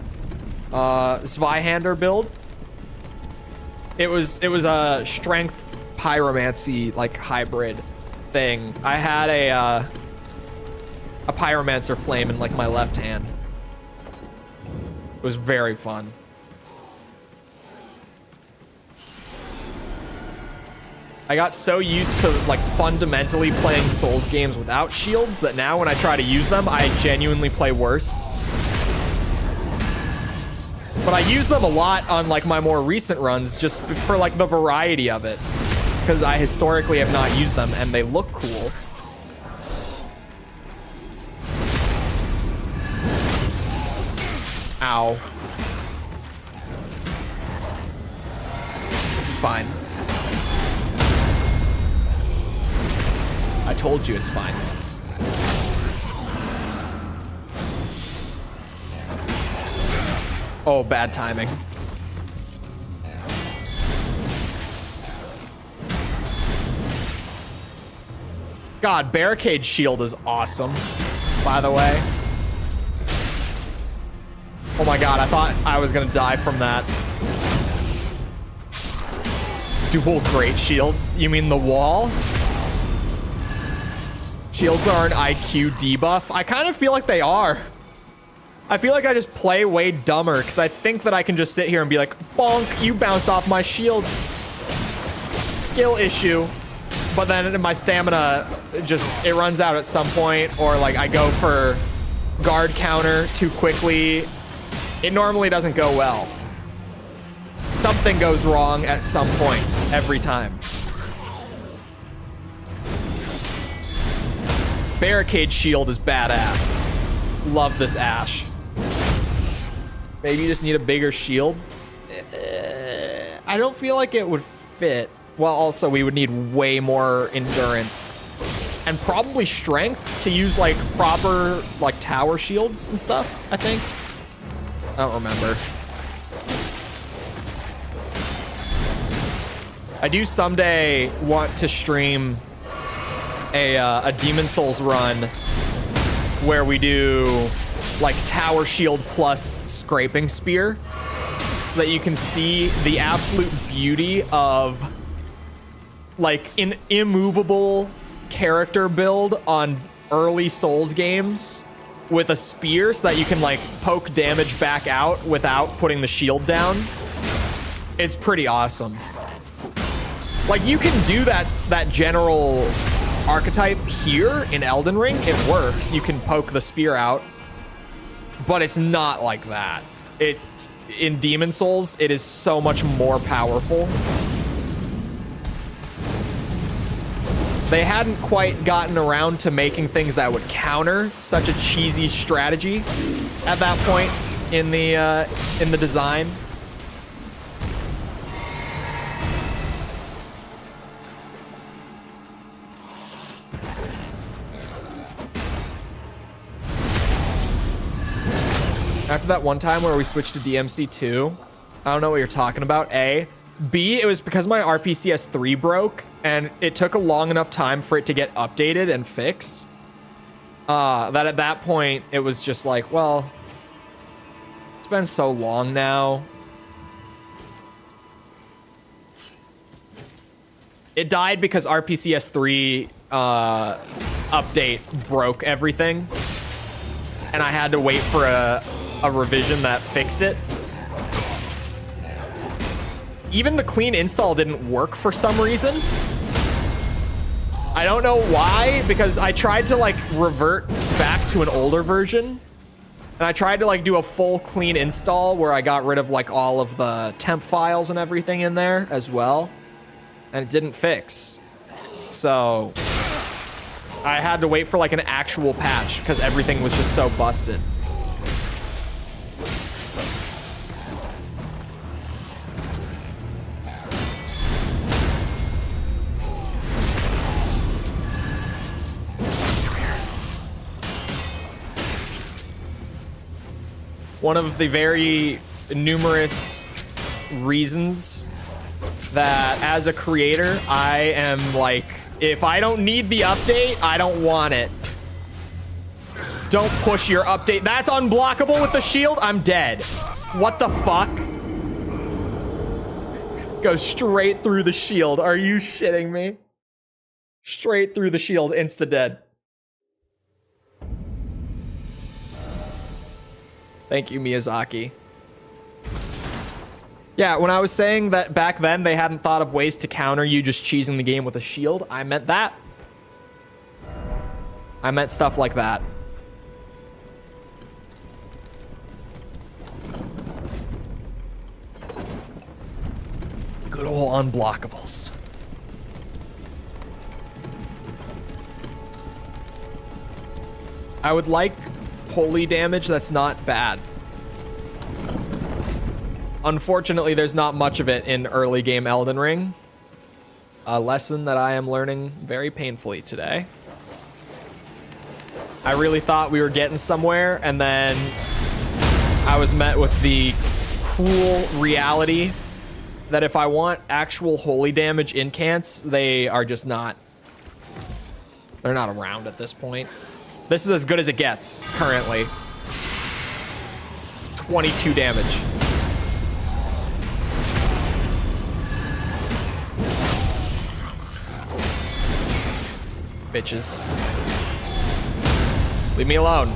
Zweihander build. It was a strength pyromancy like hybrid thing. I had a pyromancer flame in like my left hand. It was very fun. I got so used to like fundamentally playing Souls games without shields that now when I try to use them, I genuinely play worse. But I use them a lot on like my more recent runs just for like the variety of it. Because I historically have not used them and they look cool. Ow. This is fine. I told you it's fine. Oh, bad timing. God, Barricade Shield is awesome, by the way. Oh my god, I thought I was gonna die from that. Dual Great Shields? You mean the wall? Shields are an IQ debuff. I kind of feel like they are. I feel like I just play way dumber because I think that I can just sit here and be like, bonk, you bounce off my shield. Skill issue. But then my stamina just, it runs out at some point, or like I go for guard counter too quickly. It normally doesn't go well. Something goes wrong at some point every time. Barricade Shield is badass. Love this Ash. Maybe you just need a bigger shield. I don't feel like it would fit. Well, also we would need way more endurance and probably strength to use like proper like tower shields and stuff, I think. I don't remember. I do someday want to stream a Demon Souls run where we do like tower shield plus scraping spear so that you can see the absolute beauty of like an immovable character build on early Souls games with a spear so that you can like poke damage back out without putting the shield down. It's pretty awesome. Like you can do that general archetype here in Elden Ring. It works. You can poke the spear out, but it's not like that. In Demon Souls, it is so much more powerful. They hadn't quite gotten around to making things that would counter such a cheesy strategy at that point in the design. After that one time where we switched to DMC2, I don't know what you're talking about, A. B, it was because my RPCS 3 broke, and it took a long enough time for it to get updated and fixed. That at that point, it was just like, well, it's been so long now. It died because RPCS 3 update broke everything, and I had to wait for a revision that fixed it. Even the clean install didn't work for some reason. I don't know why, because I tried to like revert back to an older version, and I tried to like do a full clean install where I got rid of like all of the temp files and everything in there as well, and it didn't fix. So I had to wait for like an actual patch because everything was just so busted. one of the very numerous reasons that as a creator, I am like, if I don't need the update, I don't want it. Don't push your update. That's unblockable with the shield. I'm dead. What the fuck? Go straight through the shield. Are you shitting me? Straight through the shield, insta-dead. Thank you, Miyazaki. Yeah, when I was saying that back then they hadn't thought of ways to counter you just cheesing the game with a shield, I meant that. I meant stuff like that. Good old unblockables. I would like holy damage that's not bad. Unfortunately, there's not much of it in early game Elden Ring. A lesson that I am learning very painfully today. I really thought we were getting somewhere, and then I was met with the cruel reality that if I want actual holy damage incants, they are just not. They're not around at this point. This is as good as it gets currently. 22 damage. Bitches. Leave me alone.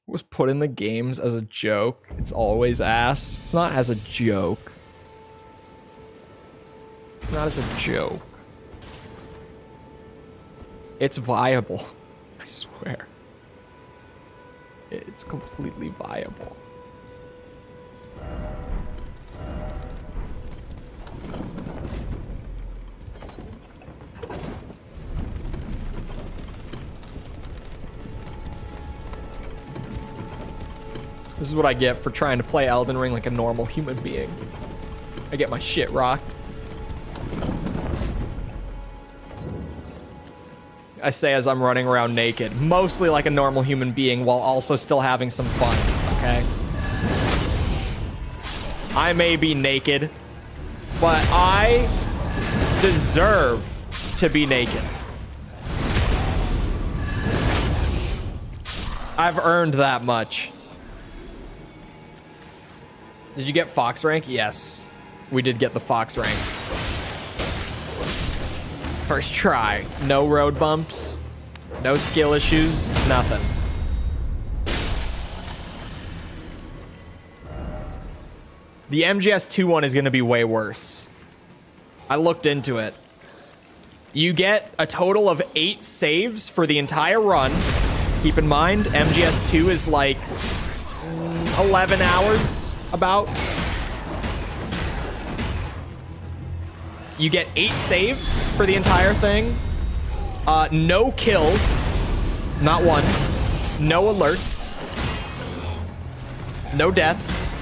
Was put in the games as a joke. It's always ass. It's not as a joke. It's not as a joke. It's viable. I swear. It's completely viable. This is what I get for trying to play Elden Ring like a normal human being. I get my shit rocked. I say as I'm running around naked, mostly like a normal human being while also still having some fun, okay? I may be naked, but I deserve to be naked. I've earned that much. Did you get Fox rank? Yes, we did get the Fox rank. First try. No road bumps. No skill issues. Nothing. The MGS2 one is going to be way worse. I looked into it. You get a total of 8 saves for the entire run. Keep in mind, MGS2 is like 11 hours about. You get 8 saves for the entire thing. No kills. Not one. No alerts. No deaths.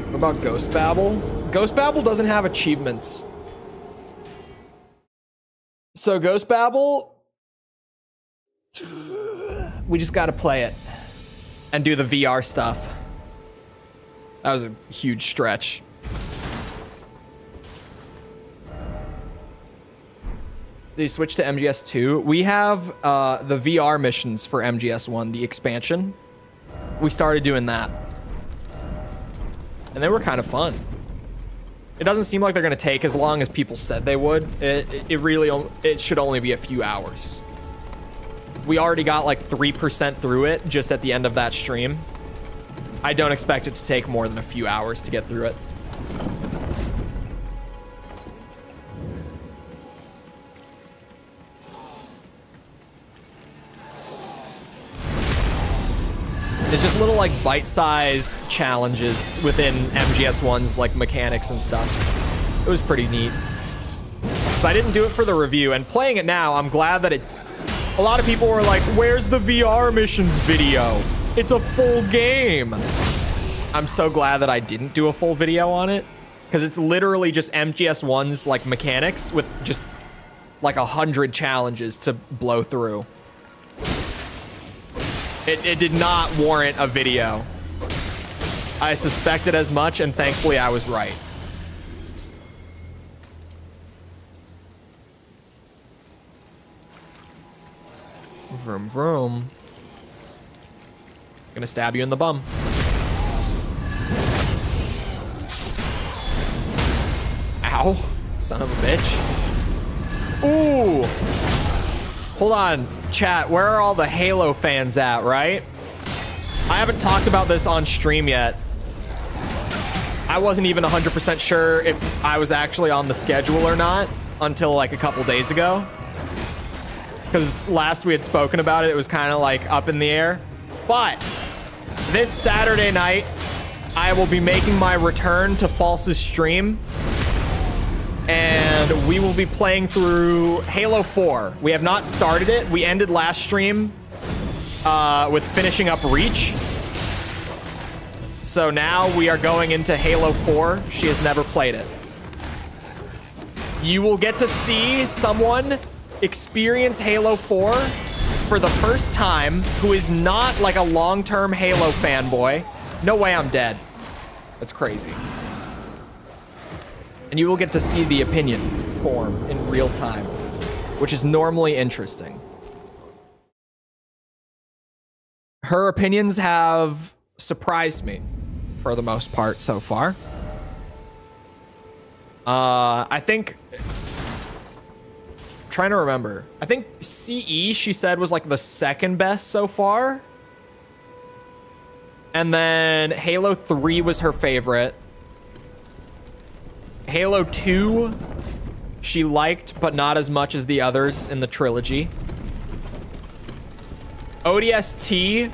What about Ghost Babel? Ghost Babel doesn't have achievements. So Ghost Babel, we just gotta play it and do the VR stuff. That was a huge stretch. Did you switch to MGS2? We have the VR missions for MGS1, the expansion. We started doing that. And they were kind of fun. It doesn't seem like they're gonna take as long as people said they would. It should only be a few hours. We already got like 3% through it just at the end of that stream. I don't expect it to take more than a few hours to get through it. It's just a little like bite-sized challenges within MGS1's like mechanics and stuff. It was pretty neat. So I didn't do it for the review, and playing it now, I'm glad that a lot of people were like, where's the VR missions video? It's a full game. I'm so glad that I didn't do a full video on it, because it's literally just MGS1's like mechanics with just like 100 challenges to blow through. It did not warrant a video. I suspected as much, and thankfully I was right. Vroom vroom. Gonna stab you in the bum. Ow, son of a bitch. Ooh. Hold on, chat, where are all the Halo fans at, right? I haven't talked about this on stream yet. I wasn't even 100% sure if I was actually on the schedule or not until like a couple days ago. Because last we had spoken about it, it was kind of like up in the air. But this Saturday night, I will be making my return to False's stream. And we will be playing through Halo 4. We have not started it. We ended last stream with finishing up Reach. So now we are going into Halo 4. She has never played it. You will get to see someone experience Halo 4 for the first time who is not like a long-term Halo fanboy. No way I'm dead. That's crazy. And you will get to see the opinion form in real time, which is normally interesting. Her opinions have surprised me for the most part so far. I think... trying to remember. I think CE, she said, was like the second best so far. And then Halo 3 was her favorite. Halo 2, she liked, but not as much as the others in the trilogy. ODST,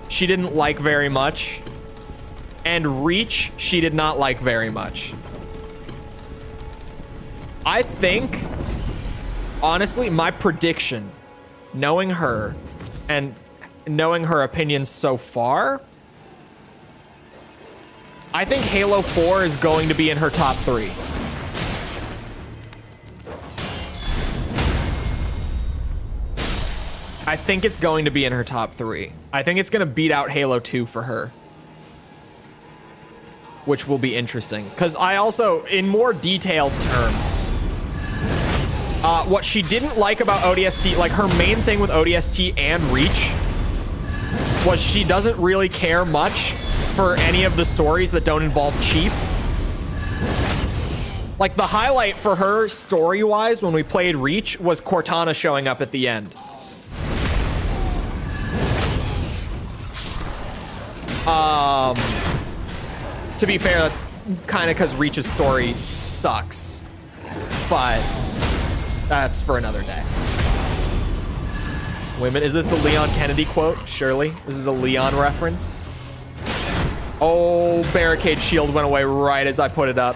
she didn't like very much. And Reach, she did not like very much. I think... honestly, my prediction, knowing her and knowing her opinions so far, I think Halo 4 is going to be in her top 3. I think it's going to be in her top 3. I think it's going to beat out Halo 2 for her, which will be interesting. Because I also, in more detailed terms, what she didn't like about ODST, like her main thing with ODST and Reach, was she doesn't really care much for any of the stories that don't involve cheap. Like the highlight for her story-wise when we played Reach was Cortana showing up at the end. To be fair, that's kind of because Reach's story sucks, but that's for another day. Wait a minute, is this the Leon Kennedy quote? Surely. This is a Leon reference. Oh, barricade shield went away right as I put it up.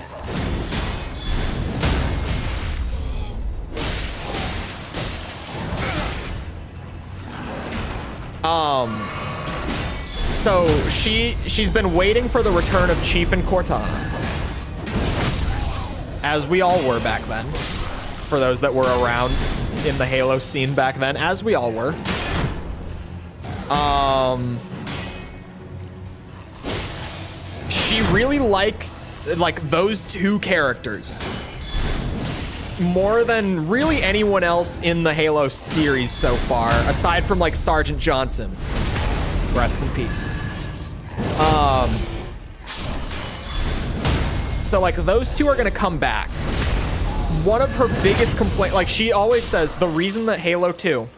So she's been waiting for the return of Chief and Cortana, as we all were back then. For those that were around in the Halo scene back then, as we all were. She really likes like those two characters more than really anyone else in the Halo series so far, aside from like Sergeant Johnson. Rest in peace. So like those two are gonna come back. One of her biggest complaint, like she always says, the reason that Halo 2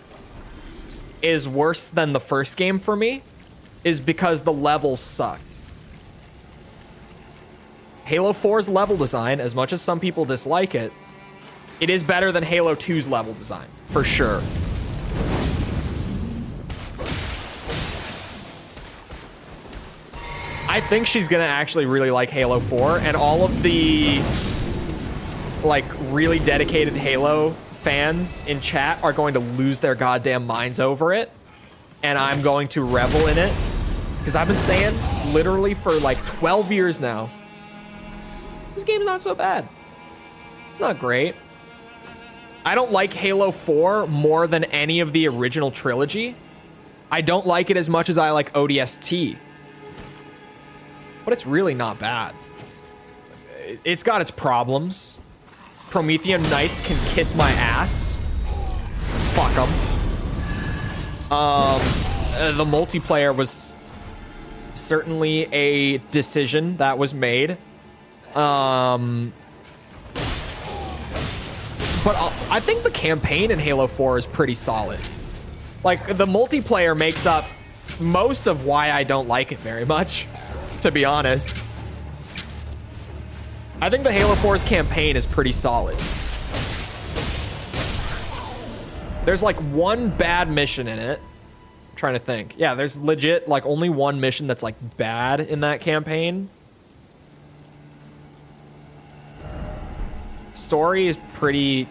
is worse than the first game for me is because the levels sucked. Halo 4's level design, as much as some people dislike it, it is better than Halo 2's level design, for sure. I think she's gonna actually really like Halo 4, and all of the like really dedicated Halo fans in chat are going to lose their goddamn minds over it, and I'm going to revel in it, because I've been saying literally for like 12 years now, this game's not so bad. It's not great. I don't like Halo 4 more than any of the original trilogy. I don't like it as much as I like ODST. But it's really not bad. It's got its problems. Promethean Knights can kiss my ass. Fuck them. The multiplayer was certainly a decision that was made. But I think the campaign in Halo 4 is pretty solid. Like, the multiplayer makes up most of why I don't like it very much, to be honest. I think the Halo 4's campaign is pretty solid. There's like one bad mission in it. I'm trying to think. Yeah, there's legit like only one mission that's like bad in that campaign. Story is pretty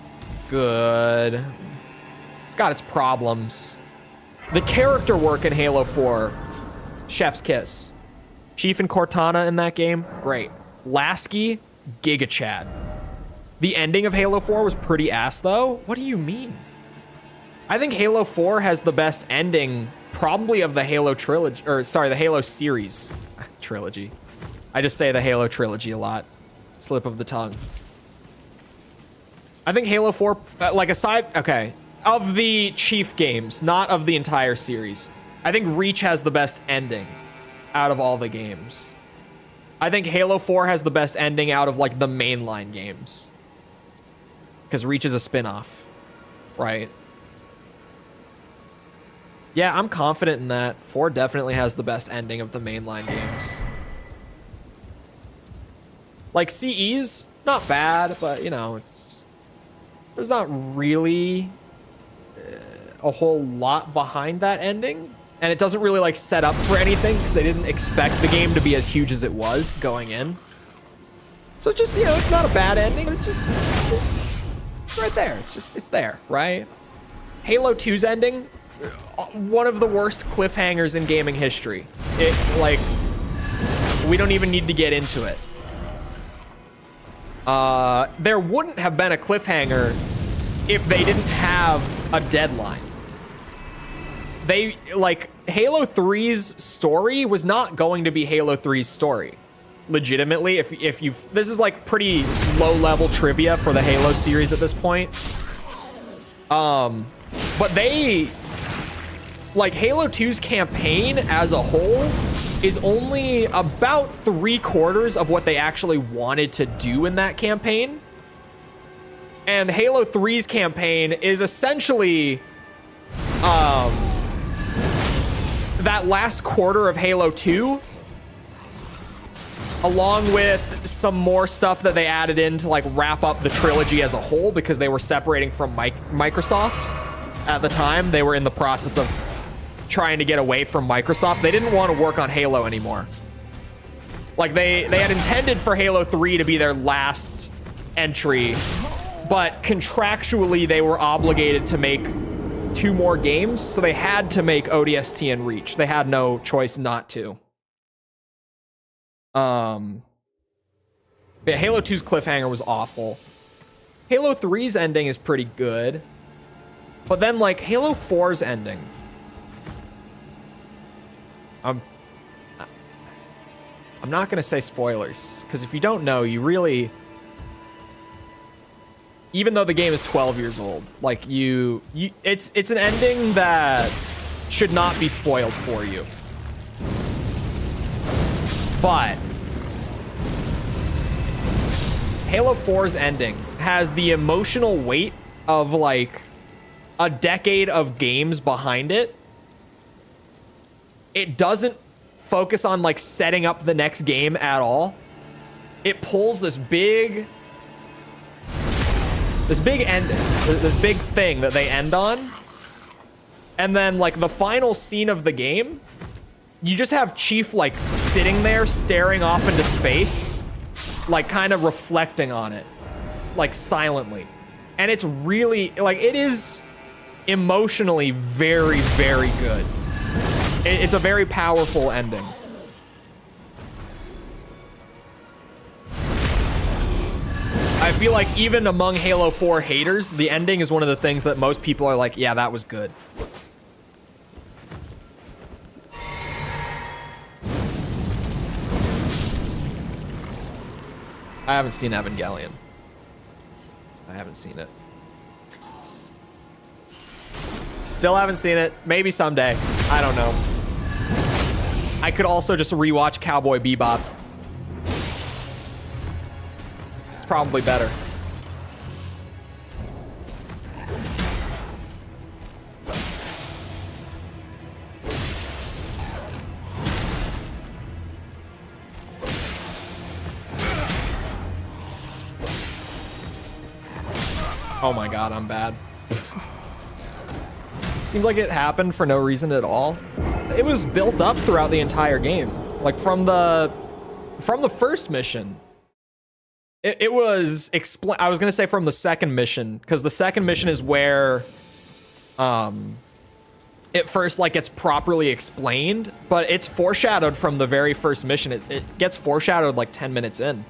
good. It's got its problems. The character work in Halo 4, chef's kiss. Chief and Cortana in that game, great. Lasky, Giga Chad. The ending of Halo 4 was pretty ass though. What do you mean? I think Halo 4 has the best ending probably of the Halo trilogy, or sorry, the Halo series. Trilogy. I just say the Halo trilogy a lot. Slip of the tongue. I think Halo 4, like aside, okay, of the Chief games, not of the entire series, I think Reach has the best ending out of all the games. I think Halo 4 has the best ending out of like the mainline games. Because Reach is a spin-off, right? Yeah, I'm confident in that. 4 definitely has the best ending of the mainline games. Like CE's not bad, but you know, there's not really a whole lot behind that ending, and it doesn't really like set up for anything because they didn't expect the game to be as huge as it was going in. So just, you know, it's not a bad ending, but it's right there. It's there, right? Halo 2's ending, one of the worst cliffhangers in gaming history. It, like, we don't even need to get into it. There wouldn't have been a cliffhanger if they didn't have a deadline. They, like, Halo 3's story was not going to be Halo 3's story. Legitimately, if you've... This is, like, pretty low-level trivia for the Halo series at this point. But they... Like, Halo 2's campaign as a whole is only about 3/4 of what they actually wanted to do in that campaign. And Halo 3's campaign is essentially that last quarter of Halo 2, along with some more stuff that they added in to like wrap up the trilogy as a whole, because they were separating from Microsoft at the time. They were in the process of trying to get away from Microsoft. They didn't want to work on Halo anymore. Like they had intended for Halo 3 to be their last entry, but contractually they were obligated to make 2 more games, so they had to make ODST and Reach. They had no choice not to. Yeah, Halo 2's cliffhanger was awful. Halo 3's ending is pretty good, but then like Halo 4's ending, I'm not gonna say spoilers, because if you don't know, you really, even though the game is 12 years old, like it's an ending that should not be spoiled for you. But Halo 4's ending has the emotional weight of like a decade of games behind it. It doesn't focus on like setting up the next game at all. It pulls this big ending, this big thing that they end on, and then like the final scene of the game, you just have Chief like sitting there staring off into space, like kind of reflecting on it, like silently. And it's really, like, it is emotionally very, very good. It's a very powerful ending. I feel like even among Halo 4 haters, the ending is one of the things that most people are like, yeah, that was good. I haven't seen Evangelion. I haven't seen it. Still haven't seen it. Maybe someday. I don't know. I could also just rewatch Cowboy Bebop. It's probably better. Oh my god, I'm bad. It seemed like it happened for no reason at all. It was built up throughout the entire game. Like from the first mission. It was I was gonna say from the second mission, because the second mission is where it first like gets properly explained, but it's foreshadowed from the very first mission. It gets foreshadowed like 10 minutes in.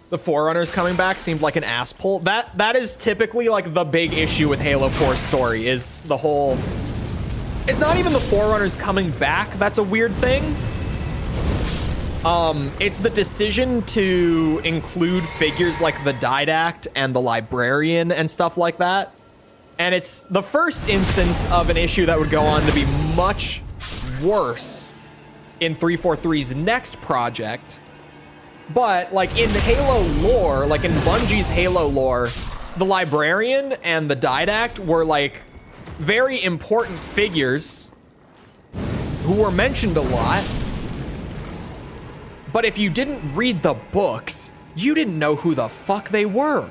The Forerunners coming back seemed like an ass pull. That is typically like the big issue with Halo 4's story, is the whole... It's not even the Forerunners coming back that's a weird thing. It's the decision to include figures like the Didact and the Librarian and stuff like that. And it's the first instance of an issue that would go on to be much worse in 343's next project. But, like, in Halo lore, like in Bungie's Halo lore, the Librarian and the Didact were, like, very important figures who were mentioned a lot. But if you didn't read the books, you didn't know who the fuck they were.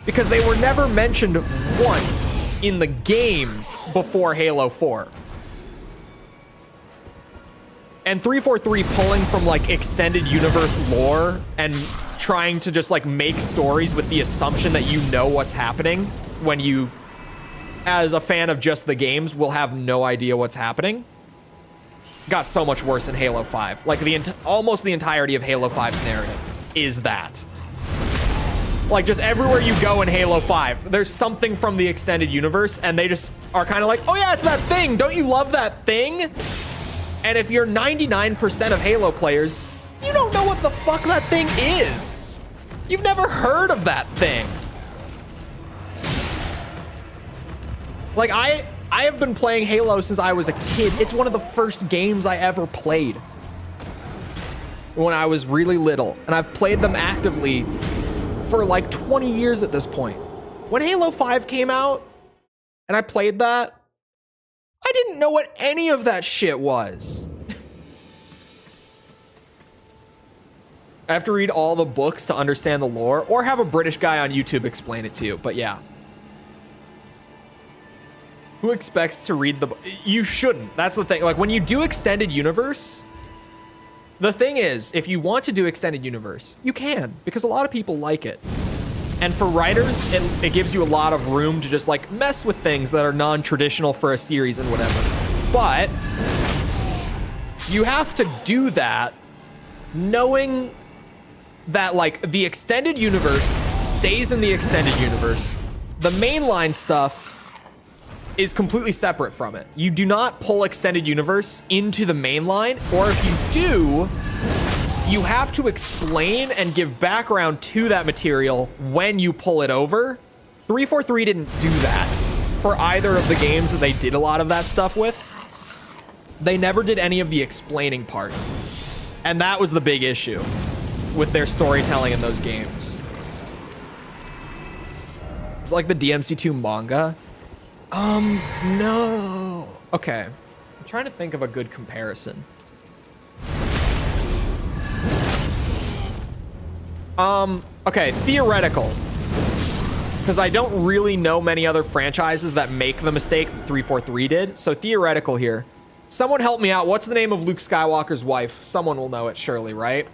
Because they were never mentioned once in the games before Halo 4. And 343 pulling from like extended universe lore and trying to just like make stories with the assumption that you know what's happening when you, as a fan of just the games, will have no idea what's happening, got so much worse in Halo 5. Like almost the entirety of Halo 5's narrative is that. Like just everywhere you go in Halo 5, there's something from the extended universe and they just are kind of like, oh yeah, it's that thing. Don't you love that thing? And if you're 99% of Halo players, you don't know what the fuck that thing is. You've never heard of that thing. Like, I have been playing Halo since I was a kid. It's one of the first games I ever played when I was really little. And I've played them actively for like 20 years at this point. When Halo 5 came out and I played that, I didn't know what any of that shit was. I have to read all the books to understand the lore, or have a British guy on YouTube explain it to you, but yeah. Who expects to read the book? You shouldn't. That's the thing. Like, when you do extended universe, the thing is, if you want to do extended universe, you can, because a lot of people like it. And for writers, it gives you a lot of room to just like mess with things that are non-traditional for a series and whatever. But you have to do that knowing that like the extended universe stays in the extended universe. The mainline stuff is completely separate from it. You do not pull extended universe into the mainline, or if you do, you have to explain and give background to that material when you pull it over. 343 didn't do that for either of the games that they did a lot of that stuff with. They never did any of the explaining part. And that was the big issue with their storytelling in those games. It's like the DMC2 manga. No. Okay. I'm trying to think of a good comparison. Okay, theoretical. Because I don't really know many other franchises that make the mistake that 343 did. So theoretical here. Someone help me out. What's the name of Luke Skywalker's wife? Someone will know it, surely, right?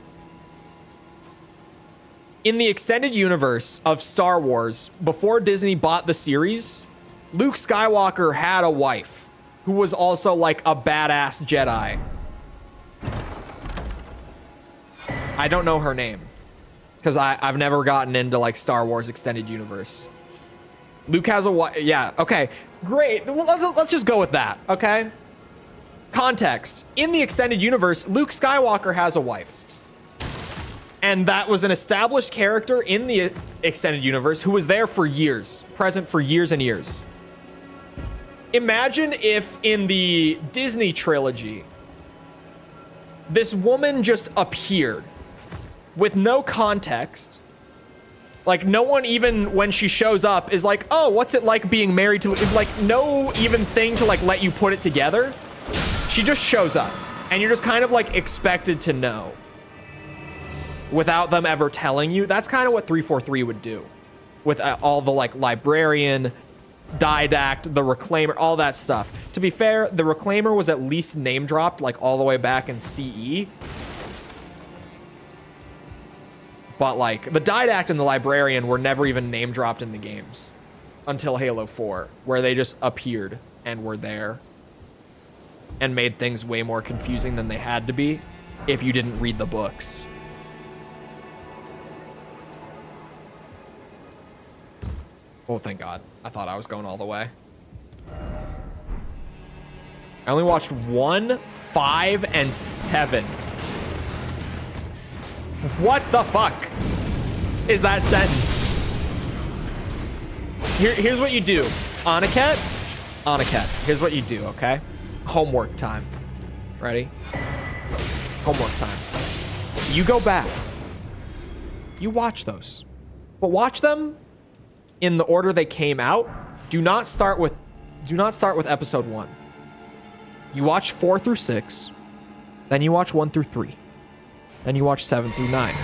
In the extended universe of Star Wars, before Disney bought the series, Luke Skywalker had a wife who was also like a badass Jedi. I don't know her name because I've never gotten into like Star Wars extended universe. Luke has a wife. Yeah. Okay. Great. Let's just go with that. Okay. Context. In the extended universe, Luke Skywalker has a wife. And that was an established character in the extended universe who was there for years, present for years and years. Imagine if in the Disney trilogy, this woman just appeared with no context. Like, no one even when she shows up is like, oh, what's it like being married to, like, no even thing to like let you put it together. She just shows up and you're just kind of like expected to know without them ever telling you. That's kind of what 343 would do with all the like librarian, didact, the reclaimer, all that stuff. To be fair, the reclaimer was at least name dropped like all the way back in CE. But like the didact and the librarian were never even name dropped in the games until Halo 4, where they just appeared and were there and made things way more confusing than they had to be if you didn't read the books. Oh, thank God. I thought I was going all the way. I only watched 1, 5, and 7. What the fuck is that sentence? Here's what you do. Aniket, here's what you do, okay? Homework time. Ready? Homework time. You go back. You watch those. But watch them in the order they came out. Do not start with episode 1. You watch 4 through 6. Then you watch 1 through 3. Then you watch 7 through 9.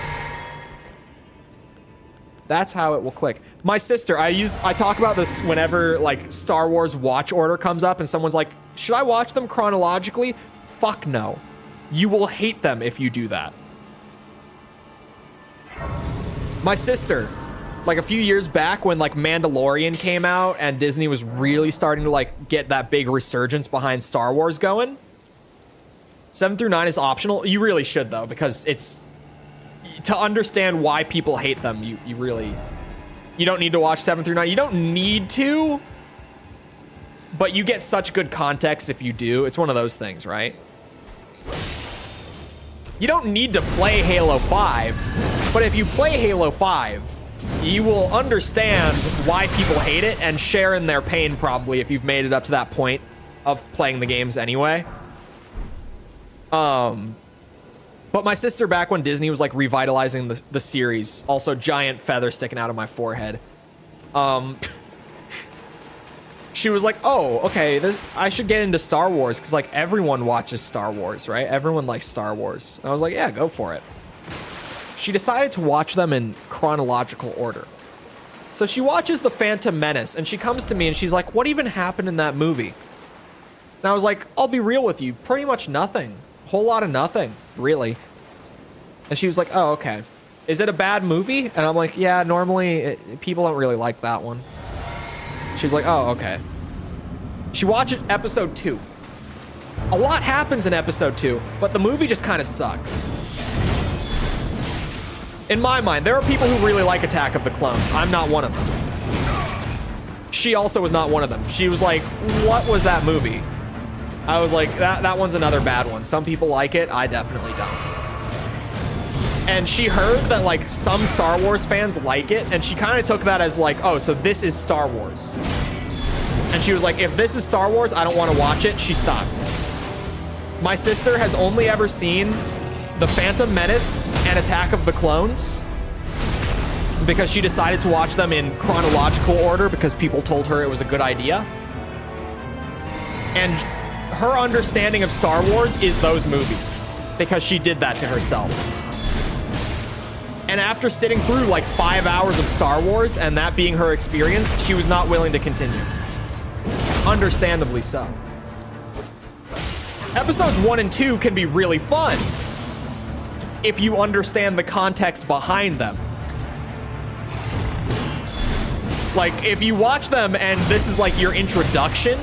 That's how it will click. My sister, I talk about this whenever like Star Wars watch order comes up and someone's like, should I watch them chronologically? Fuck no. You will hate them if you do that. My sister, like a few years back when like Mandalorian came out and Disney was really starting to like get that big resurgence behind Star Wars going. 7 through 9 is optional. You really should though, because it's to understand why people hate them. You don't need to watch 7 through 9. You don't need to, but you get such good context if you do. It's one of those things, right? You don't need to play Halo 5, but if you play Halo 5, you will understand why people hate it and share in their pain probably if you've made it up to that point of playing the games anyway. But my sister, back when Disney was like revitalizing the series, also giant feather sticking out of my forehead, she was like, oh, okay, I should get into Star Wars because like everyone watches Star Wars, right? Everyone likes Star Wars. And I was like, yeah, go for it. She decided to watch them in chronological order. So she watches The Phantom Menace and she comes to me and she's like, what even happened in that movie? And I was like, I'll be real with you, pretty much nothing. Whole lot of nothing, really. And she was like, oh, okay. Is it a bad movie? And I'm like, yeah, normally people don't really like that one. She was like, oh, okay. She watched episode 2. A lot happens in episode 2, but the movie just kind of sucks. In my mind, there are people who really like Attack of the Clones. I'm not one of them. She also was not one of them. She was like, what was that movie? I was like, that one's another bad one. Some people like it. I definitely don't. And she heard that like some Star Wars fans like it, and she kind of took that as like, oh, so this is Star Wars. And she was like, if this is Star Wars, I don't want to watch it. She stopped. My sister has only ever seen The Phantom Menace and Attack of the Clones because she decided to watch them in chronological order because people told her it was a good idea. And her understanding of Star Wars is those movies because she did that to herself. And after sitting through like 5 hours of Star Wars and that being her experience, she was not willing to continue. Understandably so. Episodes 1 and 2 can be really fun if you understand the context behind them. Like, if you watch them and this is like your introduction,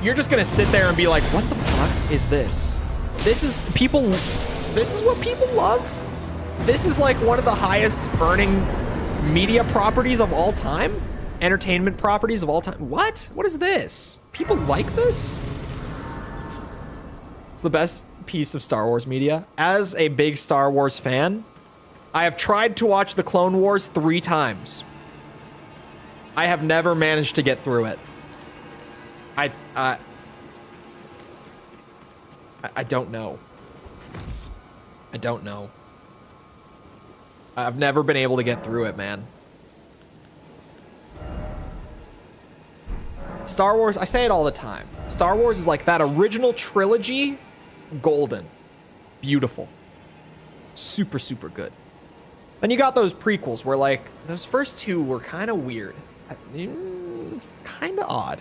you're just gonna sit there and be like, what the fuck is this? This is what people love? This is like one of the highest earning media properties of all time? Entertainment properties of all time? What? What is this? People like this? It's the best piece of Star Wars media. As a big Star Wars fan, I have tried to watch the Clone Wars 3 times. I have never managed to get through it. I don't know. I don't know. I've never been able to get through it, man. Star Wars, I say it all the time. Star Wars is like that original trilogy, golden. Beautiful. Super, super good. Then you got those prequels where like, those first 2 were kind of weird. Kind of odd.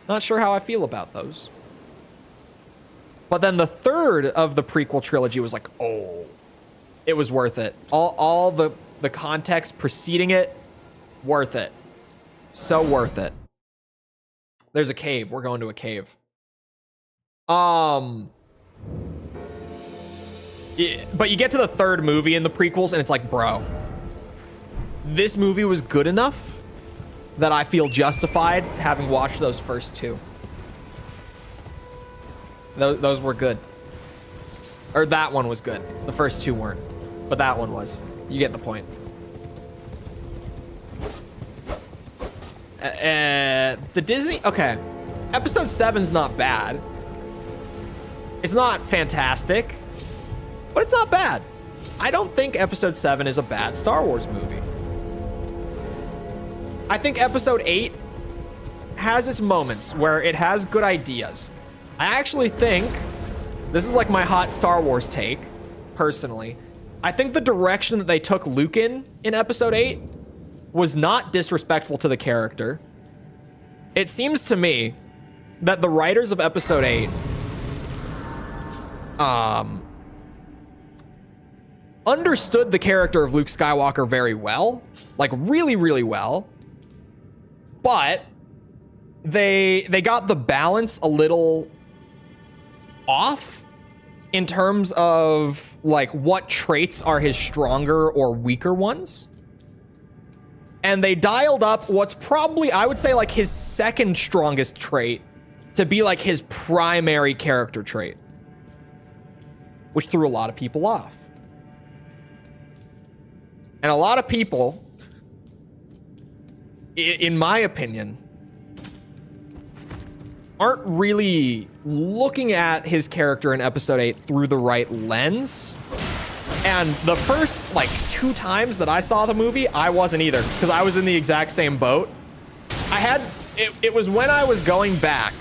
Not sure how I feel about those. But then the 3rd of the prequel trilogy was like, oh, it was worth it. All the context preceding it, worth it. So worth it. There's a cave. We're going to a cave. Yeah, but you get to the 3rd movie in the prequels and it's like, bro, this movie was good enough that I feel justified having watched those first 2. Those were good. Or that one was good. The first 2 weren't. But that one was. You get the point. The Disney... Okay. Episode 7's not bad. It's not fantastic. But it's not bad. I don't think Episode 7 is a bad Star Wars movie. I think Episode 8 has its moments where it has good ideas. I actually think... This is like my hot Star Wars take, personally. I think the direction that they took Luke in Episode 8 was not disrespectful to the character. It seems to me that the writers of Episode 8 understood the character of Luke Skywalker very well. Like, really, really well. But they got the balance a little off in terms of like what traits are his stronger or weaker ones. And they dialed up what's probably, I would say, like his second strongest trait to be like his primary character trait, which threw a lot of people off. And a lot of people, in my opinion, aren't really looking at his character in Episode 8 through the right lens. And the first, like, 2 times that I saw the movie, I wasn't either, because I was in the exact same boat. It was when I was going back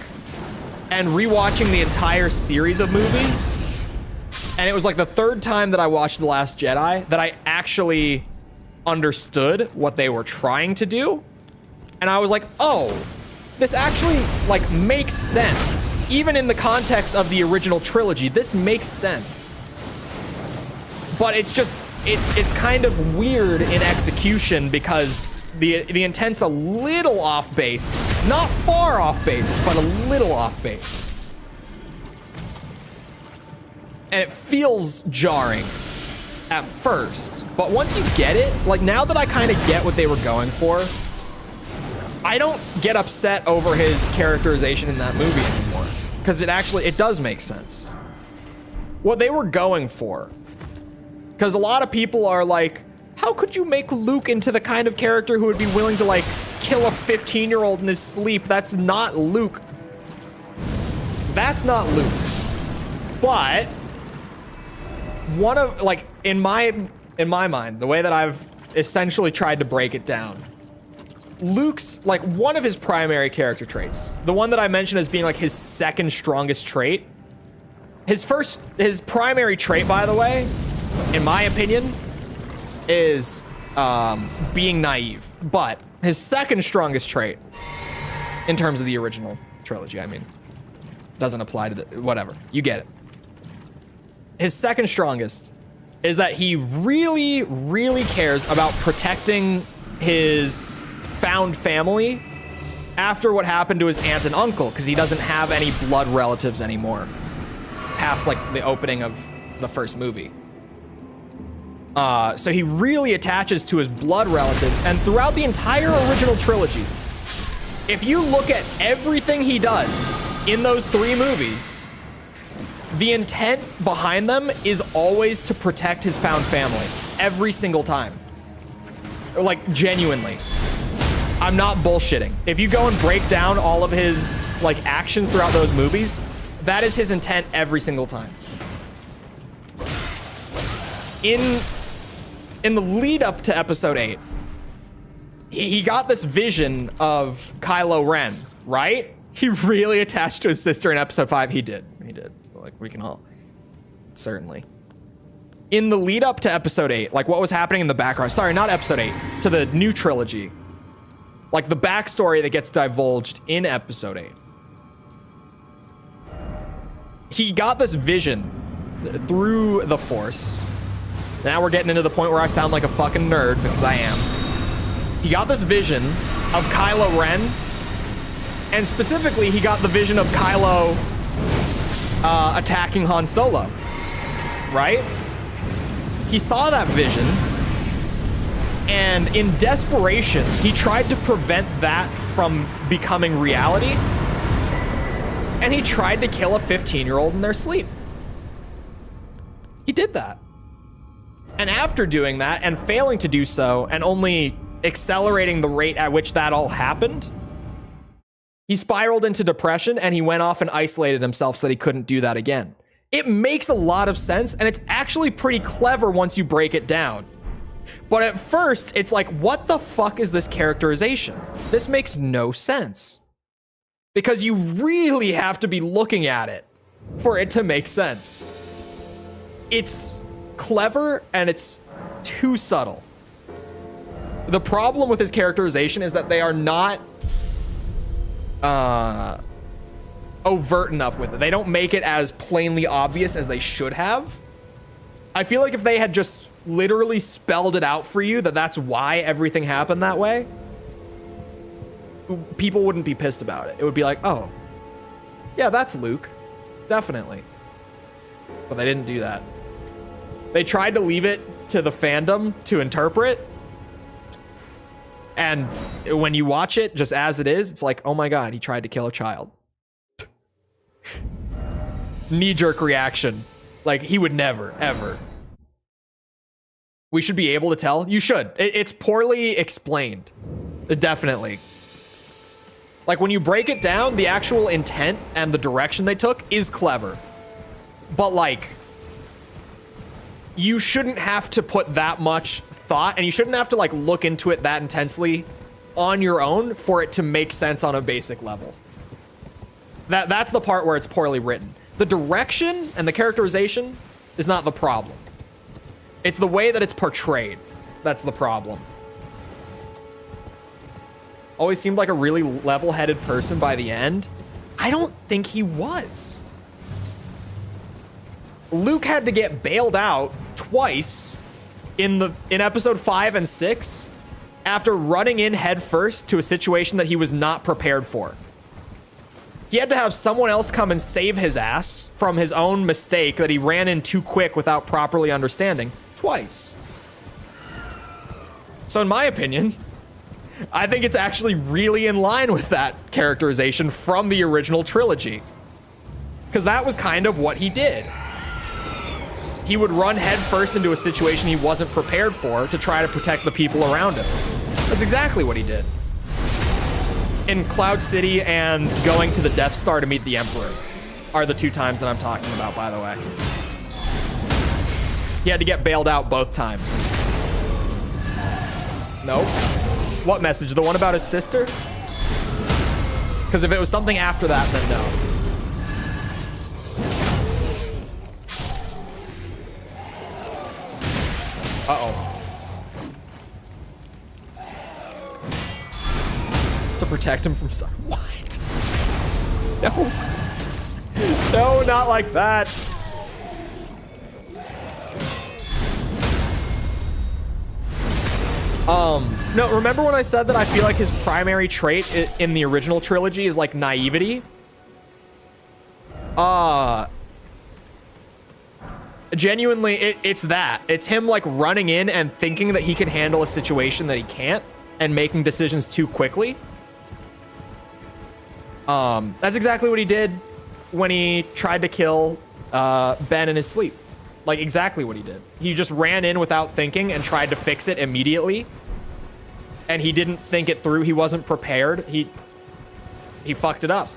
and rewatching the entire series of movies, and it was like the 3rd time that I watched The Last Jedi that I actually understood what they were trying to do. And I was like, oh, this actually, like, makes sense. Even in the context of the original trilogy, this makes sense. But it's just, it's kind of weird in execution because the intent's a little off base. Not far off base, but a little off base. And it feels jarring at first. But once you get it, like now that I kind of get what they were going for, I don't get upset over his characterization in that movie anymore. Because it does make sense. What they were going for. Because a lot of people are like, how could you make Luke into the kind of character who would be willing to, like, kill a 15-year-old in his sleep? That's not Luke. That's not Luke. But one of, like, in my mind, the way that I've essentially tried to break it down, Luke's, like, one of his primary character traits, the one that I mentioned as being, like, his second strongest trait, his primary trait, by the way, in my opinion, is being naive. But his second strongest trait, in terms of the original trilogy, I mean, doesn't apply to the, whatever, you get it. His second strongest is that he really, really cares about protecting his found family after what happened to his aunt and uncle, because he doesn't have any blood relatives anymore past like the opening of the first movie. So he really attaches to his blood relatives, and throughout the entire original trilogy, if you look at everything he does in those 3 movies, the intent behind them is always to protect his found family every single time. Like, genuinely. I'm not bullshitting. If you go and break down all of his like actions throughout those movies, that is his intent every single time. In the lead up to episode 8, he got this vision of Kylo Ren, right? He really attached to his sister in episode 5. He did. Like, we can all, certainly. In the lead up to episode 8, like what was happening in the background, sorry, not episode 8, to the new trilogy, like the backstory that gets divulged in episode 8. He got this vision through the Force. Now we're getting into the point where I sound like a fucking nerd, because I am. He got this vision of Kylo Ren, and specifically he got the vision of Kylo attacking Han Solo, right? He saw that vision, and in desperation, he tried to prevent that from becoming reality, and he tried to kill a 15-year-old in their sleep. He did that. And after doing that and failing to do so, and only accelerating the rate at which that all happened, he spiraled into depression, and he went off and isolated himself so that he couldn't do that again. It makes a lot of sense, and it's actually pretty clever once you break it down. But at first, it's like, what the fuck is this characterization? This makes no sense. Because you really have to be looking at it for it to make sense. It's clever, and it's too subtle. The problem with his characterization is that they are not overt enough with it. They don't make it as plainly obvious as they should have. I feel like if they had just literally spelled it out for you that that's why everything happened that way, people wouldn't be pissed about it. It would be like, oh, yeah, that's Luke. Definitely. But they didn't do that. They tried to leave it to the fandom to interpret. And when you watch it just as it is, it's like, oh my God, he tried to kill a child. Knee-jerk reaction. Like, he would never, ever. We should be able to tell. You should. It's poorly explained. Definitely. Like, when you break it down, the actual intent and the direction they took is clever. But, like, you shouldn't have to put that much thought, and you shouldn't have to, like, look into it that intensely on your own for it to make sense on a basic level. That's the part where it's poorly written. The direction and the characterization is not the problem. It's the way that it's portrayed that's the problem. Always seemed like a really level-headed person by the end. I don't think he was. Luke had to get bailed out twice in episode 5 and 6 after running in headfirst to a situation that he was not prepared for. He had to have someone else come and save his ass from his own mistake that he ran in too quick without properly understanding twice. So in my opinion, I think it's actually really in line with that characterization from the original trilogy. Because that was kind of what he did. He would run headfirst into a situation he wasn't prepared for to try to protect the people around him. That's exactly what he did. In Cloud City and going to the Death Star to meet the Emperor are the 2 times that I'm talking about, by the way. He had to get bailed out both times. Nope. What message? The one about his sister? Because if it was something after that, then no. Uh-oh. protect him from some. What? No. No, not like that. No, remember when I said that I feel like his primary trait in the original trilogy is like naivety? Genuinely, it's that. It's him like running in and thinking that he can handle a situation that he can't and making decisions too quickly. That's exactly what he did when he tried to kill Ben in his sleep. Like, exactly what he did. He just ran in without thinking and tried to fix it immediately. And he didn't think it through. He wasn't prepared. He fucked it up.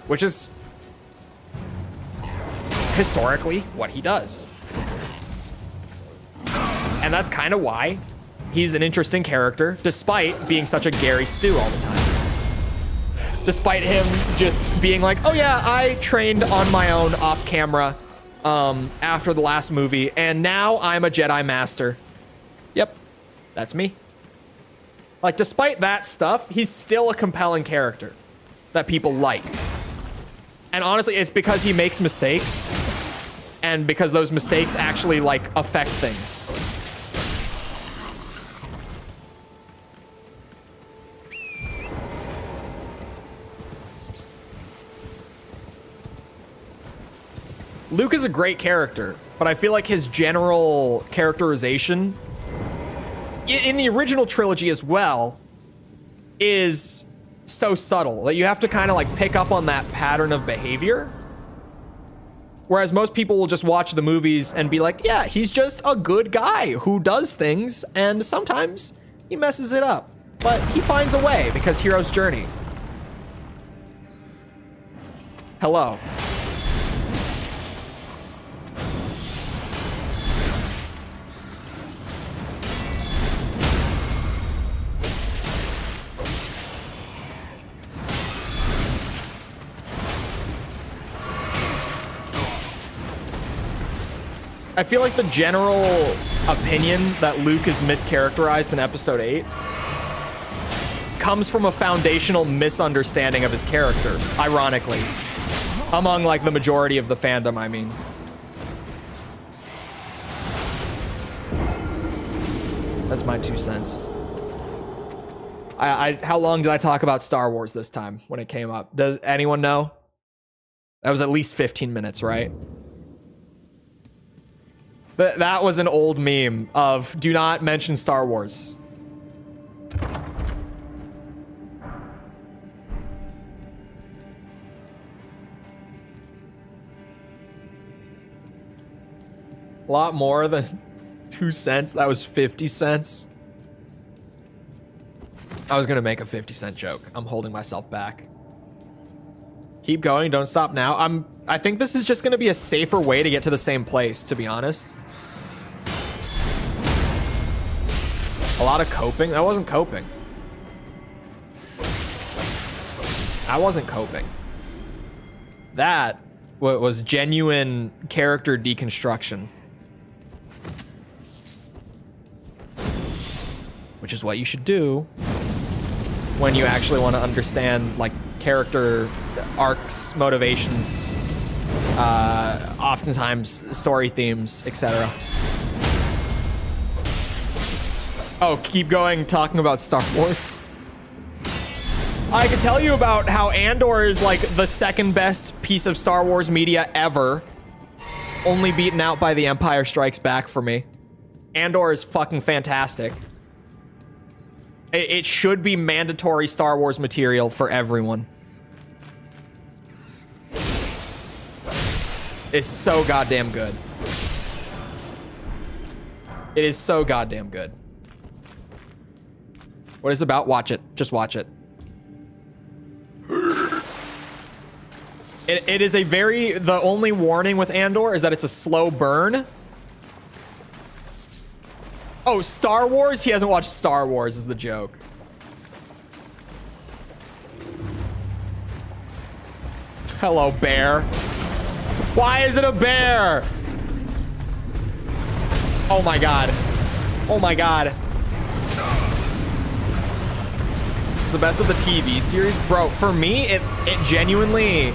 Which is historically what he does. And that's kind of why he's an interesting character, despite being such a Gary Stu all the time. Despite him just being like, oh yeah, I trained on my own off camera after the last movie, and now I'm a Jedi Master. Yep, that's me. Like, despite that stuff, he's still a compelling character that people like. And honestly, it's because he makes mistakes, and because those mistakes actually, like, affect things. Luke is a great character, but I feel like his general characterization in the original trilogy as well is so subtle that you have to kind of like pick up on that pattern of behavior. Whereas most people will just watch the movies and be like, yeah, he's just a good guy who does things, and sometimes he messes it up, but he finds a way because hero's journey. Hello. I feel like the general opinion that Luke is mischaracterized in episode 8 comes from a foundational misunderstanding of his character, ironically. Among like the majority of the fandom, I mean. That's my 2 cents. How long did I talk about Star Wars this time when it came up? Does anyone know? That was at least 15 minutes, right? That was an old meme of do not mention Star Wars. A lot more than 2 cents. That was 50 cents. I was gonna make a 50-cent joke. I'm holding myself back. Keep going, don't stop now. I think this is just gonna be a safer way to get to the same place, to be honest. A lot of coping. That wasn't coping. I wasn't coping. That was genuine character deconstruction. Which is what you should do when you actually want to understand, like, character arcs, motivations, oftentimes story themes, etc. Oh, keep going talking about Star Wars. I can tell you about how Andor is like the second best piece of Star Wars media ever. Only beaten out by The Empire Strikes Back for me. Andor is fucking fantastic. It should be mandatory Star Wars material for everyone. It's so goddamn good. It is so goddamn good. What is it about? Watch it. Just watch it. It is a very... The only warning with Andor is that it's a slow burn. Oh, Star Wars? He hasn't watched Star Wars is the joke. Hello, bear. Why is it a bear? Oh my god. Oh my god. the best of the TV series, bro. For me, it genuinely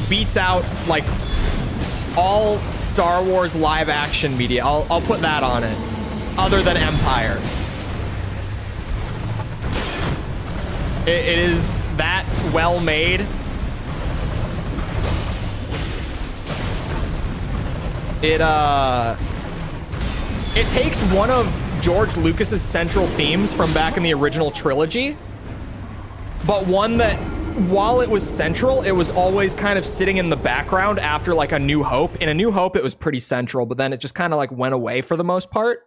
beats out like all Star Wars live action media. I'll put that on it. Other than Empire, it is that well made. It takes one of George Lucas's central themes from back in the original trilogy, but one that, while it was central, it was always kind of sitting in the background after like A New Hope. In A New Hope, it was pretty central, but then it just kind of like went away for the most part.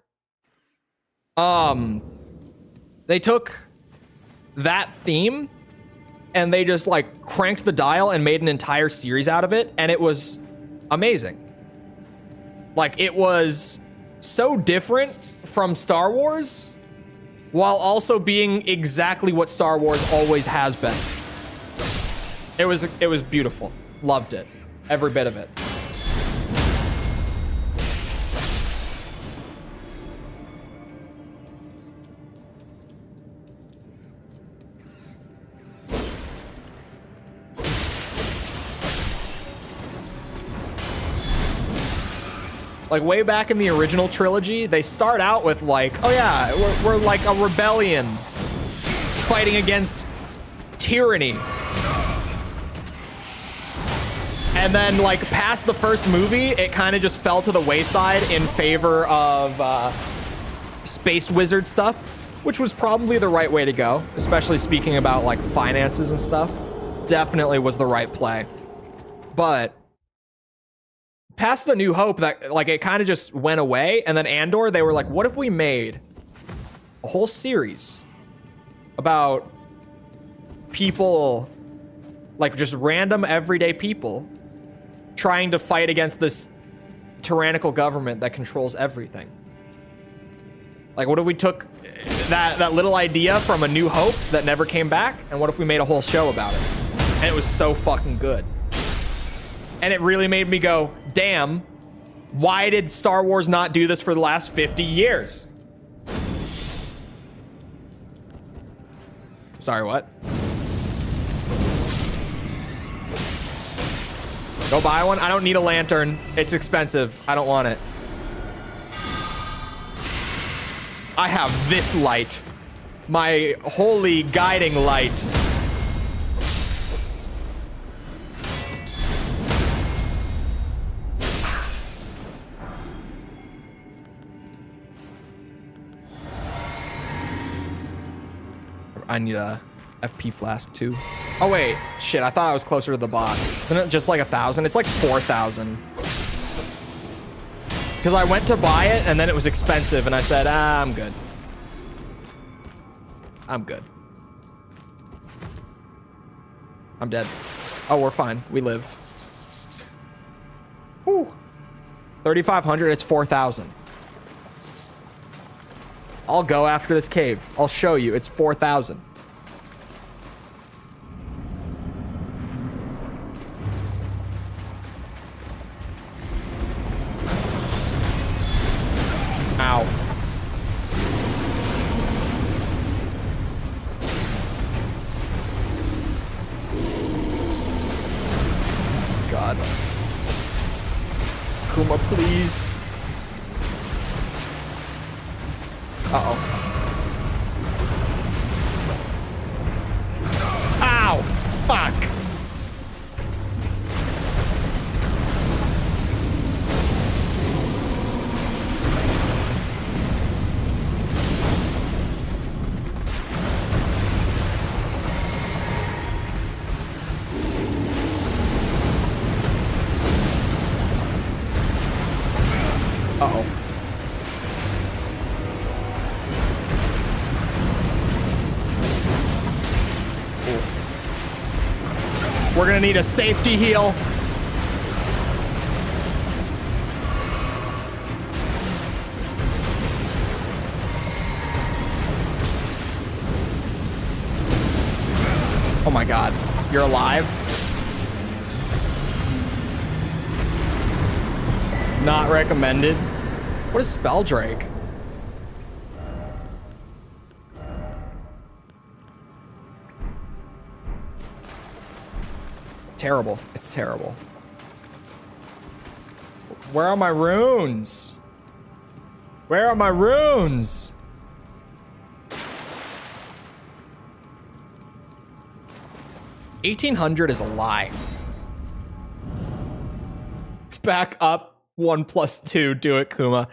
They took that theme and they just like cranked the dial and made an entire series out of it, and it was amazing. Like, it was so different from Star Wars while also being exactly what Star Wars always has been. It was beautiful. Loved it. Every bit of it. Like, way back in the original trilogy, they start out with like, oh yeah, we're like a rebellion fighting against tyranny. And then like past the first movie, it kind of just fell to the wayside in favor of space wizard stuff, which was probably the right way to go, especially speaking about like finances and stuff. Definitely was the right play. But past the New Hope, that like it kind of just went away, and then Andor, they were like, what if we made a whole series about people, like just random everyday people trying to fight against this tyrannical government that controls everything? Like, what if we took that little idea from A New Hope that never came back, and what if we made a whole show about it? And it was so fucking good. And it really made me go, damn, why did Star Wars not do this for the last 50 years? Sorry, what? Go buy one? I don't need a lantern. It's expensive. I don't want it. I have this light. My holy guiding light. I need a FP flask too. Oh wait, shit, I thought I was closer to the boss. Isn't it just like 1,000? It's like 4,000. Because I went to buy it and then it was expensive and I said, I'm good. I'm good. I'm dead. Oh, we're fine. We live. Woo. 3,500, it's 4,000. I'll go after this cave. I'll show you. It's 4,000. Ow. God. Kuma, please. Uh-oh. Ow! Fuck! Uh-oh. We're gonna need a safety heal. Oh my god, you're alive? Not recommended. What is Spelldrake? terrible. It's terrible. Where are my runes? Where are my runes? $1,800 is a lie. Back up 1 + 2. Do it, Kuma.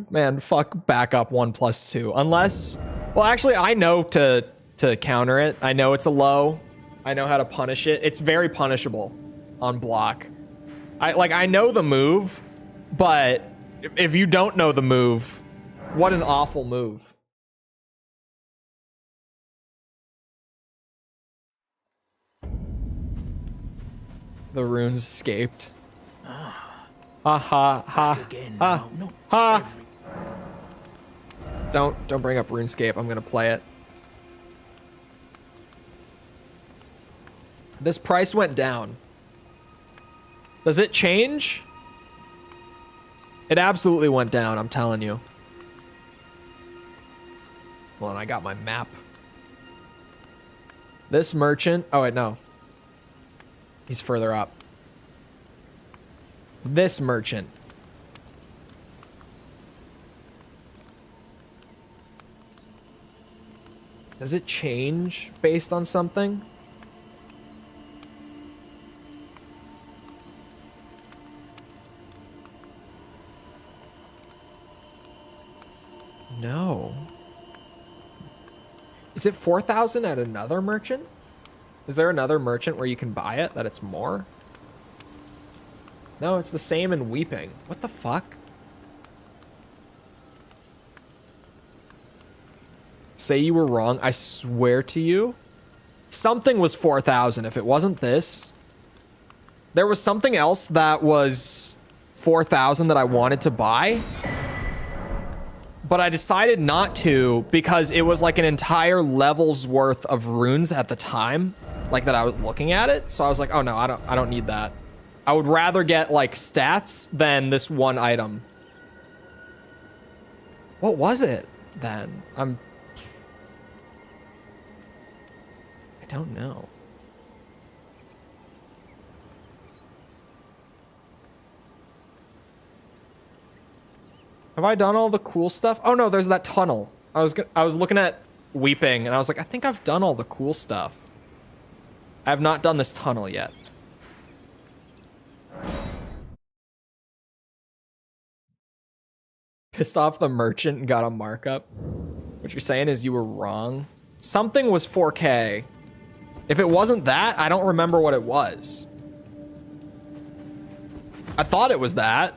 Man, fuck back up 1 + 2. Unless, well, actually, I know to counter it. I know it's a low. I know how to punish it. It's very punishable on block. I know the move, but if you don't know the move, what an awful move. The runes escaped. Ha ha ha ha ha. Don't bring up RuneScape. I'm gonna play it. This price went down. Does it change? It absolutely went down, I'm telling you. Well, and I got my map. This merchant, oh wait, no. He's further up. This merchant. Does it change based on something? No. Is it 4,000 at another merchant? Is there another merchant where you can buy it that it's more? No, it's the same in Weeping. What the fuck? Say you were wrong. I swear to you. Something was 4,000. If it wasn't this, there was something else that was 4,000 that I wanted to buy. But I decided not to because it was like an entire level's worth of runes at the time, like that I was looking at it. So I was like, oh no, I don't need that. I would rather get like stats than this one item. What was it then? I don't know. Have I done all the cool stuff? Oh no, there's that tunnel. I was looking at Weeping and I was like, I think I've done all the cool stuff. I have not done this tunnel yet. Pissed off the merchant and got a markup. What you're saying is you were wrong. Something was 4K. If it wasn't that, I don't remember what it was. I thought it was that.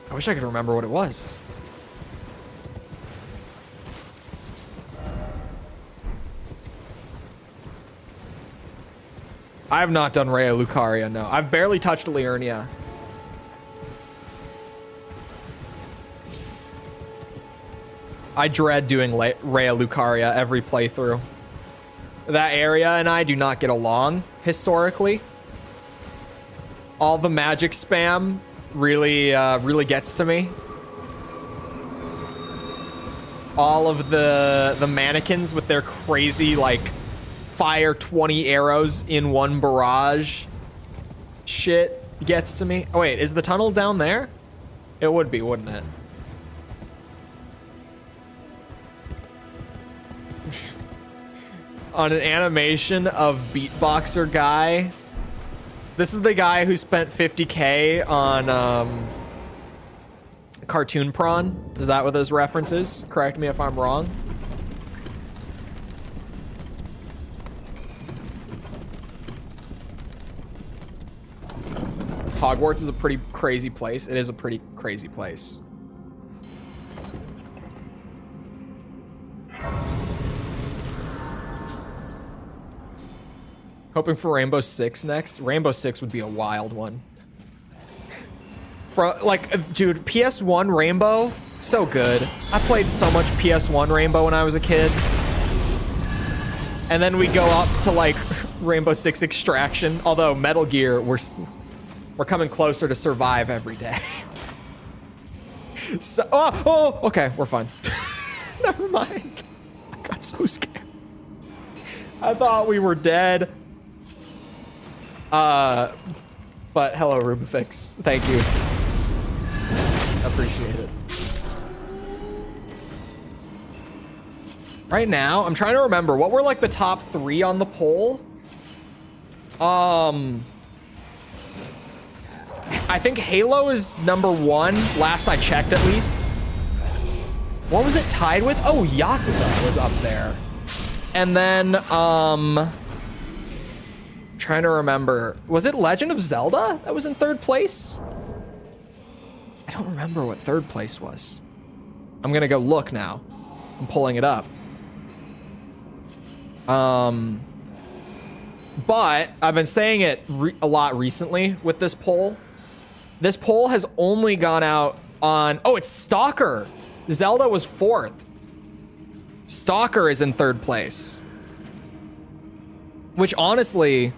I wish I could remember what it was. I have not done Rhea Lucaria, no. I've barely touched Liurnia. I dread doing Rhea Lucaria every playthrough. That area and I do not get along, historically. All the magic spam really gets to me. All of the mannequins with their crazy, like, fire 20 arrows in one barrage shit gets to me. Oh wait, is the tunnel down there? It would be, wouldn't it? On an animation of beatboxer guy. This is the guy who spent 50K on Cartoon Prawn. Is that what those references? Correct me if I'm wrong. Hogwarts is a pretty crazy place. It is a pretty crazy place. Hoping for Rainbow Six next. Rainbow Six would be a wild one. Like, dude, PS1 Rainbow, so good. I played so much PS1 Rainbow when I was a kid. And then we go up to like Rainbow Six Extraction. Although Metal Gear, we're coming closer to Survive every day. So, okay, we're fine. Never mind. got so scared. I thought we were dead. But hello, Rubifix. Thank you. Appreciate it. Right now, I'm trying to remember what were like the top 3 on the poll. I think Halo is number 1, last I checked at least. What was it tied with? Oh, Yakuza was up there. And then, trying to remember. Was it Legend of Zelda that was in 3rd place? I don't remember what 3rd place was. I'm gonna go look now. I'm pulling it up. But I've been saying it a lot recently with this poll. This poll has only gone out on, oh, it's Stalker. Zelda was 4th. Stalker is in 3rd place. Which honestly,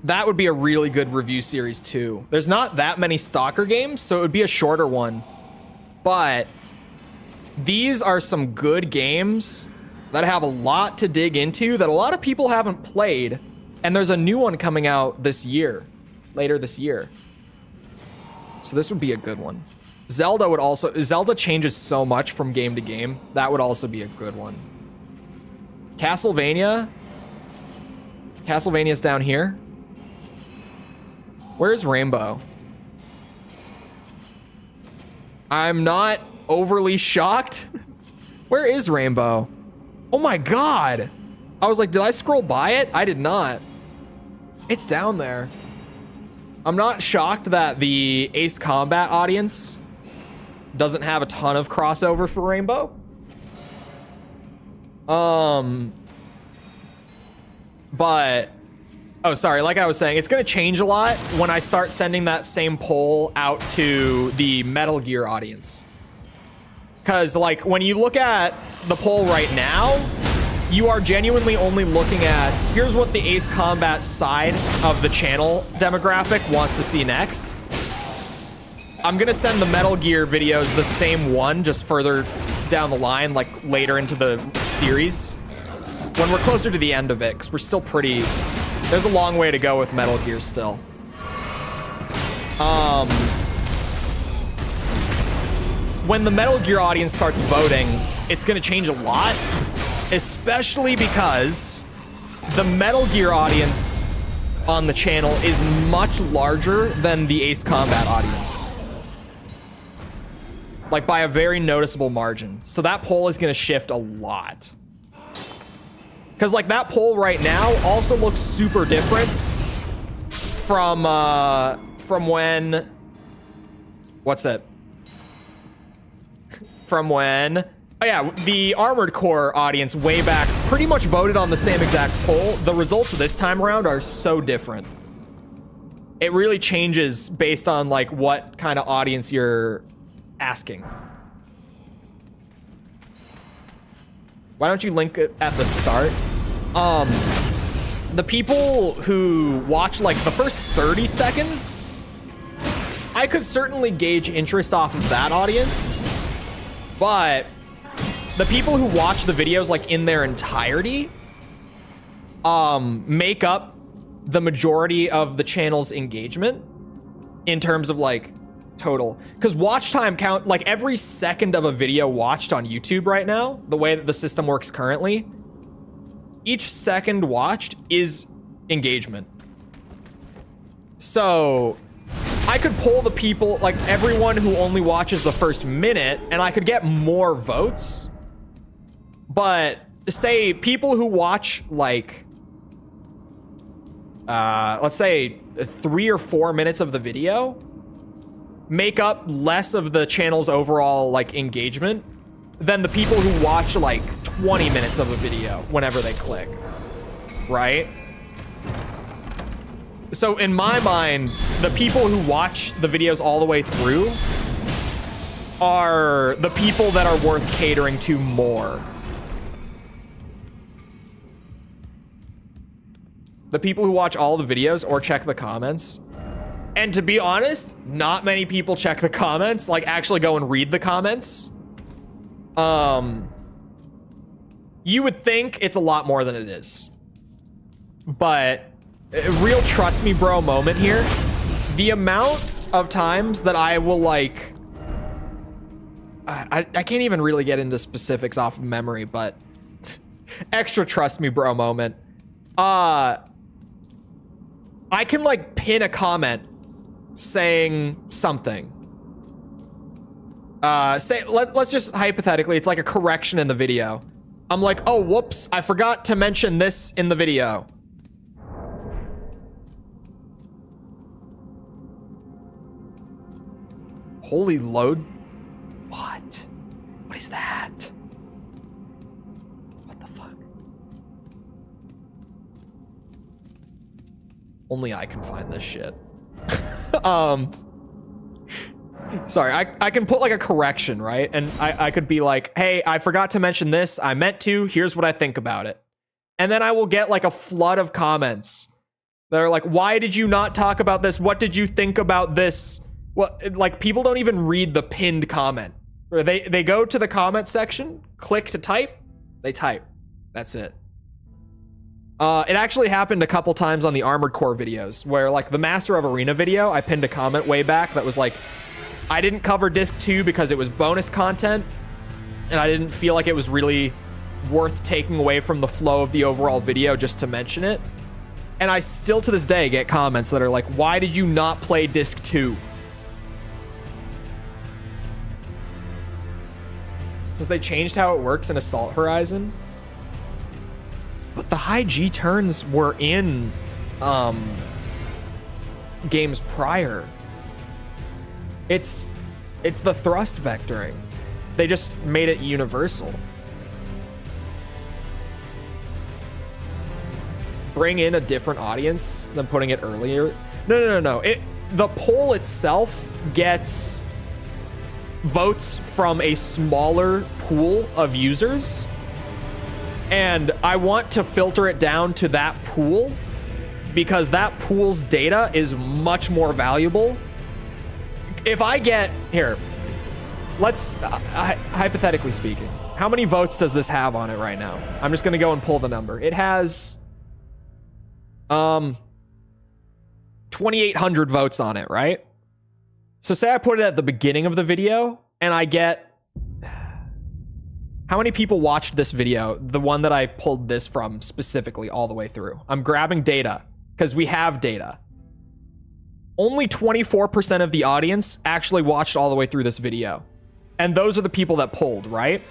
that would be a really good review series too. There's not that many Stalker games, so it would be a shorter one. But these are some good games that have a lot to dig into that a lot of people haven't played. And there's a new one coming out this year, later this year. So this would be a good one. Zelda would also, Zelda changes so much from game to game. That would also be a good one. Castlevania. Castlevania's down here. Where's Rainbow? I'm not overly shocked. Where is Rainbow? Oh my God. I was like, did I scroll by it? I did not. It's down there. I'm not shocked that the Ace Combat audience doesn't have a ton of crossover for Rainbow. But, oh, sorry, like I was saying, it's gonna change a lot when I start sending that same poll out to the Metal Gear audience. Because, like, when you look at the poll right now, you are genuinely only looking at, here's what the Ace Combat side of the channel demographic wants to see next. I'm gonna send the Metal Gear videos the same one, just further down the line, like later into the series. When we're closer to the end of it, because we're still pretty, there's a long way to go with Metal Gear still. When the Metal Gear audience starts voting, it's gonna change a lot, especially because the Metal Gear audience on the channel is much larger than the Ace Combat audience. Like by a very noticeable margin. So that poll is gonna shift a lot. Because like that poll right now also looks super different from when, what's that? From when, oh yeah, the Armored Core audience way back pretty much voted on the same exact poll. The results this time around are so different. It really changes based on like what kind of audience you're asking. Why don't you link it at the start? The people who watch like the first 30 seconds, I could certainly gauge interest off of that audience. But the people who watch the videos like in their entirety make up the majority of the channel's engagement in terms of like total. Because watch time count, like every second of a video watched on YouTube right now, the way that the system works currently, each second watched is engagement. So I could poll the people, like everyone who only watches the first minute, and I could get more votes. But say people who watch like, let's say 3 or 4 minutes of the video make up less of the channel's overall like engagement than the people who watch like 20 minutes of a video whenever they click, right? So in my mind, the people who watch the videos all the way through are the people that are worth catering to more. The people who watch all the videos or check the comments. And to be honest, not many people check the comments, like actually go and read the comments. You would think it's a lot more than it is. But a real trust me bro moment here. The amount of times that I will like... I can't even really get into specifics off of memory, but... extra trust me bro moment. I can like pin a comment saying something. Let's just hypothetically, it's like a correction in the video. I'm like, oh, whoops, I forgot to mention this in the video. Holy load. What? What is that? What the fuck? Only I can find this shit. Sorry, I can put like a correction, right? And I could be like, hey, I forgot to mention this. I meant to. Here's what I think about it. And then I will get like a flood of comments that are like, why did you not talk about this? What did you think about this? Well, like people don't even read the pinned comment. Or they go to the comment section, click to type, they type. That's it. It actually happened a couple times on the Armored Core videos where like the Master of Arena video, I pinned a comment way back that was like, I didn't cover disc 2 because it was bonus content and I didn't feel like it was really worth taking away from the flow of the overall video just to mention it. And I still to this day get comments that are like, why did you not play disc 2? Since they changed how it works in Assault Horizon. But the high G turns were in games prior. It's the thrust vectoring. They just made it universal. Bring in a different audience than putting it earlier. No. The poll itself gets votes from a smaller pool of users. And I want to filter it down to that pool because that pool's data is much more valuable. If I get here, let's hypothetically speaking, how many votes does this have on it right now? I'm just gonna go and pull the number. It has 2,800 votes on it, right? So say I put it at the beginning of the video and I get, how many people watched this video? The one that I pulled this from specifically all the way through. I'm grabbing data because we have data. Only 24% of the audience actually watched all the way through this video. And those are the people that polled, right?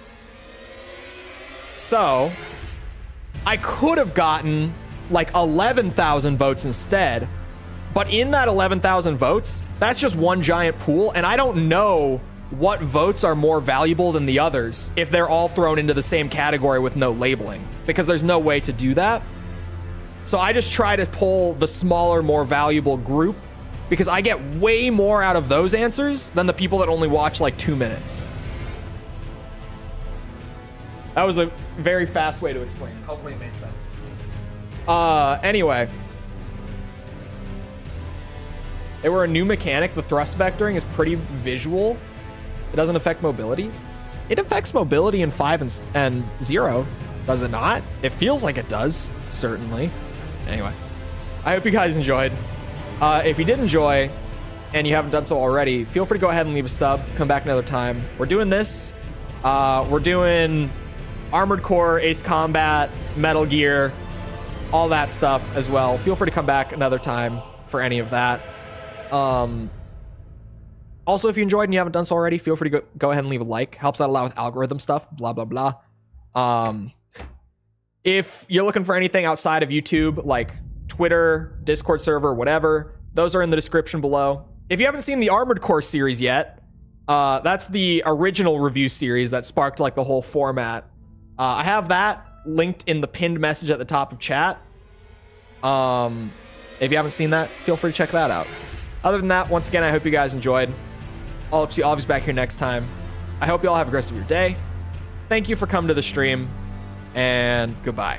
So I could have gotten like 11,000 votes instead. But in that 11,000 votes, that's just one giant pool. And I don't know what votes are more valuable than the others if they're all thrown into the same category with no labeling, because there's no way to do that. So I just try to pull the smaller, more valuable group because I get way more out of those answers than the people that only watch like 2 minutes. That was a very fast way to explain it. Hopefully it made sense. Anyway. They were a new mechanic. The thrust vectoring is pretty visual. It doesn't affect mobility. It affects mobility in 5 and 0. Does it not? It feels like it does, certainly. Anyway, I hope you guys enjoyed. If you did enjoy, and you haven't done so already, feel free to go ahead and leave a sub. Come back another time. We're doing this. We're doing Armored Core, Ace Combat, Metal Gear, all that stuff as well. Feel free to come back another time for any of that. Also, if you enjoyed and you haven't done so already, feel free to go ahead and leave a like. Helps out a lot with algorithm stuff, blah, blah, blah. If you're looking for anything outside of YouTube, like Twitter, Discord server, whatever, those are in the description below. If you haven't seen the Armored Core series yet, that's the original review series that sparked like the whole format. I have that linked in the pinned message at the top of chat. If you haven't seen that, feel free to check that out. Other than that, once again, I hope you guys enjoyed. I'll see you all back here next time. I hope you all have a great rest of your day. Thank you for coming to the stream, and goodbye.